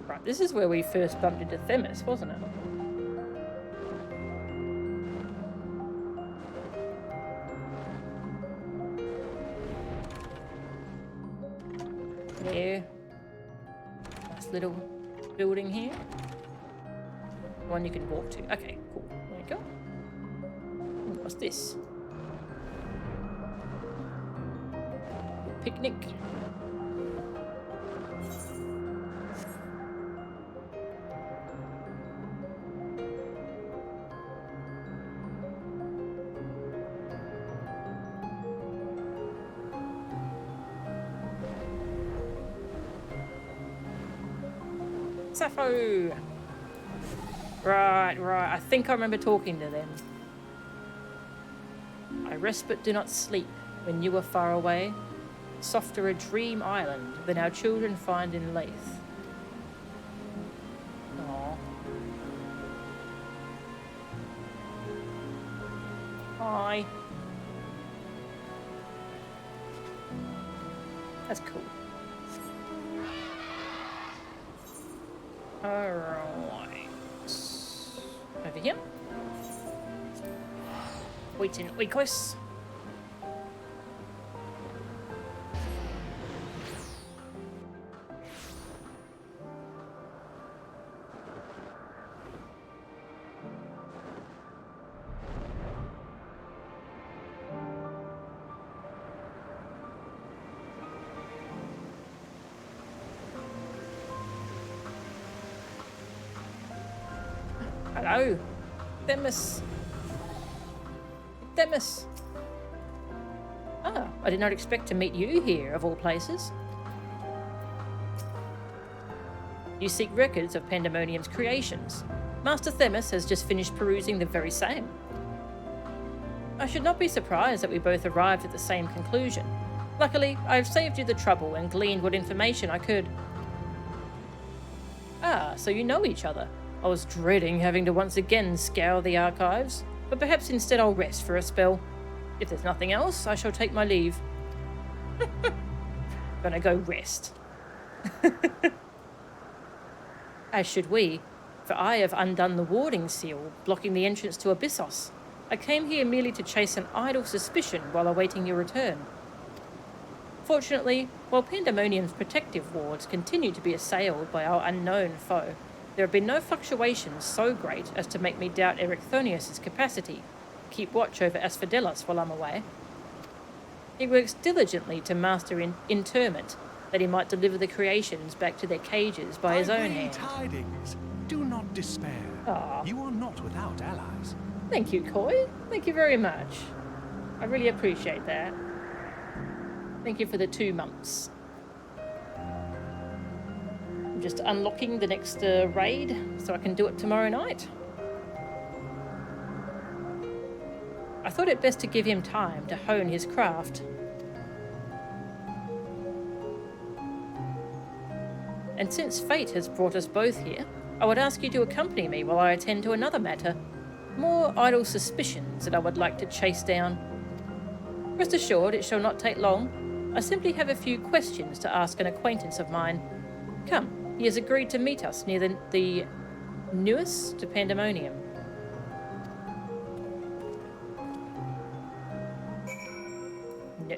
Right, this is where we first bumped into Themis, wasn't it? Yeah. Nice little building here. One you can walk to. Okay, cool. There you go. What's this? Picnic. Sappho! Right. I think I remember talking to them. I rest but do not sleep when you are far away. Softer a dream island than our children find in Lathe. Aww. Hi. That's cool. Alright. Over here. Wait in Oikos. Hello, Themis. Themis. Ah, I did not expect to meet you here, of all places. You seek records of Pandaemonium's creations. Master Themis has just finished perusing the very same. I should not be surprised that we both arrived at the same conclusion. Luckily, I have saved you the trouble and gleaned what information I could. Ah, so you know each other. I was dreading having to once again scour the archives, but perhaps instead I'll rest for a spell. If there's nothing else, I shall take my leave. Gonna go rest. As should we, for I have undone the warding seal, blocking the entrance to Abyssos. I came here merely to chase an idle suspicion while awaiting your return. Fortunately, while Pandaemonium's protective wards continue to be assailed by our unknown foe, there have been no fluctuations so great as to make me doubt Ericthonius' capacity to keep watch over Asphodelos while I'm away. He works diligently to master interment, that he might deliver the creations back to their cages by his own hand. Tidings. Do not despair. Aww. You are not without allies. Thank you, Koi. Thank you very much. I really appreciate that. Thank you for the 2 months. I'm just unlocking the next raid so I can do it tomorrow night. I thought it best to give him time to hone his craft. And since fate has brought us both here, I would ask you to accompany me while I attend to another matter. More idle suspicions that I would like to chase down. Rest assured, it shall not take long. I simply have a few questions to ask an acquaintance of mine. Come, he has agreed to meet us near the newest to Pandaemonium.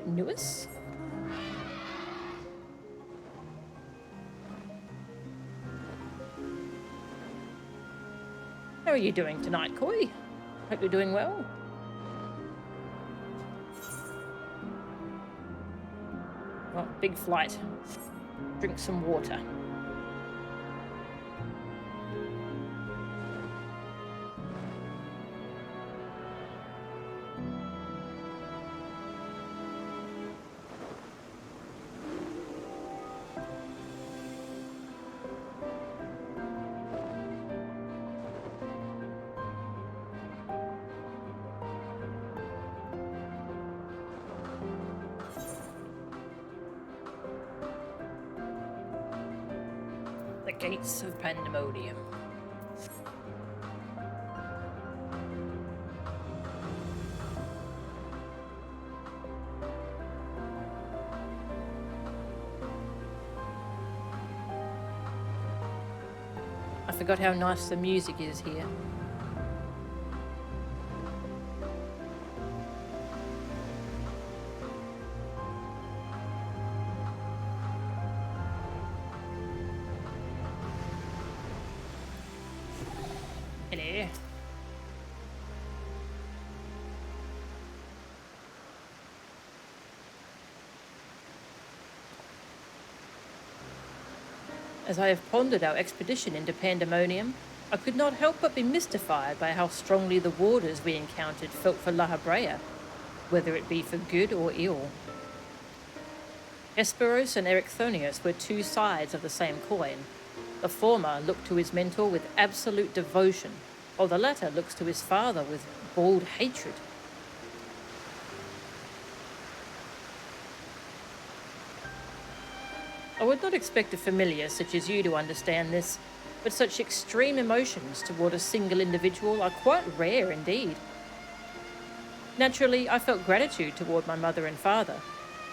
Newest? How are you doing tonight, Koi? Hope you're doing well. Oh, big flight. Drink some water. The gates of Pandaemonium. I forgot how nice the music is here. Hello. As I have pondered our expedition into Pandaemonium, I could not help but be mystified by how strongly the warders we encountered felt for La Habrea, whether it be for good or ill. Hesperos and Ericthonius were 2 sides of the same coin. The former looked to his mentor with absolute devotion, while the latter looks to his father with bald hatred. I would not expect a familiar such as you to understand this, but such extreme emotions toward a single individual are quite rare indeed. Naturally, I felt gratitude toward my mother and father,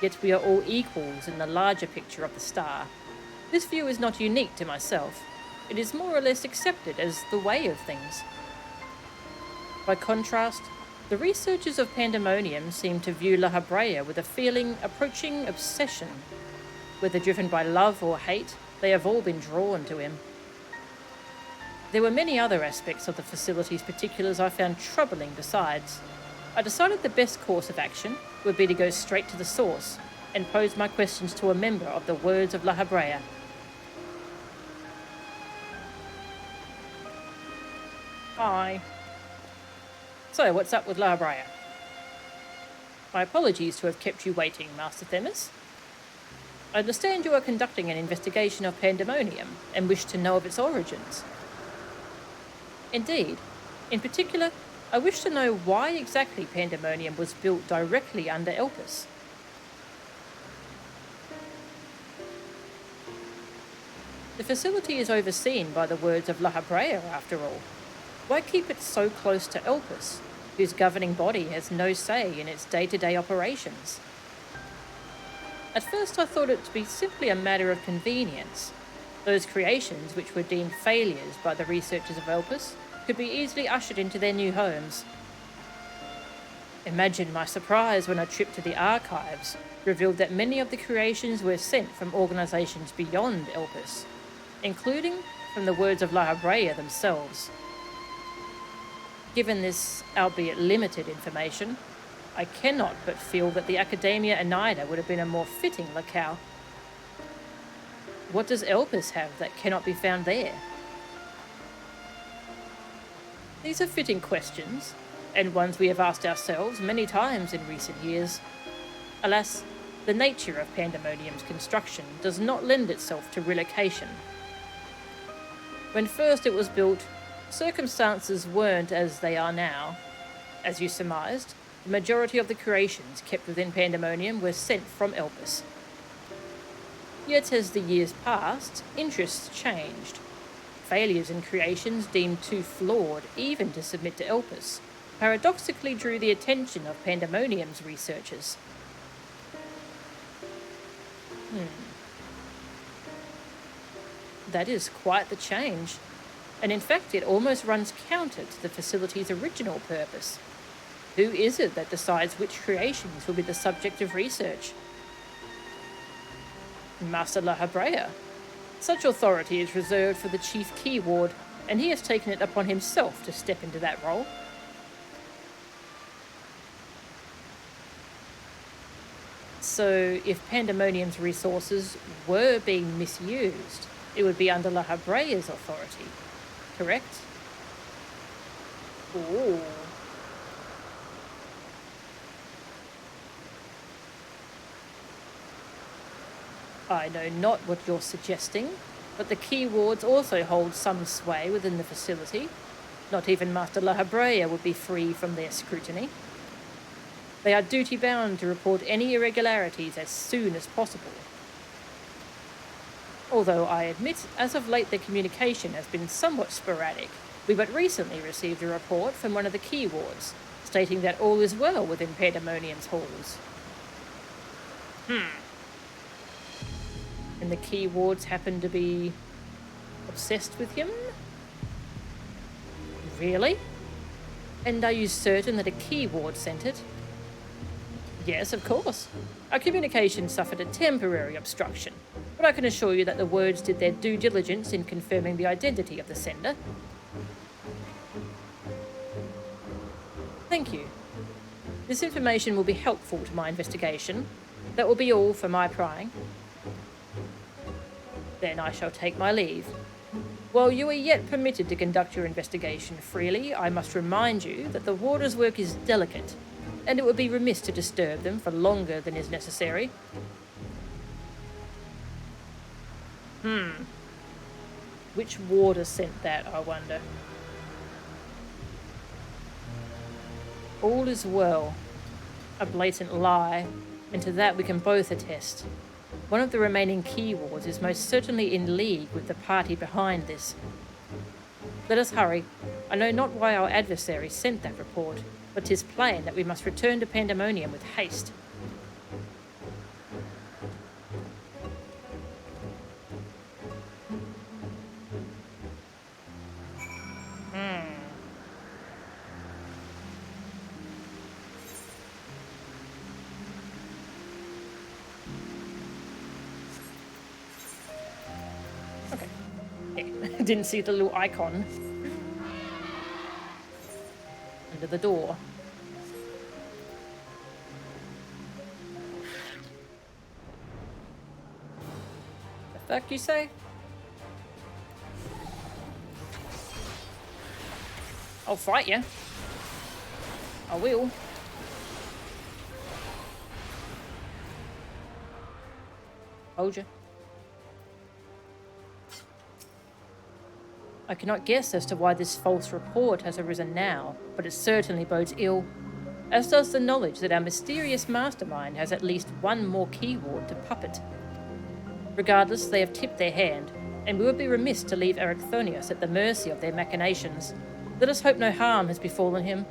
yet we are all equals in the larger picture of the star. This view is not unique to myself. It is more or less accepted as the way of things. By contrast, the researchers of Pandaemonium seem to view La Habrea with a feeling approaching obsession. Whether driven by love or hate, they have all been drawn to him. There were many other aspects of the facility's particulars I found troubling besides. I decided the best course of action would be to go straight to the source and pose my questions to a member of the Words of La Habrea. Hi. So, what's up with La Habrea? My apologies to have kept you waiting, Master Themis. I understand you are conducting an investigation of Pandaemonium and wish to know of its origins. Indeed. In particular, I wish to know why exactly Pandaemonium was built directly under Elpis. The facility is overseen by the words of La Habrea, after all. Why keep it so close to Elpis, whose governing body has no say in its day-to-day operations? At first I thought it to be simply a matter of convenience. Those creations which were deemed failures by the researchers of Elpis could be easily ushered into their new homes. Imagine my surprise when a trip to the archives revealed that many of the creations were sent from organisations beyond Elpis, including from the words of La Habrea themselves. Given this, albeit limited information, I cannot but feel that the Academia Anida would have been a more fitting locale. What does Elpis have that cannot be found there? These are fitting questions, and ones we have asked ourselves many times in recent years. Alas, the nature of Pandaemonium's construction does not lend itself to relocation. When first it was built, circumstances weren't as they are now. As you surmised, the majority of the creations kept within Pandaemonium were sent from Elpis. Yet as the years passed, interests changed. Failures in creations deemed too flawed even to submit to Elpis paradoxically drew the attention of Pandaemonium's researchers. That is quite the change, and in fact it almost runs counter to the facility's original purpose. Who is it that decides which creations will be the subject of research? Master La Habrea. Such authority is reserved for the Chief Key Ward, and he has taken it upon himself to step into that role. So, if Pandaemonium's resources were being misused, it would be under La Habrea's authority, correct? Ooh. I know not what you're suggesting, but the Key Wards also hold some sway within the facility. Not even Master La Habrea would be free from their scrutiny. They are duty-bound to report any irregularities as soon as possible. Although I admit, as of late their communication has been somewhat sporadic. We but recently received a report from one of the Key Wards, stating that all is well within Pandaemonium's halls. And the Key Wards happen to be obsessed with him? Really? And are you certain that a Key Ward sent it? Yes, of course. Our communication suffered a temporary obstruction, but I can assure you that the words did their due diligence in confirming the identity of the sender. Thank you. This information will be helpful to my investigation. That will be all for my prying. Then I shall take my leave. While you are yet permitted to conduct your investigation freely, I must remind you that the warder's work is delicate, and it would be remiss to disturb them for longer than is necessary. Which warder sent that, I wonder? All is well. A blatant lie, and to that we can both attest. One of the remaining Key Wards is most certainly in league with the party behind this. Let us hurry. I know not why our adversary sent that report, but 'tis plain that we must return to Pandaemonium with haste. Okay. Yeah. Didn't see the little icon under the door. The fuck you say? I'll fight you. I will. Told you. I cannot guess as to why this false report has arisen now, but it certainly bodes ill, as does the knowledge that our mysterious mastermind has at least one more keyword to puppet. Regardless, they have tipped their hand, and we would be remiss to leave Ericthonius at the mercy of their machinations. Let us hope no harm has befallen him.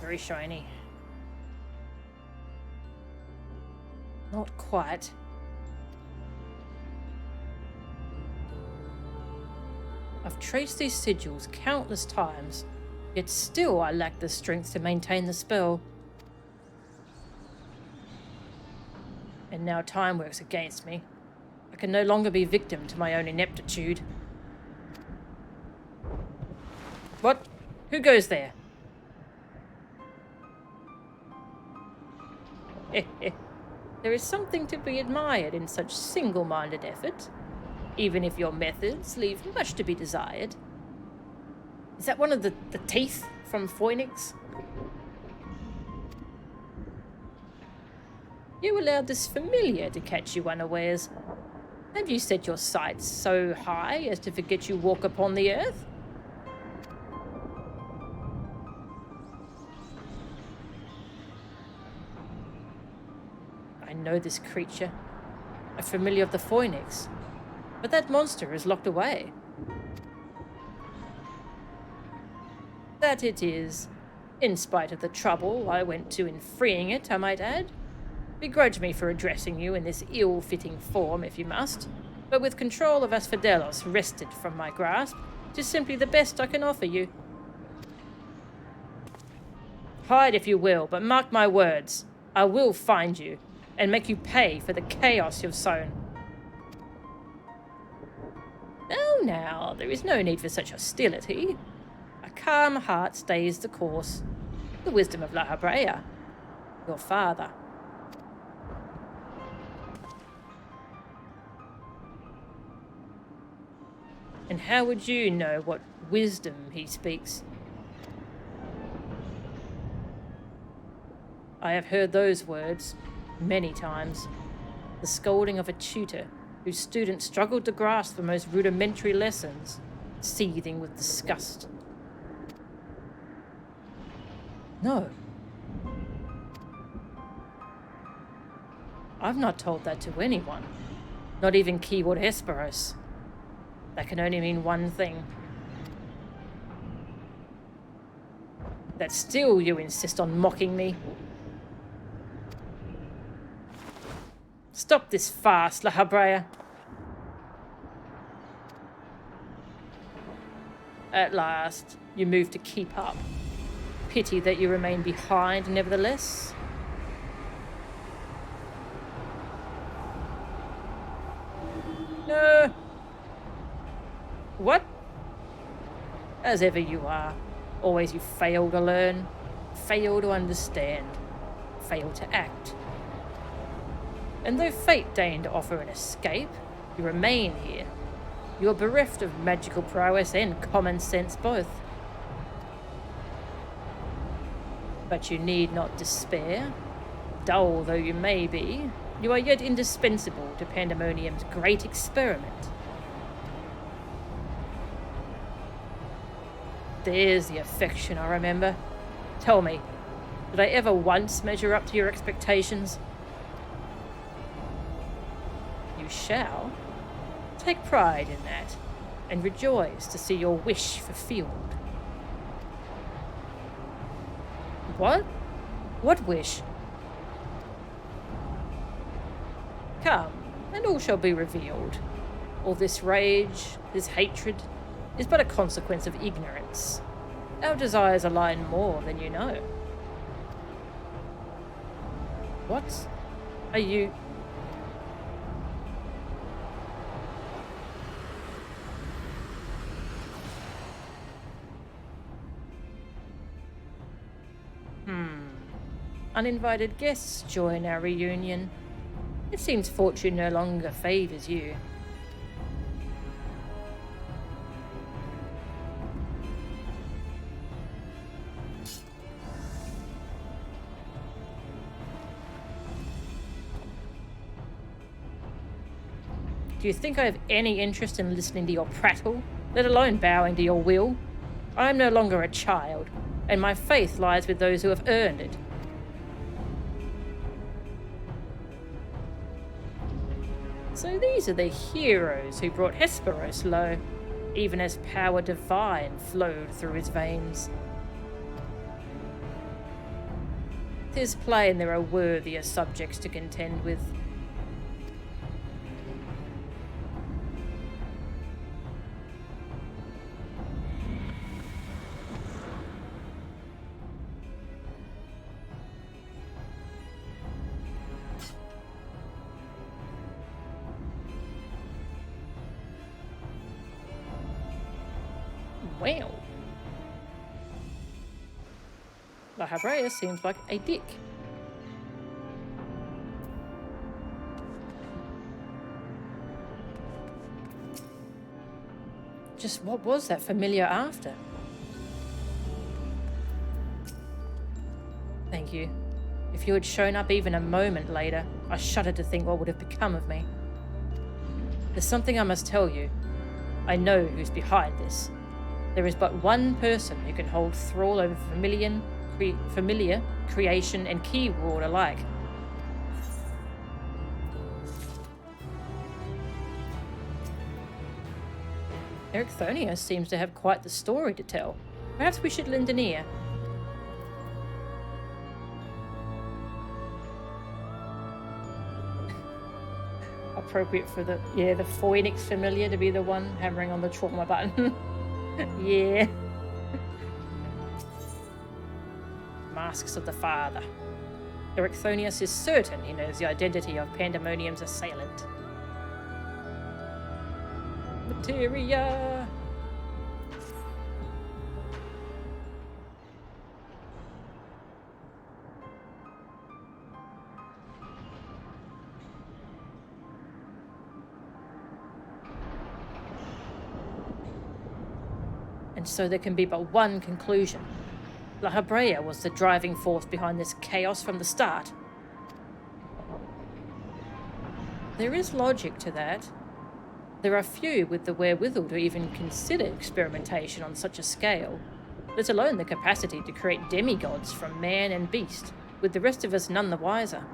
Very shiny. Not quite. I've traced these sigils countless times, yet still I lack the strength to maintain the spell. And now time works against me. I can no longer be victim to my own ineptitude. What? Who goes there? There is something to be admired in such single-minded effort, even if your methods leave much to be desired. Is that one of the teeth from Phoenix? You allowed this familiar to catch you unawares. Have you set your sights so high as to forget you walk upon the earth? I know this creature, a familiar of the Phoenix, but that monster is locked away. That it is, in spite of the trouble I went to in freeing it, I might add. Begrudge me for addressing you in this ill-fitting form if you must, but with control of Asphodelos wrested from my grasp, 'tis simply the best I can offer you. Hide if you will, but mark my words, I will find you, and make you pay for the chaos you've sown. Now, there is no need for such hostility. A calm heart stays the course. The wisdom of La Habrea, your father. And how would you know what wisdom he speaks? I have heard those words many times. The scolding of a tutor whose students struggled to grasp the most rudimentary lessons, seething with disgust. No. I've not told that to anyone. Not even keyword Hesperos. That can only mean one thing. That still you insist on mocking me. Stop this farce, La Habrea. At last, you move to keep up. Pity that you remain behind, nevertheless. No. What? As ever you are. Always you fail to learn, fail to understand, fail to act. And though fate deigned to offer an escape, you remain here. You are bereft of magical prowess and common sense both. But you need not despair. Dull though you may be, you are yet indispensable to Pandaemonium's great experiment. There's the affection I remember. Tell me, did I ever once measure up to your expectations? You shall. Take pride in that, and rejoice to see your wish fulfilled. What? What wish? Come, and all shall be revealed. All this rage, this hatred, is but a consequence of ignorance. Our desires align more than you know. What are you... Uninvited guests join our reunion. It seems fortune no longer favors you. Do you think I have any interest in listening to your prattle, let alone bowing to your will? I am no longer a child, and my faith lies with those who have earned it. So these are the heroes who brought Hesperos low, even as power divine flowed through his veins. 'Tis plain there are worthier subjects to contend with. Well, La Habrea seems like a dick. Just what was that familiar after? Thank you. If you had shown up even a moment later, I shudder to think what would have become of me. There's something I must tell you. I know who's behind this. There is but one person who can hold thrall over familiar, creation, and keyword alike. Ericthonia seems to have quite the story to tell. Perhaps we should lend an ear. Appropriate for the Phoenix familiar to be the one hammering on the trauma button. Yeah. Masks of the Father. Ericthonius is certain he knows the identity of Pandaemonium's assailant. Materia! And so there can be but one conclusion. La Habrea was the driving force behind this chaos from the start. There is logic to that. There are few with the wherewithal to even consider experimentation on such a scale, let alone the capacity to create demigods from man and beast, with the rest of us none the wiser.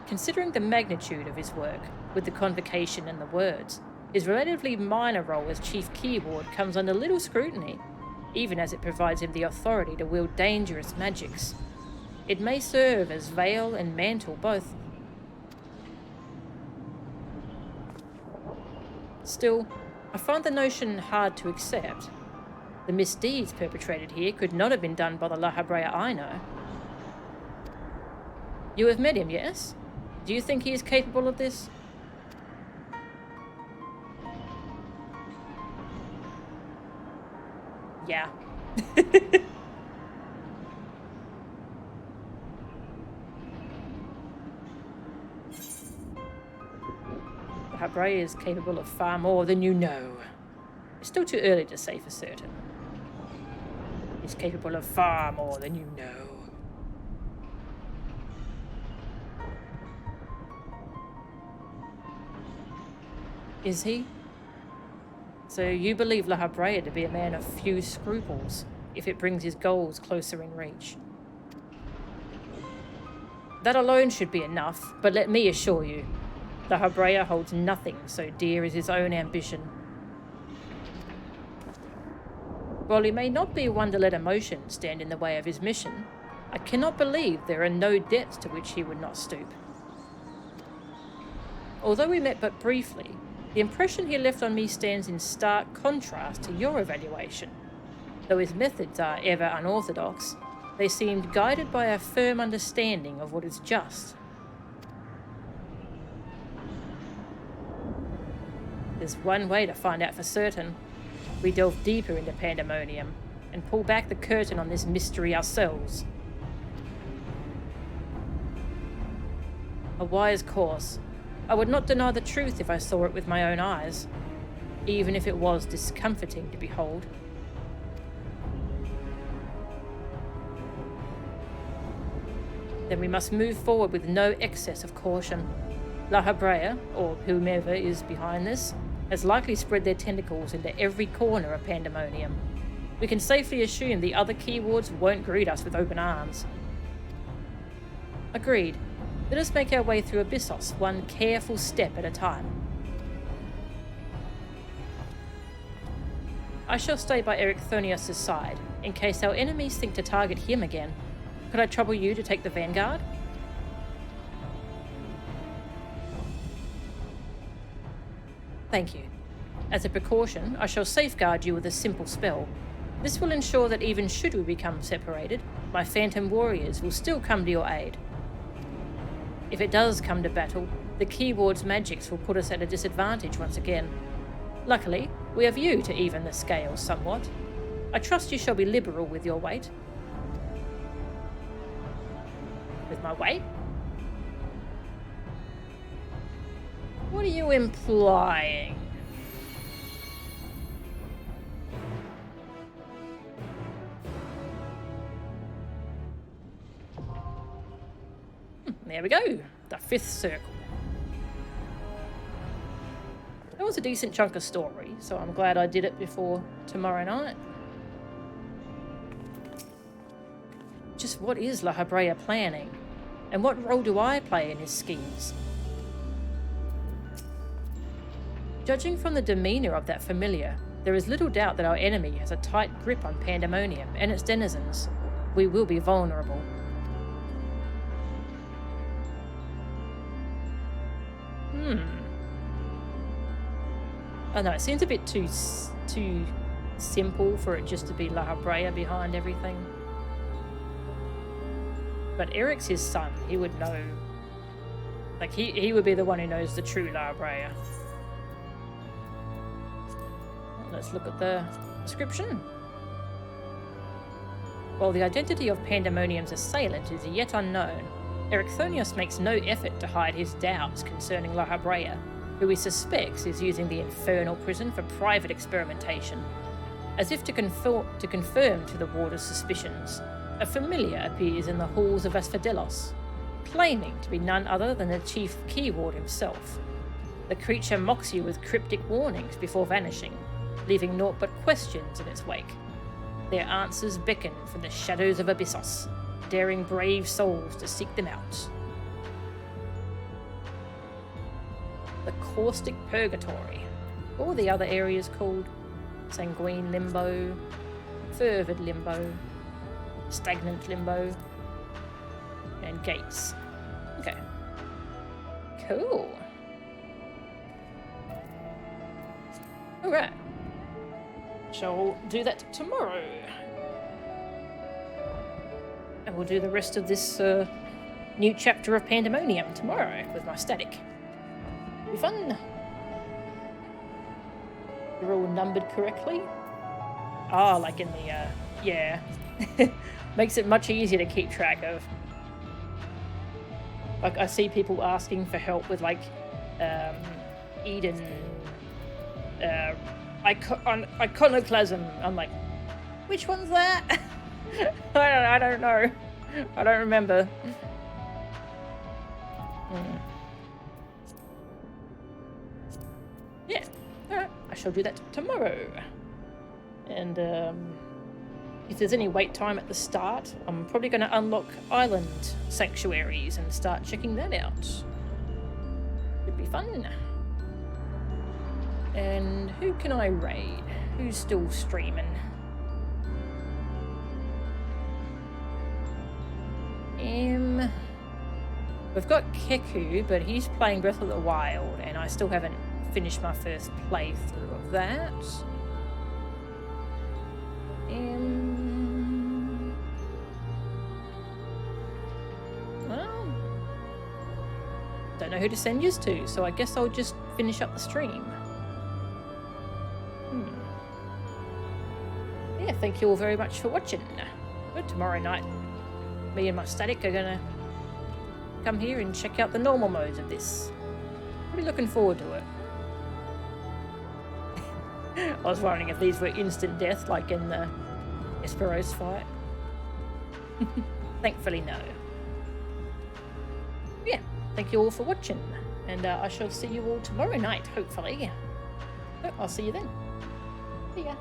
Considering the magnitude of his work, with the convocation and the words, his relatively minor role as Chief Keyword comes under little scrutiny, even as it provides him the authority to wield dangerous magics. It may serve as veil and mantle both. Still, I find the notion hard to accept. The misdeeds perpetrated here could not have been done by the La Habrea I know. You have met him, yes? Do you think he is capable of this? Yeah. Habrea is capable of far more than you know. It's still too early to say for certain. He's capable of far more than you know. Is he? So you believe La Habrea to be a man of few scruples, if it brings his goals closer in reach. That alone should be enough, but let me assure you, La Habrea holds nothing so dear as his own ambition. While he may not be one to let emotion stand in the way of his mission, I cannot believe there are no depths to which he would not stoop. Although we met but briefly, the impression he left on me stands in stark contrast to your evaluation. Though his methods are ever unorthodox, They seemed guided by a firm understanding of what is just. There's one way to find out for certain. We delve deeper into Pandaemonium and pull back the curtain on this mystery ourselves. A wise course. I would not deny the truth if I saw it with my own eyes, even if it was discomforting to behold. Then we must move forward with no excess of caution. La Habrea, or whomever is behind this, has likely spread their tentacles into every corner of Pandaemonium. We can safely assume the other key wards won't greet us with open arms. Agreed. Let us make our way through Abyssos, one careful step at a time. I shall stay by Ericthonius' side, in case our enemies think to target him again. Could I trouble you to take the vanguard? Thank you. As a precaution, I shall safeguard you with a simple spell. This will ensure that even should we become separated, my phantom warriors will still come to your aid. If it does come to battle, the keyword's magics will put us at a disadvantage once again. Luckily, we have you to even the scales somewhat. I trust you shall be liberal with your weight. With my weight? What are you implying? There we go. The 5th circle. That was a decent chunk of story, so I'm glad I did it before tomorrow night. Just what is La Habrea planning? And what role do I play in his schemes? Judging from the demeanour of that familiar, there is little doubt that our enemy has a tight grip on Pandaemonium and its denizens. We will be vulnerable. I know, it seems a bit too simple for it just to be La Habrea behind everything. But Eric's his son. He would know. Like, he would be the one who knows the true La Habrea. Let's look at the description. While the identity of Pandaemonium's assailant is yet unknown, Ericthonius makes no effort to hide his doubts concerning La Habrea, who he suspects is using the infernal prison for private experimentation. As if to confirm to the warder's suspicions, a familiar appears in the halls of Asphodelos, claiming to be none other than the chief key ward himself. The creature mocks you with cryptic warnings before vanishing, leaving naught but questions in its wake. Their answers beckon from the shadows of Abyssos, daring brave souls to seek them out. The Caustic Purgatory. What were the other areas called? Sanguine Limbo, Fervid Limbo, Stagnant Limbo, and Gates. Okay. Cool. Alright. Shall do that tomorrow. And we'll do the rest of this new chapter of Pandaemonium tomorrow with my static. Be fun. They're all numbered correctly. Ah, like in the, yeah. Makes it much easier to keep track of. Like, I see people asking for help with, like, Eden, iconoclasm. I'm like, which one's that? I don't know. I don't remember. Yeah, alright. I shall do that tomorrow. And, if there's any wait time at the start, I'm probably going to unlock island sanctuaries and start checking that out. Should be fun. And who can I raid? Who's still streaming? We've got Keku, but he's playing Breath of the Wild, and I still haven't finished my first playthrough of that. don't know who to send yous to, so I guess I'll just finish up the stream. Yeah, thank you all very much for watching. But tomorrow night, me and my static are gonna come here and check out the normal modes of this. Pretty looking forward to it. I was wondering if these were instant death, like in the Esperos fight. Thankfully, no. Yeah, thank you all for watching, and I shall see you all tomorrow night, hopefully. So I'll see you then. See ya.